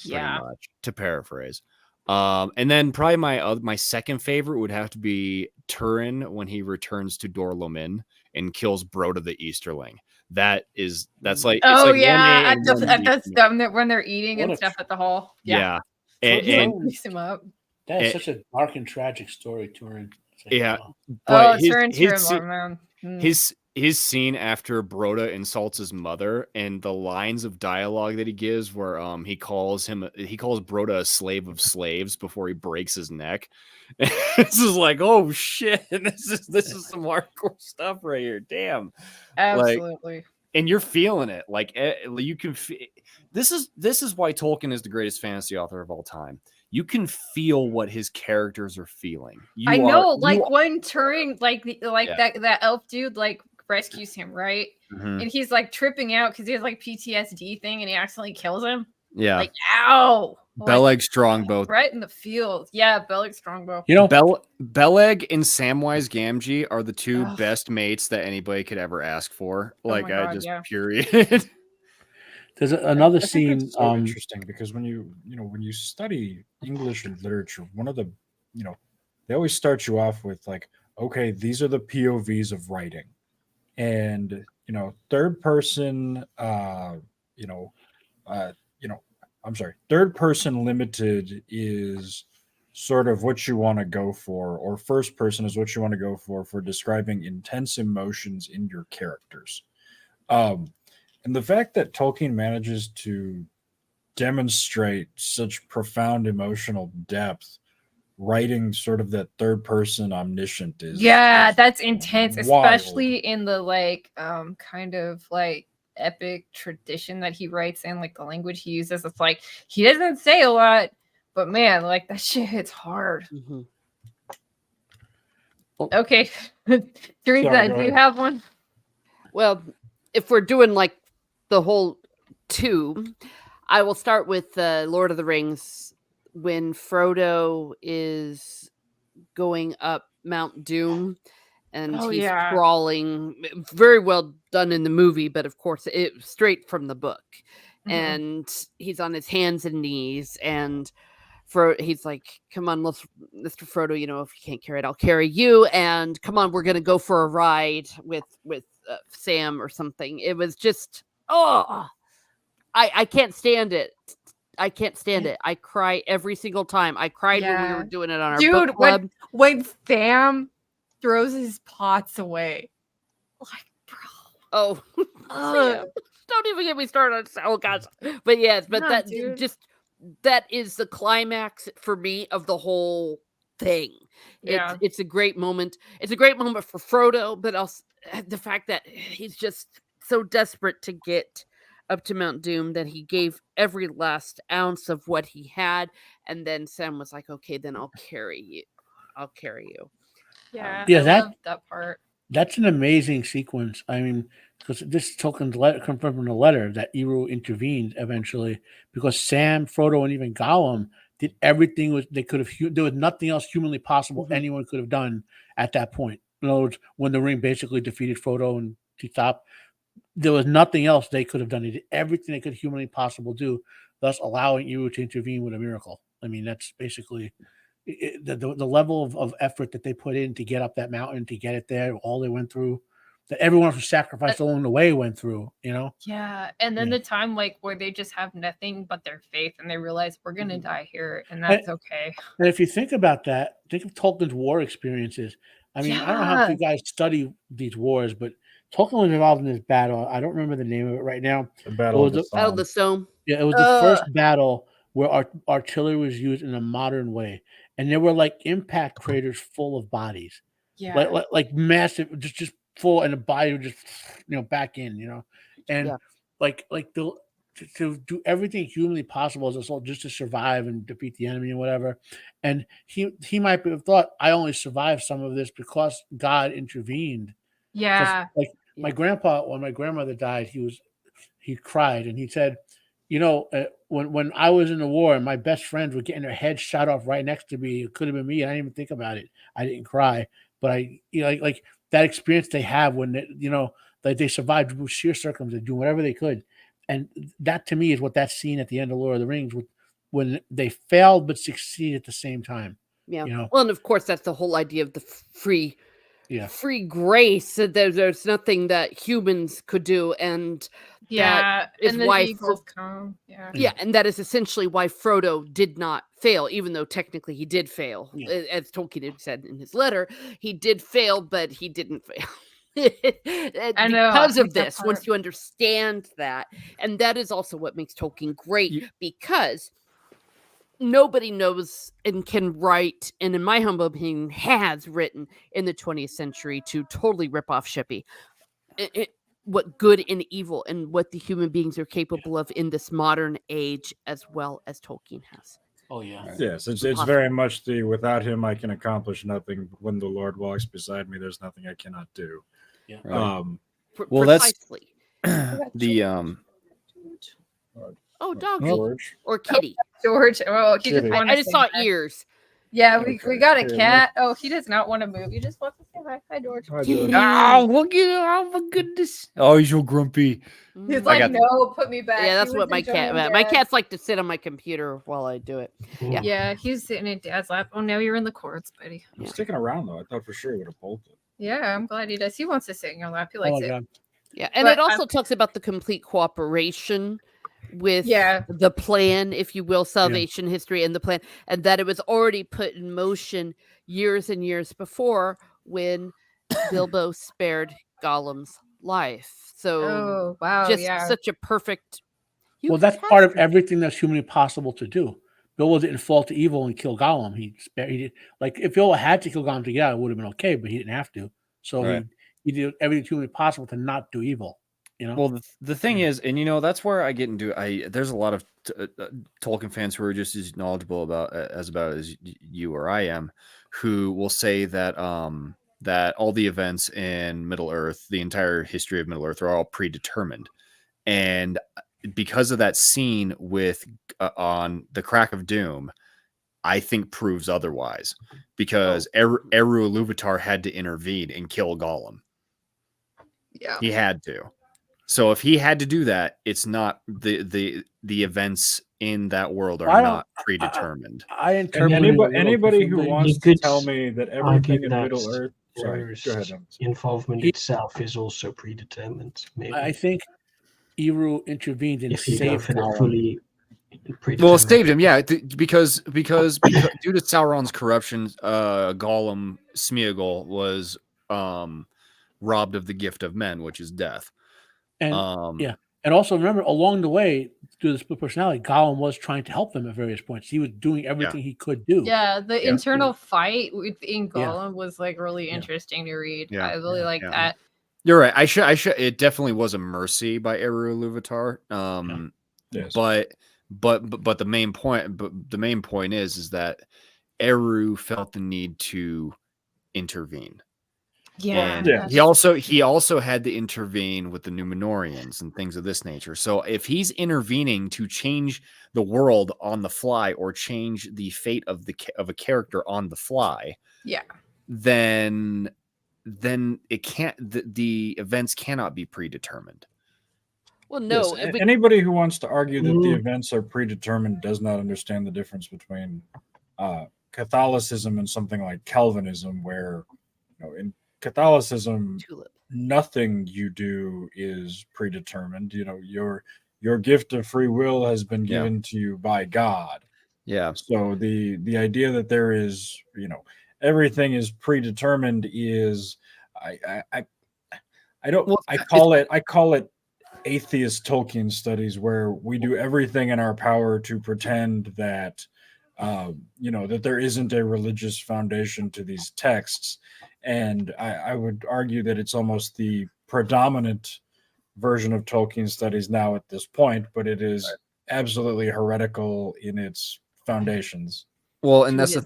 Yeah, Pretty much, to paraphrase. And then probably my second favorite would have to be Turin when he returns to Dor-lómin and kills Broda the Easterling. That's like oh it's like yeah, 1A and 1B. when they're eating and What a stuff at the hall. Yeah. And And mix him up. That is It- such a dark and tragic story, Turin. It's like, Yeah. wow. but Turin, his man. his scene after Broda insults his mother and the lines of dialogue that he gives where he calls Broda a slave of slaves before he breaks his neck. This is like, oh shit, this is some hardcore stuff right here. Damn. Absolutely. And you're feeling it. Like you can this is why Tolkien is the greatest fantasy author of all time. You can feel what his characters are feeling. I know, when Turing, that elf dude, like rescues him, right? Mhm. And he's like tripping out because he has like PTSD thing, and he accidentally kills him. Yeah. Like, ow! Beleg Strongbow. Right in the field. Yeah, Beleg Strongbow. You know, Beleg and Samwise Gamgee are the two Ugh. best mates that anybody could ever ask for. Oh Like, my God, yeah. period. there's another I think scene. that's so interesting because when you study English literature, one of the they always start you off with like, okay, these are the POVs of writing, and third person, third person limited is sort of what you want to go for, or first person is what you want to go for describing intense emotions in your characters. And the fact that Tolkien manages to demonstrate such profound emotional depth, writing sort of that third person omniscient is That's intense, wild. especially in the like kind of like epic tradition that he writes in, like the language he uses. It's like he doesn't say a lot, but man, like that shit hits hard. Mhm. Okay. Teresa, Sorry, go do you ahead. have one? Well, if we're doing like the whole two, I will start with Lord of the Rings when Frodo is going up Mount Doom and Oh, he's yeah. crawling. Very well done in the movie, but of course it straight from the book. Mhm. And he's on his hands and knees, and he's like, "Come on, Mr. Frodo. If you can't carry it, I'll carry you. And come on, we're gonna go for a ride with Sam or something." It was just, I can't stand it. I can't stand it. I cry every single time. I cried when we were doing it on our book Dude, club. when Sam throws his pots away, like, bro. Oh, Sam, don't even get me started on. Oh gosh, but yes, but No, that dude. just that is the climax for me of the whole thing. Yeah. It's a great moment. It's a great moment for Frodo, but also the fact that he's just so desperate to get up to Mount Doom that he gave every last ounce of what he had, and then Sam was like, "Okay, then I'll carry you. I'll carry you." Yeah, Yeah, I love that part. That's an amazing sequence. I mean, because this Tolkien's letter comes from the letter that Eru intervened eventually because Sam, Frodo, and even Gollum did everything they could have. There was nothing else humanly possible anyone could have done at that point. In other words, when the ring basically defeated Frodo and T-Top, there was nothing else they could have done. They did everything they could humanly possible do, thus allowing Eru to intervene with a miracle. I mean, that's basically the level of effort that they put in to get up that mountain, to get it there, all they went through, that everyone who sacrificed along the way went through, you know? Yeah, and then the time like where they just have nothing but their faith and they realize we're gonna die here and that's okay. And if you think about that, think of Tolkien's war experiences. I mean, I don't know how much you guys study these wars, but Tolkien was involved in this battle. I don't remember the name of it right now. The Battle of the Battle of the Somme. Yeah, it was the first battle where artillery was used in a modern way, and there were like impact craters full of bodies, like massive, just full, and the body would just back in, and like to do everything humanly possible as a soldier just to survive and defeat the enemy and whatever. And he might have thought, I only survived some of this because God intervened. Yeah, like my grandpa, when my grandmother died, he cried and he said, when I was in the war and my best friends were getting their heads shot off right next to me, it could have been me. I didn't even think about it. I didn't cry, but like that experience they have when they survived with sheer circumstances, doing whatever they could, and that to me is what that scene at the end of Lord of the Rings, when they failed but succeed at the same time. Yeah, well, and of course that's the whole idea of the free grace. There's nothing that humans could do, and that is why come. And that is essentially why Frodo did not fail, even though technically he did fail. As Tolkien had said in his letter, he did fail, but he didn't fail. I know, because of this, once you understand that, and that is also what makes Tolkien great, because nobody knows and can write, and in my humble opinion, has written in the 20th century to totally rip off Shippey. What good and evil and what the human beings are capable of in this modern age, as well as Tolkien has. Oh yeah. Yes, it's very much without him I can accomplish nothing. When the Lord walks beside me, there's nothing I cannot do. Yeah. Well, precisely. The dog George or kitty. George. Oh, he just I just saw ears. Yeah, we got a cat. Oh, he does not want to move. He just wants to say hi. Hi, George. Oh, look at oh my goodness. Oh, he's so grumpy. He's like, no, put me back. Yeah, that's what my cat. My cats like to sit on my computer while I do it. Yeah, he's sitting in Dad's lap. Oh, now you're in the cords, buddy. He's sticking around though. I thought for sure he would have bolted. Yeah, I'm glad he does. He wants to sit in your lap. He likes it. God. Yeah, and it also talks about the complete cooperation with the plan, if you will, salvation history and the plan, and that it was already put in motion years and years before when Bilbo spared Gollum's life. So, such a perfect. Well, that's part of everything that's humanly possible to do. Bilbo didn't fall to evil and kill Gollum. He did, like, if Bilbo had to kill Gollum to get out, it would have been okay, but he didn't have to. So he did everything humanly possible to not do evil. Well, the thing is, and that's where I get into. There's a lot of Tolkien fans who are just as knowledgeable about as you or I am, who will say that that all the events in Middle Earth, the entire history of Middle Earth, are all predetermined, and because of that scene with on the Crack of Doom, I think proves otherwise, because Eru Ilúvatar had to intervene and kill Gollum. Yeah, he had to. So if he had to do that, it's not the events in that world are not predetermined. I interpret anybody who wants to tell me that everything in Middle Earth, involvement itself is also predetermined. Maybe. I think Eru intervened and saved Gollum. Well, it saved him, yeah, because due to Sauron's corruption, Gollum Smeagol was robbed of the gift of men, which is death. And and also remember, along the way, through the split personality, Gollum was trying to help them at various points. He was doing everything he could do. Yeah, the internal fight within Gollum was like really interesting to read. I really like that. You're right. I should. It definitely was a mercy by Eru Ilúvatar. Yes. But the main point is that Eru felt the need to intervene. Yeah. And he also had to intervene with the Númenóreans and things of this nature. So if he's intervening to change the world on the fly or change the fate of a character on the fly, then it can't. The events cannot be predetermined. Well, no. Yes, anybody who wants to argue that the events are predetermined does not understand the difference between Catholicism and something like Calvinism, where in Catholicism, nothing you do is predetermined. Your gift of free will has been given to you by God. Yeah. So the idea that there is, everything is predetermined is, I call it atheist Tolkien studies, where we do everything in our power to pretend that that there isn't a religious foundation to these texts. And I would argue that it's almost the predominant version of Tolkien studies now at this point, but it is absolutely heretical in its foundations. Well, and that's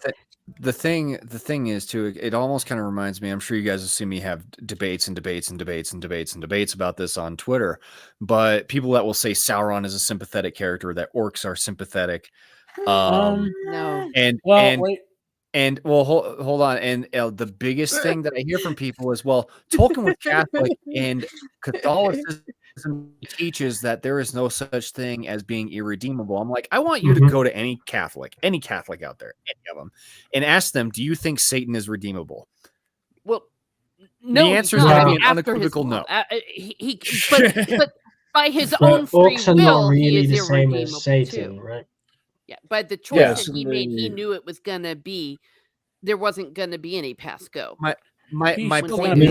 the thing is too, it almost kind of reminds me, I'm sure you guys have seen me have debates about this on Twitter, but people that will say Sauron is a sympathetic character, that orcs are sympathetic. No. Hold on. And the biggest thing that I hear from people is, well, Tolkien was Catholic and Catholicism teaches that there is no such thing as being irredeemable. I'm like, I want you to go to any Catholic out there, any of them, and ask them, do you think Satan is redeemable? Well, no. The answer is going to be an unequivocal no. But by his own free orcs are will, not really he is the same irredeemable as Satan, too. right? Yeah, but the choice that he made, he knew it was gonna be. There wasn't gonna be any pass go. My point is is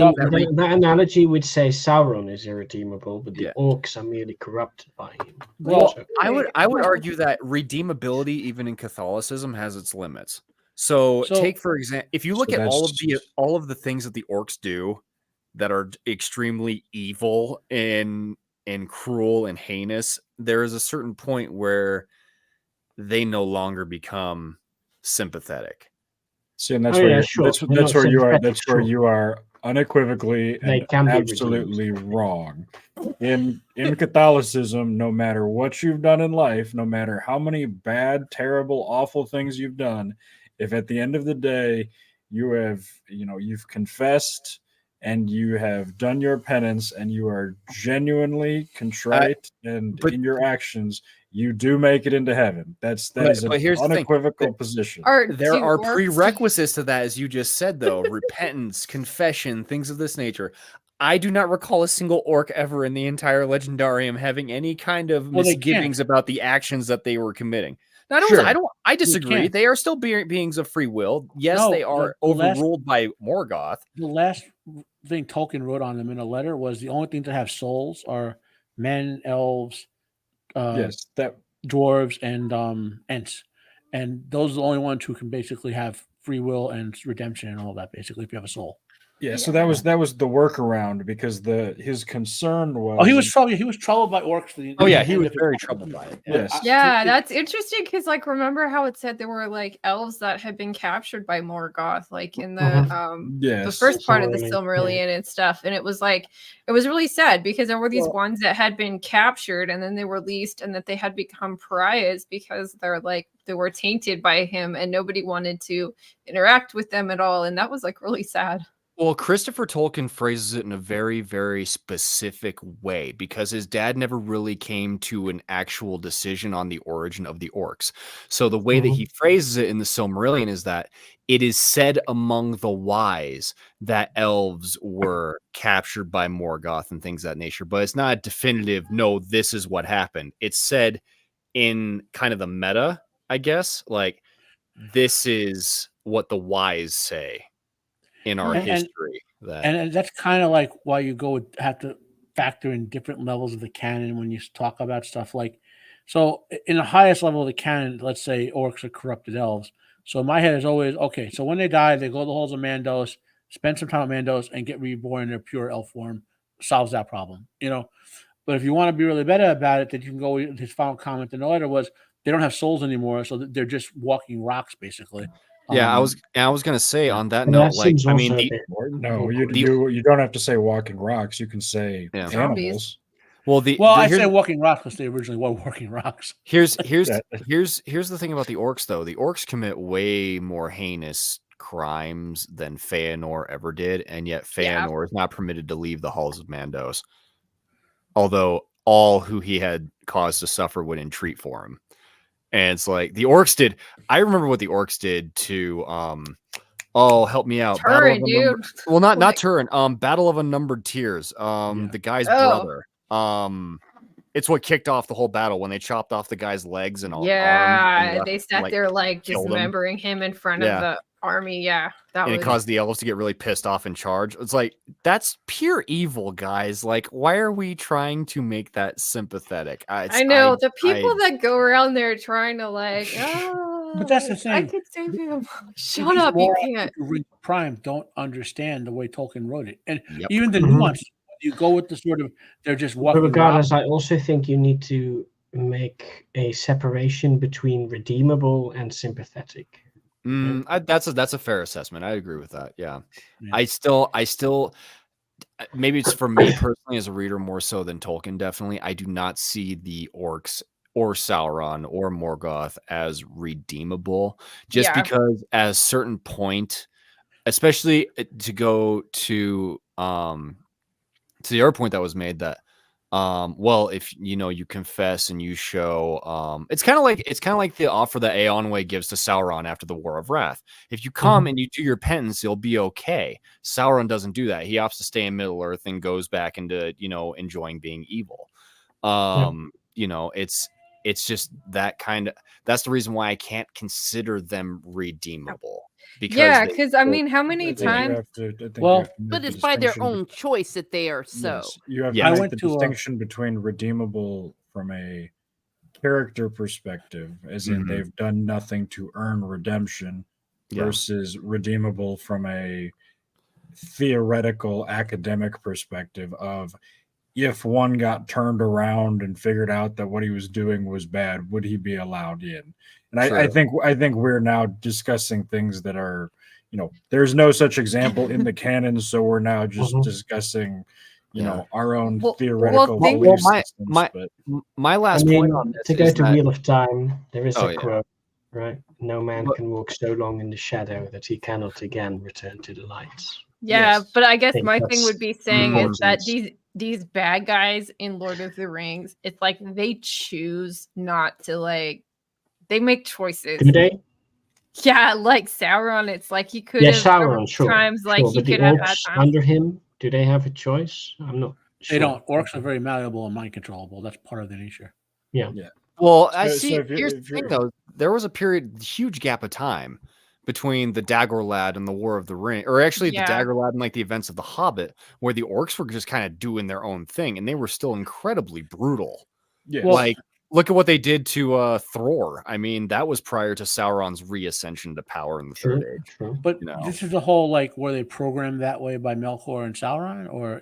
that analogy would say Sauron is irredeemable, but the orcs are merely corrupted by him. Well, I would argue that redeemability, even in Catholicism, has its limits. So take for example, if you look at all of the things that the orcs do that are extremely evil and cruel and heinous, there is a certain point where they no longer become sympathetic. See, and that's where you are. That's where you are unequivocally and absolutely wrong. In Catholicism, no matter what you've done in life, no matter how many bad, terrible, awful things you've done, if at the end of the day you've confessed and you have done your penance and you are genuinely contrite in your actions, you do make it into heaven. That is an unequivocal position. There are prerequisites to that, as you just said, though. Repentance, confession, things of this nature. I do not recall a single orc ever in the entire Legendarium having any kind of misgivings about the actions that they were committing. I disagree. They are still beings of free will. Yes, they are overruled by Morgoth. The last thing Tolkien wrote on them in a letter was the only things that have souls are men, elves, dwarves, and ents, and those are the only ones who can basically have free will and redemption and all that. Basically, if you have a soul. Yeah, so that was the workaround, because his concern was he was troubled by orcs. He was very troubled by it. Yes. Yeah, that's interesting, because remember how it said there were elves that had been captured by Morgoth, in the first part of the Silmarillion and stuff, and it was really sad, because there were these ones that had been captured and then they were released, and that they had become pariahs because they were tainted by him and nobody wanted to interact with them at all, and that was really sad. Well, Christopher Tolkien phrases it in a very, very specific way, because his dad never really came to an actual decision on the origin of the orcs. So the way that he phrases it in the Silmarillion is that it is said among the wise that elves were captured by Morgoth and things of that nature, but it's not a definitive, no, this is what happened. It's said in kind of the meta, I guess, like this is what the wise say in our history. And that's kind of like why you have to factor in different levels of the canon when you talk about stuff like. So in the highest level of the canon, let's say orcs are corrupted elves. So in my head is always okay. So when they die, they go to the halls of Mandos, spend some time at Mandos, and get reborn in their pure elf form. Solves that problem, you know. But if you want to be really better about it, that you can go. His final comment in the letter was they don't have souls anymore, so they're just walking rocks, basically. Yeah, I was going to say on that And note, that like seems I mean, also a bit No, awkward. you don't have to say walking rocks. You can say animals. Well, I say walking rocks because they originally were walking rocks. Here's the thing about the orcs, though. The orcs commit way more heinous crimes than Feanor ever did, and yet Feanor is not permitted to leave the halls of Mandos. Although all who he had caused to suffer would entreat for him. And it's like the orcs did. I remember what the orcs did to help me out. Turin, dude. Well, not Turin. Battle of Unnumbered Tears. The guy's brother. It's what kicked off the whole battle when they chopped off the guy's legs and all. They sat there like dismembering him in front of the army. Yeah, it caused the elves to get really pissed off and charge. It's like that's pure evil, guys. Like, why are we trying to make that sympathetic? I know the people that go around there trying to like. But that's the thing. I could save him. Shut up! You can't. Prime don't understand the way Tolkien wrote it, and even the nuance. You go with the sort of they're just walking. But regardless, I also think you need to make a separation between redeemable and sympathetic. That's a fair assessment. I agree with that. Yeah. I still maybe it's for me personally as a reader more so than Tolkien. Definitely, I do not see the orcs or Sauron or Morgoth as redeemable, just because at a certain point, especially to go to the other point that was made that if you confess and you show it's kind of like the offer that Eonwë gives to Sauron after the War of Wrath. If you come and you do your penance, you'll be okay. Sauron doesn't do that. He opts to stay in Middle Earth and goes back into enjoying being evil. It's just that kind of that's the reason why I can't consider them redeemable. Because I mean, how many times? But it's by their own choice that they are so. Yes, you have to make the distinction between redeemable from a character perspective, as in they've done nothing to earn redemption, versus redeemable from a theoretical academic perspective of if one got turned around and figured out that what he was doing was bad, would he be allowed in? And I think we're now discussing things that are, there's no such example in the canon, so we're now just discussing, our own theoretical belief systems. My last point on this to go to Wheel of Time, there is a quote, right? No man can walk so long in the shadow that he cannot again return to the lights. Yeah, but I guess my thing would be saying is that these bad guys in Lord of the Rings, it's like they choose not to they make choices. Do they? Yeah, like Sauron, it's like he could have Sauron, times he could have had times. Under him, do they have a choice? I'm not sure. They don't. Orcs are very malleable and mind controllable. That's part of their nature. Yeah. Well, here's the thing though. There was a huge gap of time between the Dagor Lad and the War of the Ring, or actually the Dagor Lad and the events of the Hobbit, where the orcs were just kind of doing their own thing, and they were still incredibly brutal. Yeah, look at what they did to Thror. I mean, that was prior to Sauron's reascension to power in the Third Age. But this is the whole were they programmed that way by Melkor and Sauron, or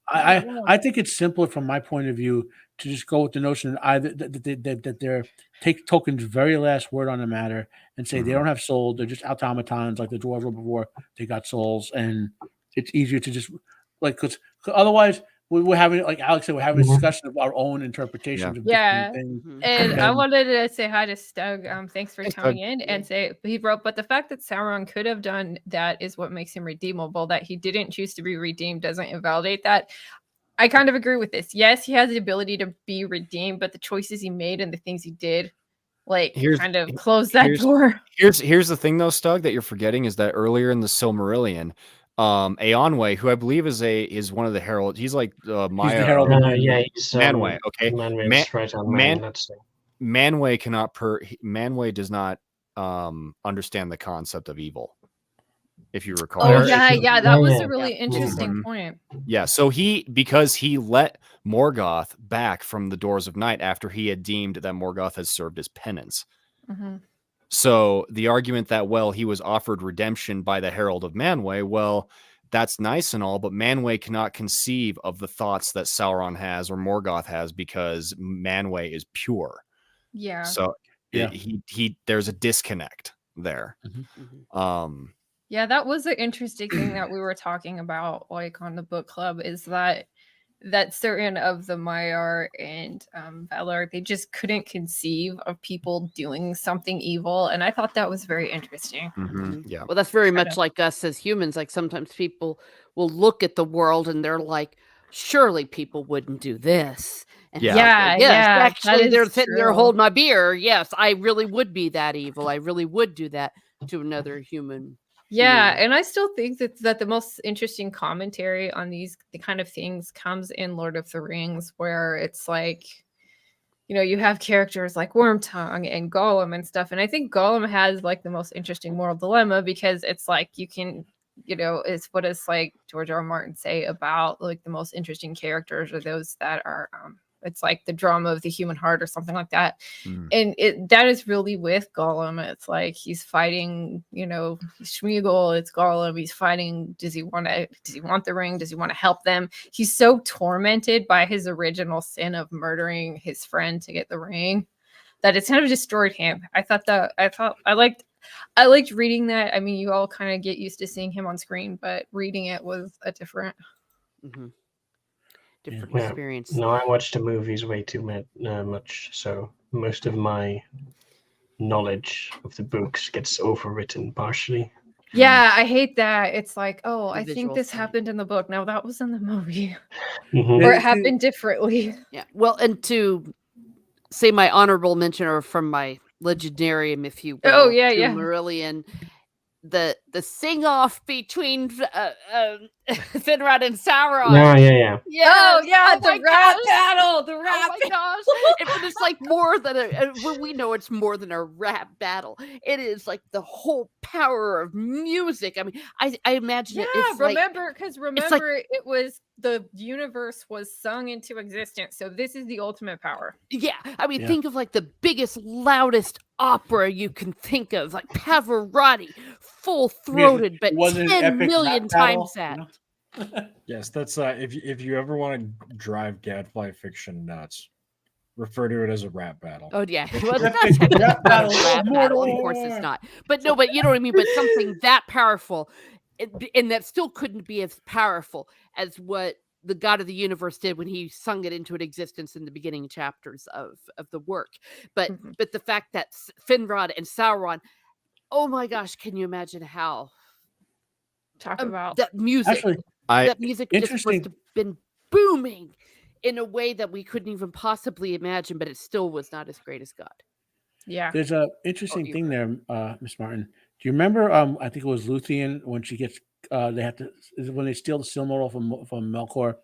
I think it's simpler from my point of view to just go with the notion that they're take Tolkien's very last word on the matter and say they don't have souls, they're just automatons like the dwarves were before they got souls, and it's easier to just because otherwise we're having, like Alex said, we're having a discussion of our own interpretations of different things. And I wanted to say hi to Stug. Thanks for coming in and say he wrote, but the fact that Sauron could have done that is what makes him redeemable. That he didn't choose to be redeemed doesn't invalidate that. I kind of agree with this. Yes, he has the ability to be redeemed, but the choices he made and the things he did, kind of close that door. Here's the thing, though, Stug, that you're forgetting is that earlier in the Silmarillion, Eonwë, who I believe is one of the heralds, he's like Maya. He's the herald. Manwë. Okay, Manwë cannot Manwë does not understand the concept of evil. If you recall. Oh Or- yeah, that was yeah, a really yeah. interesting Mhm. point. Yeah, so because he let Morgoth back from the Doors of Night after he had deemed that Morgoth has served his penance. Mhm. So the argument that, well, he was offered redemption by the Herald of Manwë, well, that's nice and all, but Manwë cannot conceive of the thoughts that Sauron has or Morgoth has because Manwë is pure. Yeah. So Yeah. he there's a disconnect there. Mhm. Yeah, that was an interesting thing that we were talking about, like on the book club, is that certain of the Maiar and Valar, they just couldn't conceive of people doing something evil, and I thought that was very interesting. Mhm. Yeah. Well, that's very Kind much of. like us as humans. Like sometimes people will look at the world and they're like, surely people wouldn't do this. And it's Yeah. like, Yeah, well, yes, yeah, that actually, they're is sitting there true. holding my beer. Yes, I really would be that evil. I really would do that to another human. Yeah, being. and I still think that the most interesting commentary on the kind of things comes in Lord of the Rings, where it's like, you know, you have characters like Wormtongue and Gollum and stuff, and I think Gollum has like the most interesting moral dilemma because it's like you can, you know, it's what it's like George R. R. Martin say about like the most interesting characters are those that are it's like the drama of the human heart or something like that. Mm. And that is really with Gollum. It's like he's fighting, you know, Smeagol, it's Gollum, he's fighting, does he want the ring? Does he want to help them? He's so tormented by his original sin of murdering his friend to get the ring that it's kind of destroyed him. I liked reading that. I mean, you all kind of get used to seeing him on screen, but reading it was a different. Mhm. Different Yeah. experience. No, I watch the movies way too much, so most of my knowledge of the books gets overwritten partially. Yeah, I hate that. It's like, oh, The I think visuals, this right. happened in the book. No, that was in the movie. Mhm. Or Yeah, it happened differently. Yeah. Well, and to say my honorable mention or from my legendarium, if you will, Oh, yeah, to yeah. Marillion, the sing off between Finrod and Sauron. Yeah. Oh, Yes! yeah, my the rap gosh! battle. The Oh rap. my gosh! But it's like more than well, we know it's more than a rap battle. It is like the whole power of music. I mean, I imagine Yeah, it's like remember, it was the universe was sung into existence. So this is the ultimate power. yeah. I mean, Yeah. think of like the biggest, loudest opera you can think of, like Pavarotti, full throated, but It wasn't an 10 epic million rap battle, times that. you know? Yes, that's if you ever want to drive Gadfly fiction nuts, refer to it as a rap battle. Oh yeah, well, Epic that's technically rap not a battle rap of battle. Of course, Mordor. it's not. But no, but you know what I mean. But something that powerful, and that still couldn't be as powerful as what the God of the Universe did when he sung it into an existence in the beginning chapters of the work. But Mhm. but the fact that Finrod and Sauron, oh my gosh, can you imagine how Talk about. that music? Actually, That music just must interesting. have been booming in a way that we couldn't even possibly imagine. But it still was not as great as God. Yeah. There's a interesting you thing there, Miss Martin. Do you remember? I think it was Luthien when she gets. They have to when they steal the Silmaril from Melkor.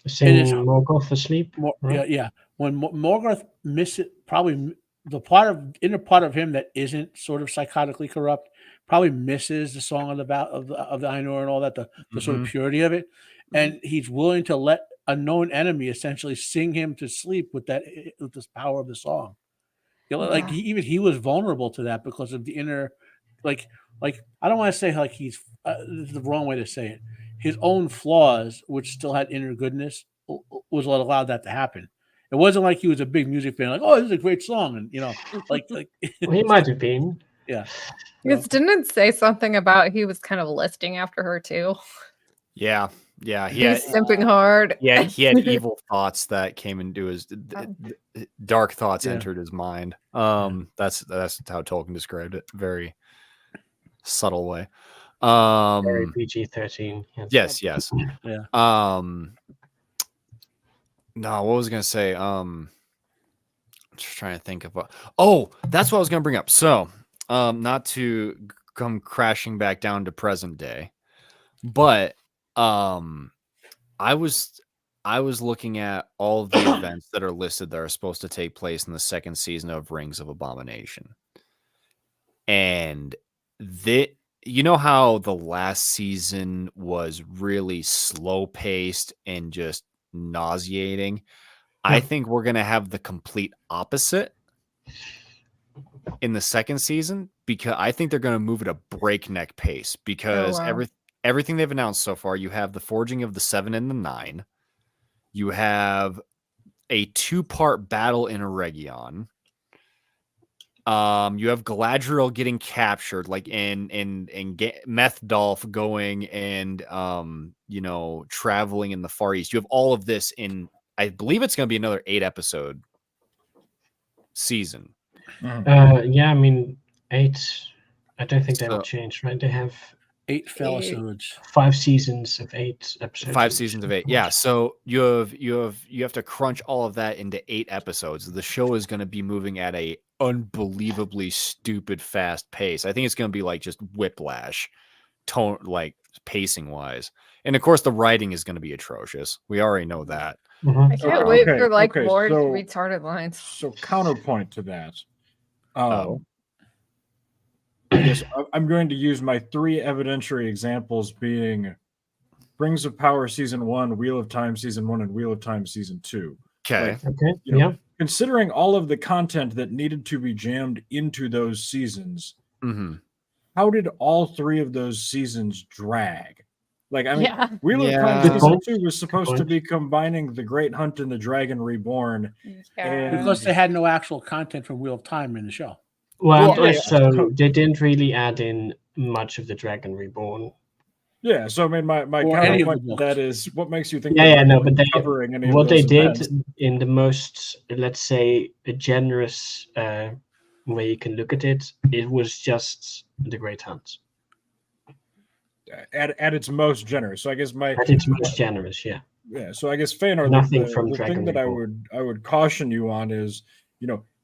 Sing is- Morgoth asleep. right? Yeah. When Morgoth misses, probably the inner part of him that isn't sort of psychotically corrupt, probably misses the song of the Ainur and all that, the sort of Mhm. purity of it, and he's willing to let a known enemy essentially sing him to sleep with this power of the song. You know, like Yeah. he was vulnerable to that because of the inner, like I don't want to say like he's this is the wrong way to say it. His own flaws, which still had inner goodness, was what allowed that to happen. It wasn't like he was a big music fan, like, oh, this is a great song, and you know, like Well, he might have been. yeah. Because didn't it say something about he was kind of listing after her too? Yeah. He was simping hard. Yeah, he had evil thoughts that came into his dark thoughts Yeah. entered his mind. That's how Tolkien described it. Very subtle way. Very PG-13. Yes. Yeah. No, what was I gonna say? I'm just trying to think of that's what I was gonna bring up. So, not to come crashing back down to present day, but I was I was looking at all of the events that are listed that are supposed to take place in the second season of Rings of Abomination. And you know how the last season was really slow paced and just nauseating? I think we're going to have the complete opposite in the second season, because I think they're going to move at a breakneck pace, because everything they've announced so far, you have the forging of the 7 and the 9. You have a 2-part battle in Eregion. You have Galadriel getting captured, like in Methdolf going and traveling in the Far East. You have all of this in, I believe it's going to be another 8-episode season. Yeah, I mean 8. I don't think they will change, right? They have 8 episodes, 5 seasons of 8 episodes. 5 seasons of 8. Yeah, so you have to crunch all of that into 8 episodes. The show is going to be moving at a unbelievably stupid fast pace. I think it's going to be like just whiplash, tone, like pacing wise. And of course, the writing is going to be atrocious. We already know that. I can't wait for more retarded lines. So counterpoint to that. I guess I'm going to use my 3 evidentiary examples being Rings of Power Season 1, Wheel of Time Season 1, and Wheel of Time Season 2. Okay. Considering all of the content that needed to be jammed into those seasons, how did all 3 of those seasons drag? Like, I mean, Wheel of Time Season 2 was supposed to be combining The Great Hunt and The Dragon Reborn. Because they had no actual content from Wheel of Time in the show. Well, so they didn't really add in much of The Dragon Reborn. Yeah, so I mean, my counterpoint to that is, what makes you think? But covering any what of they those did events? in the most, let's say, a generous way you can look at it, it was just The Great Hunt. At its most generous. So I guess at its most generous, yeah. Yeah, so I guess Feanor, the thing that I would caution you on is,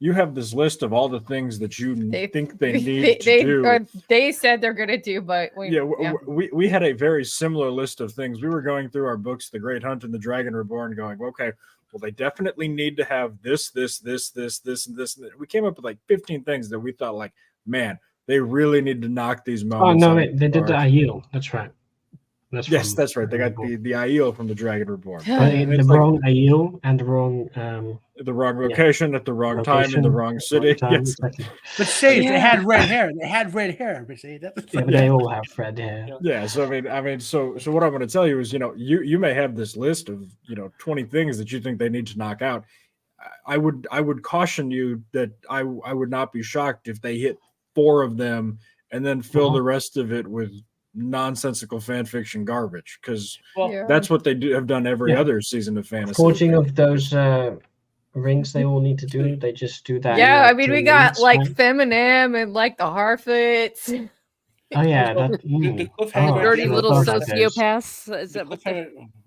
you have this list of all the things that you think they need to do. They said they're going to do, but we had a very similar list of things. We were going through our books, The Great Hunt and The Dragon Reborn, going, okay, well, they definitely need to have this, and this. We came up with like 15 things that we thought, like, man, they really need to knock these moments. Oh, no, they did the Aiel. That's right. That's right. They got the Aiel from The Dragon Reborn. The wrong Aiel and the wrong location at the wrong time in the wrong city. Yes. Exactly. But say they had red hair. They had red hair. But say that. But they all have red hair. Yeah. So I mean, so what I'm going to tell you is, you may have this list of 20 things that you think they need to knock out. I would caution you that I would not be shocked if they hit 4 of them and then fill the rest of it with nonsensical fan fiction garbage, because that's what they have done every other season of fantasy. Forging of those rings they all need to do, they just do that. Yeah, I mean, we got like Feminem and like the Harfoots. Oh yeah, dirty little sociopaths.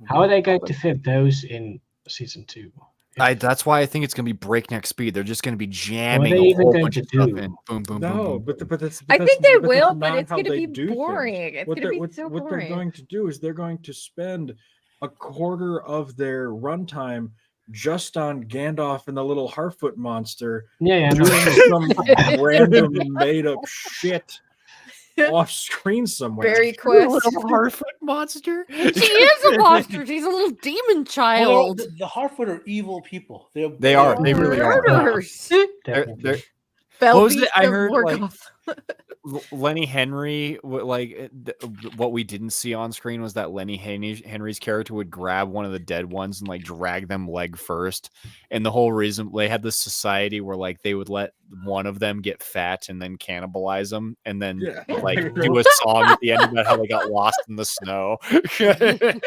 How are they going to fit those in season 2? That's why I think it's going to be breakneck speed. They're just going to be jamming a whole bunch of stuff in. Boom, boom, no, boom. But that's. I think they will, but not it's how going to they be do boring. things. It's going to be so boring. What they're going to do is they're going to spend a quarter of their runtime just on Gandalf and the little Harfoot monster. Doing some random made up shit off screen somewhere. Very quest. Little Harfoot monster. She is a monster. She's a little demon child. Well, the Harfoot are evil people. They are. They really are. Murderers. They're what was it? I heard like Lenny Henry, like what we didn't see on screen was that Lenny Henry's character would grab one of the dead ones and like drag them leg first. And the whole reason they had this society where like they would let one of them get fat and then cannibalize them, and then like do a song at the end about how they got lost in the snow. Lost in the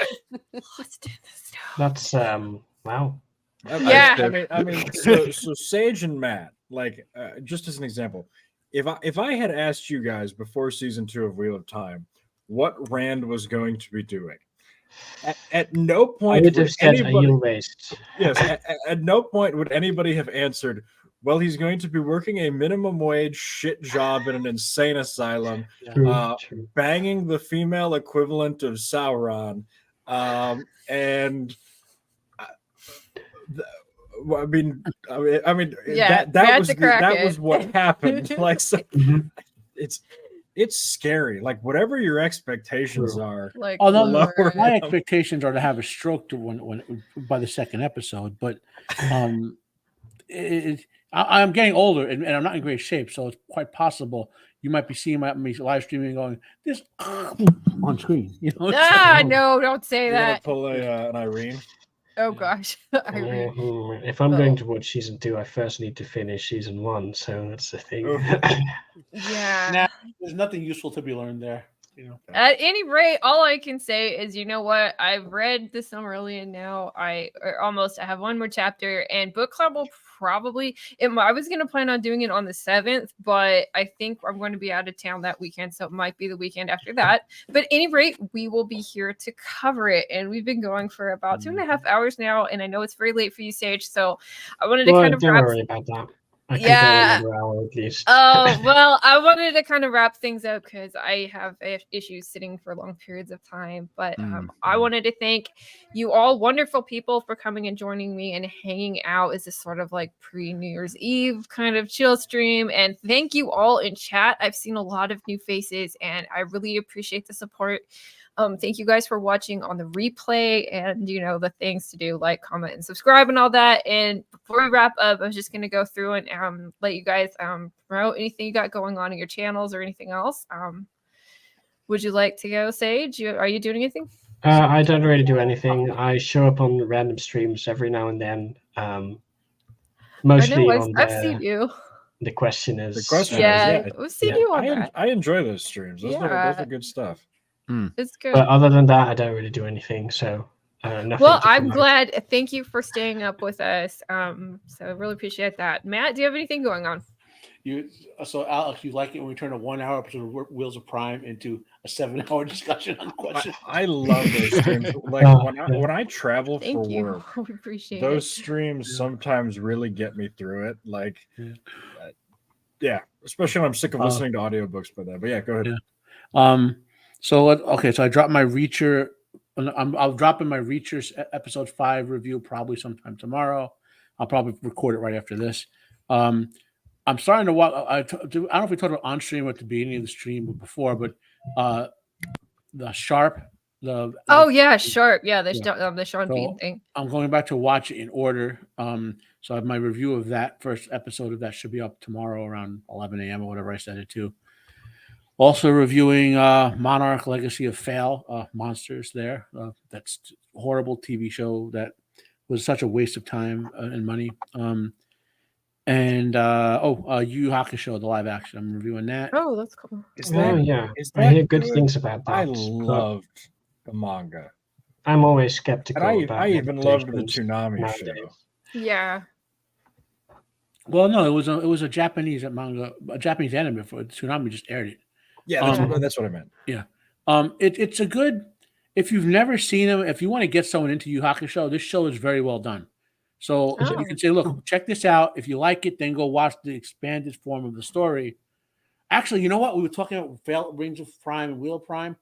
snow. That's wow. I mean, so Sage and Matt, like, just as an example, if I had asked you guys before season 2 of Wheel of Time what Rand was going to be doing, at no point would anybody, at no point would anybody have answered, well, he's going to be working a minimum wage shit job in an insane asylum, banging the female equivalent of Sauron, and I mean, Yeah, that was that's that was what happened. Like, so Mhm. it's scary. Like, whatever your expectations True. are, like Although lower my them. expectations are to have a stroke to when by the second episode, but I'm getting older and I'm not in great shape, so it's quite possible you might be seeing me live streaming and going this on screen. You know, no, don't say You're gonna that. pull an Irene. Oh gosh. Yeah, Irene. if I'm going Oh. to watch season 2, I first need to finish season 1, so that's the thing. Oof. Yeah. nah, there's nothing useful to be learned there. You know. At any rate, all I can say is, you know what? I've read The Silmarillion now. I have one more chapter, and book club will probably. I was going to plan on doing it on the 7th, but I think I'm going to be out of town that weekend, so it might be the weekend after that. But at any rate, we will be here to cover it, and we've been going for about 2.5 hours now, and I know it's very late for you, Sage. So I wanted to Well, kind of don't wrap. worry about that. I can go Yeah. another hour at least. Oh, well, I wanted to kind of wrap things up because I have issues sitting for long periods of time. But I wanted to thank you all wonderful people for coming and joining me and hanging out as a sort of like pre-New Year's Eve kind of chill stream. And thank you all in chat. I've seen a lot of new faces and I really appreciate the support. Thank you guys for watching on the replay and, you know, the things to do, like, comment, and subscribe and all that. And before we wrap up, I was just going to go through and let you guys promote anything you got going on in your channels or anything else. Would you like to go, Sage? Are you doing anything? I don't really do anything. I show up on random streams every now and then. Mostly on I've seen you. The questioners. The questioners, Yeah, we've seen you on that. I enjoy those streams. Those are good stuff. It's good. But other than that, I don't really do anything. So nothing. Well, to I'm promote. glad. Thank you for staying up with us. So I really appreciate that. Matt, do you have anything going on? So Alex, you like it when we turn a 1 hour episode of Wheels of Prime into a 7-hour discussion on questions? I love those streams. Like when I travel Thank for you. work, We appreciate those it. streams sometimes really get me through it. Like, yeah, especially when I'm sick of listening to audiobooks by that. But yeah, go ahead. Yeah. So I dropped my Reacher. I'll drop in my Reacher episode 5 review probably sometime tomorrow. I'll probably record it right after this. I'm starting to watch. I don't know if we talked about on stream or at the beginning of the stream before, but the Sharp. Sharp. Yeah, the Sean Bean thing. I'm going back to watch it in order. So I have my review of that first episode of that should be up tomorrow around 11 a.m. or whatever I set it to. Also reviewing Monarch Legacy of Fail, Monsters there. That's a horrible TV show that was such a waste of time and money. And Yu Yu Hakusho, the live action. I'm reviewing that. Oh, that's cool. I hear good things about that. I loved the manga. I'm always skeptical. And I even loved the Toonami show. Yeah. Well, no, it was a Japanese manga, a Japanese anime for Toonami just aired it. Yeah, that's what I meant. Yeah. It's a good. If you've never seen them, if you want to get someone into Yu Yu Hakusho, this show is very well done. So you can say, look, check this out. If you like it, then go watch the expanded form of the story. Actually, you know what? We were talking about Rings of Prime and Wheel of Prime.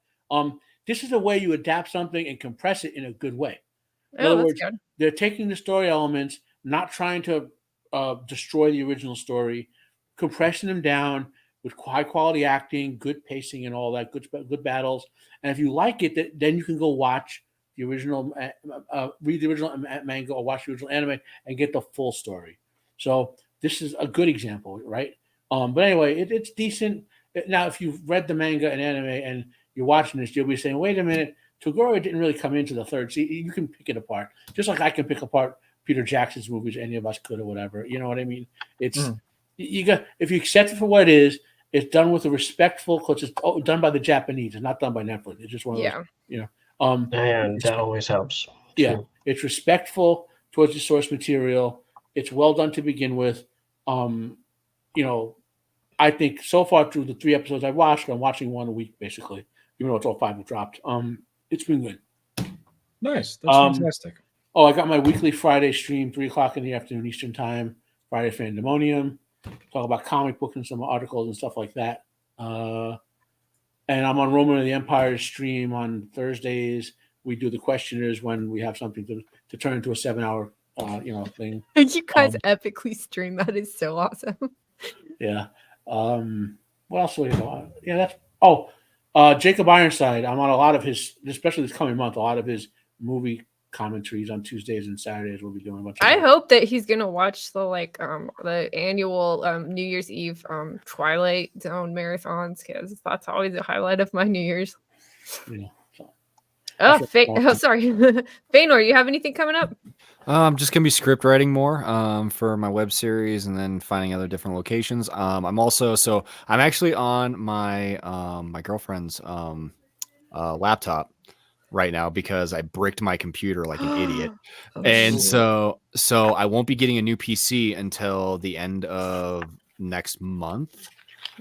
This is a way you adapt something and compress it in a good way. In other words, they're taking the story elements, not trying to destroy the original story, compressing them down with high quality acting, good pacing, and all that, good battles. And if you like it, then you can go watch the original, read the original manga or watch the original anime and get the full story. So this is a good example, right? But anyway, it's decent. Now, if you've read the manga and anime and you're watching this, you'll be saying, wait a minute, Toguro didn't really come into the third season. You can pick it apart, just like I can pick apart Peter Jackson's movies. Any of us could or whatever. You know what I mean? It's you got, if you accept it for what it is, it's done with a respectful, because it's done by the Japanese. It's not done by Netflix. It's just one of those, you know. And that always helps. Yeah, it's respectful towards the source material. It's well done to begin with. You know, I think so far through the 3 episodes I've watched, I'm watching one a week basically, even though it's all 5 have dropped. It's been good. Nice. That's fantastic. Oh, I got my weekly Friday stream, 3:00 in the afternoon Eastern time, Friday Fandemonium. Talk about comic book and some articles and stuff like that. And I'm on Roman of the Empire stream on Thursdays. We do the questioners when we have something to turn into a 7-hour thing. You guys epically stream. That is so awesome. Yeah. What else do we have? Yeah, that's Jacob Ironside. I'm on a lot of his, especially this coming month, a lot of his movie commentaries on Tuesdays and Saturdays. We'll be doing a bunch of I that. hope that he's gonna watch the annual New Year's Eve Twilight Zone marathons, because that's always a highlight of my New Year's. Yeah, so. Sorry. Feanor, you have anything coming up? I'm just gonna be script writing more for my web series, and then finding other different locations. I'm actually on my my girlfriend's laptop right now because I bricked my computer like an idiot. And so I won't be getting a new PC until the end of next month.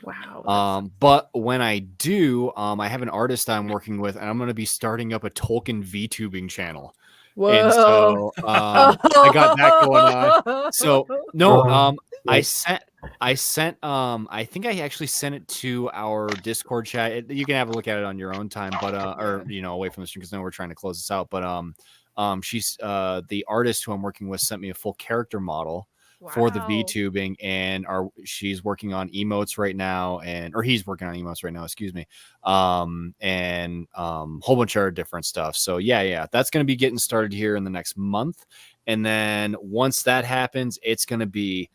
Wow. But when I do, I have an artist I'm working with, and I'm going to be starting up a Tolkien VTubing channel. Whoa. And so I got that going on. So no, I sent I think I actually sent it to our Discord chat. You can have a look at it on your own time, but or away from the stream, because now we're trying to close this out. But she's the artist who I'm working with sent me a full character model for the VTubing, and she's working on emotes right now, or he's working on emotes right now, excuse me. And whole bunch of different stuff. So yeah, that's gonna be getting started here in the next month. And then once that happens, it's gonna be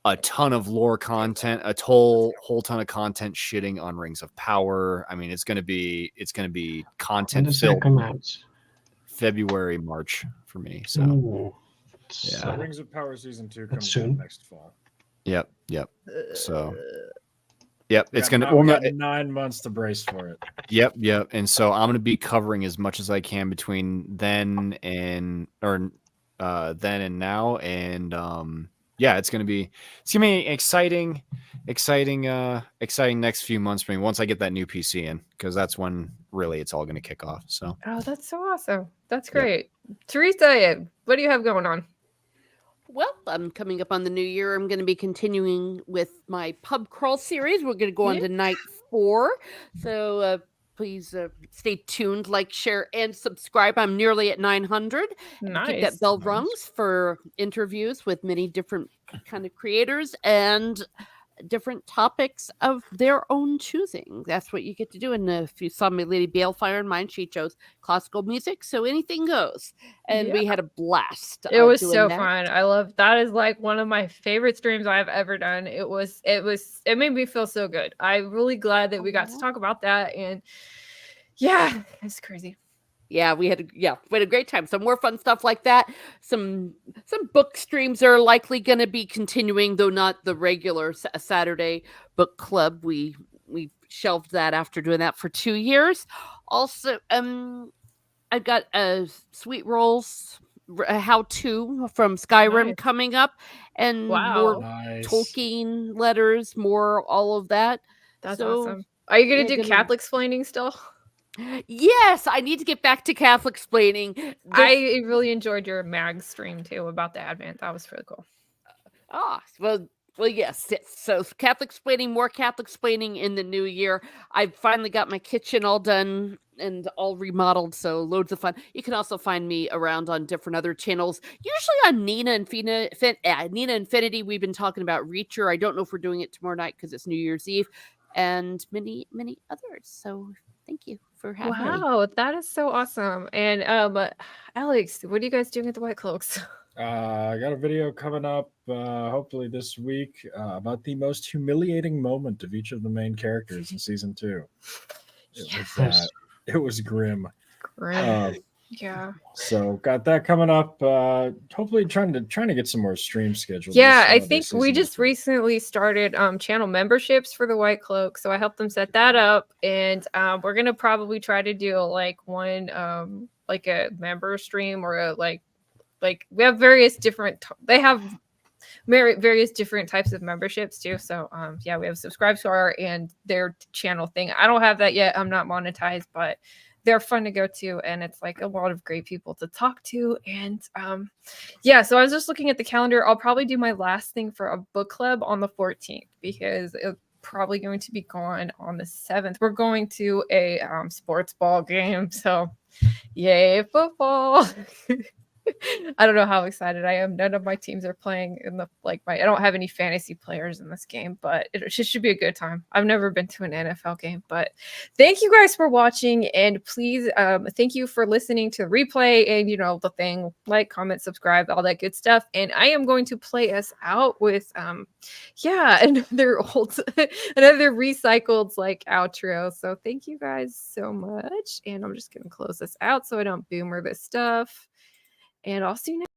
a ton of lore content, a whole ton of content shitting on Rings of Power. I mean, it's gonna be content. When does that come out? February, March for me. So Ooh, yeah, Rings of Power season 2 comes soon. next fall. Yep. So yep, it's We gonna got 9 months to brace for it. Yep. And so I'm gonna be covering as much as I can between then and now, and yeah, it's gonna be exciting next few months for me once I get that new PC in, because that's when really it's all gonna kick off. So that's so awesome. That's great. Yep. Teresa, what do you have going on? Well, I'm coming up on the new year. I'm going to be continuing with my pub crawl series. We're going to go on to night 4. So please stay tuned, like, share, and subscribe. I'm nearly at 900. Nice. Keep that bell rungs for interviews with many different kind of creators and different topics of their own choosing. That's what you get to do. And if you saw my Lady Balefire in mine, she chose classical music, so anything goes. And we had a blast. It was so fun. I love that. Is like one of my favorite streams I've ever done. It made me feel so good. I'm really glad that we got to talk about that. And yeah, it's crazy. Yeah, we had a great time. Some more fun stuff like that. Some book streams are likely going to be continuing, though not the regular Saturday book club. We shelved that after doing that for 2 years. Also, I've got a Sweet Rolls how-to from Skyrim coming up, and more Tolkien letters, more all of that. That's awesome. Are you going to do Catholic explaining still? Yes, I need to get back to Catholic explaining. I really enjoyed your mag stream too about the Advent. That was really cool. Well, yes. So Catholic explaining, more Catholic explaining in the new year. I've finally got my kitchen all done and all remodeled, so loads of fun. You can also find me around on different other channels, usually on Nina Infinity. We've been talking about Reacher. I don't know if we're doing it tomorrow night because it's New Year's Eve, and many others. So thank you for having me. Wow, that is so awesome. And Alex, what are you guys doing at the White Cloaks? I got a video coming up hopefully this week about the most humiliating moment of each of the main characters in season 2. It was grim. Yeah. So got that coming up. Hopefully trying to get some more stream scheduled. Yeah, I think we just recently started channel memberships for the White Cloak, so I helped them set that up, and we're gonna probably try to do one like a member stream, or a like we have various different. They have various different types of memberships too. So yeah, we have subscribe to our and their channel thing. I don't have that yet. I'm not monetized, but they're fun to go to, and it's like a lot of great people to talk to. And yeah, so I was just looking at the calendar. I'll probably do my last thing for a book club on the 14th, because it's probably going to be gone on the 7th. We're going to a sports ball game, so yay football. I don't know how excited I am. None of my teams are playing in the I don't have any fantasy players in this game, but it should be a good time. I've never been to an NFL game, but thank you guys for watching, and please thank you for listening to the replay and the thing, like, comment, subscribe, all that good stuff. And I am going to play us out with another recycled outro. So thank you guys so much, and I'm just gonna close this out so I don't boomer this stuff. And I'll see you next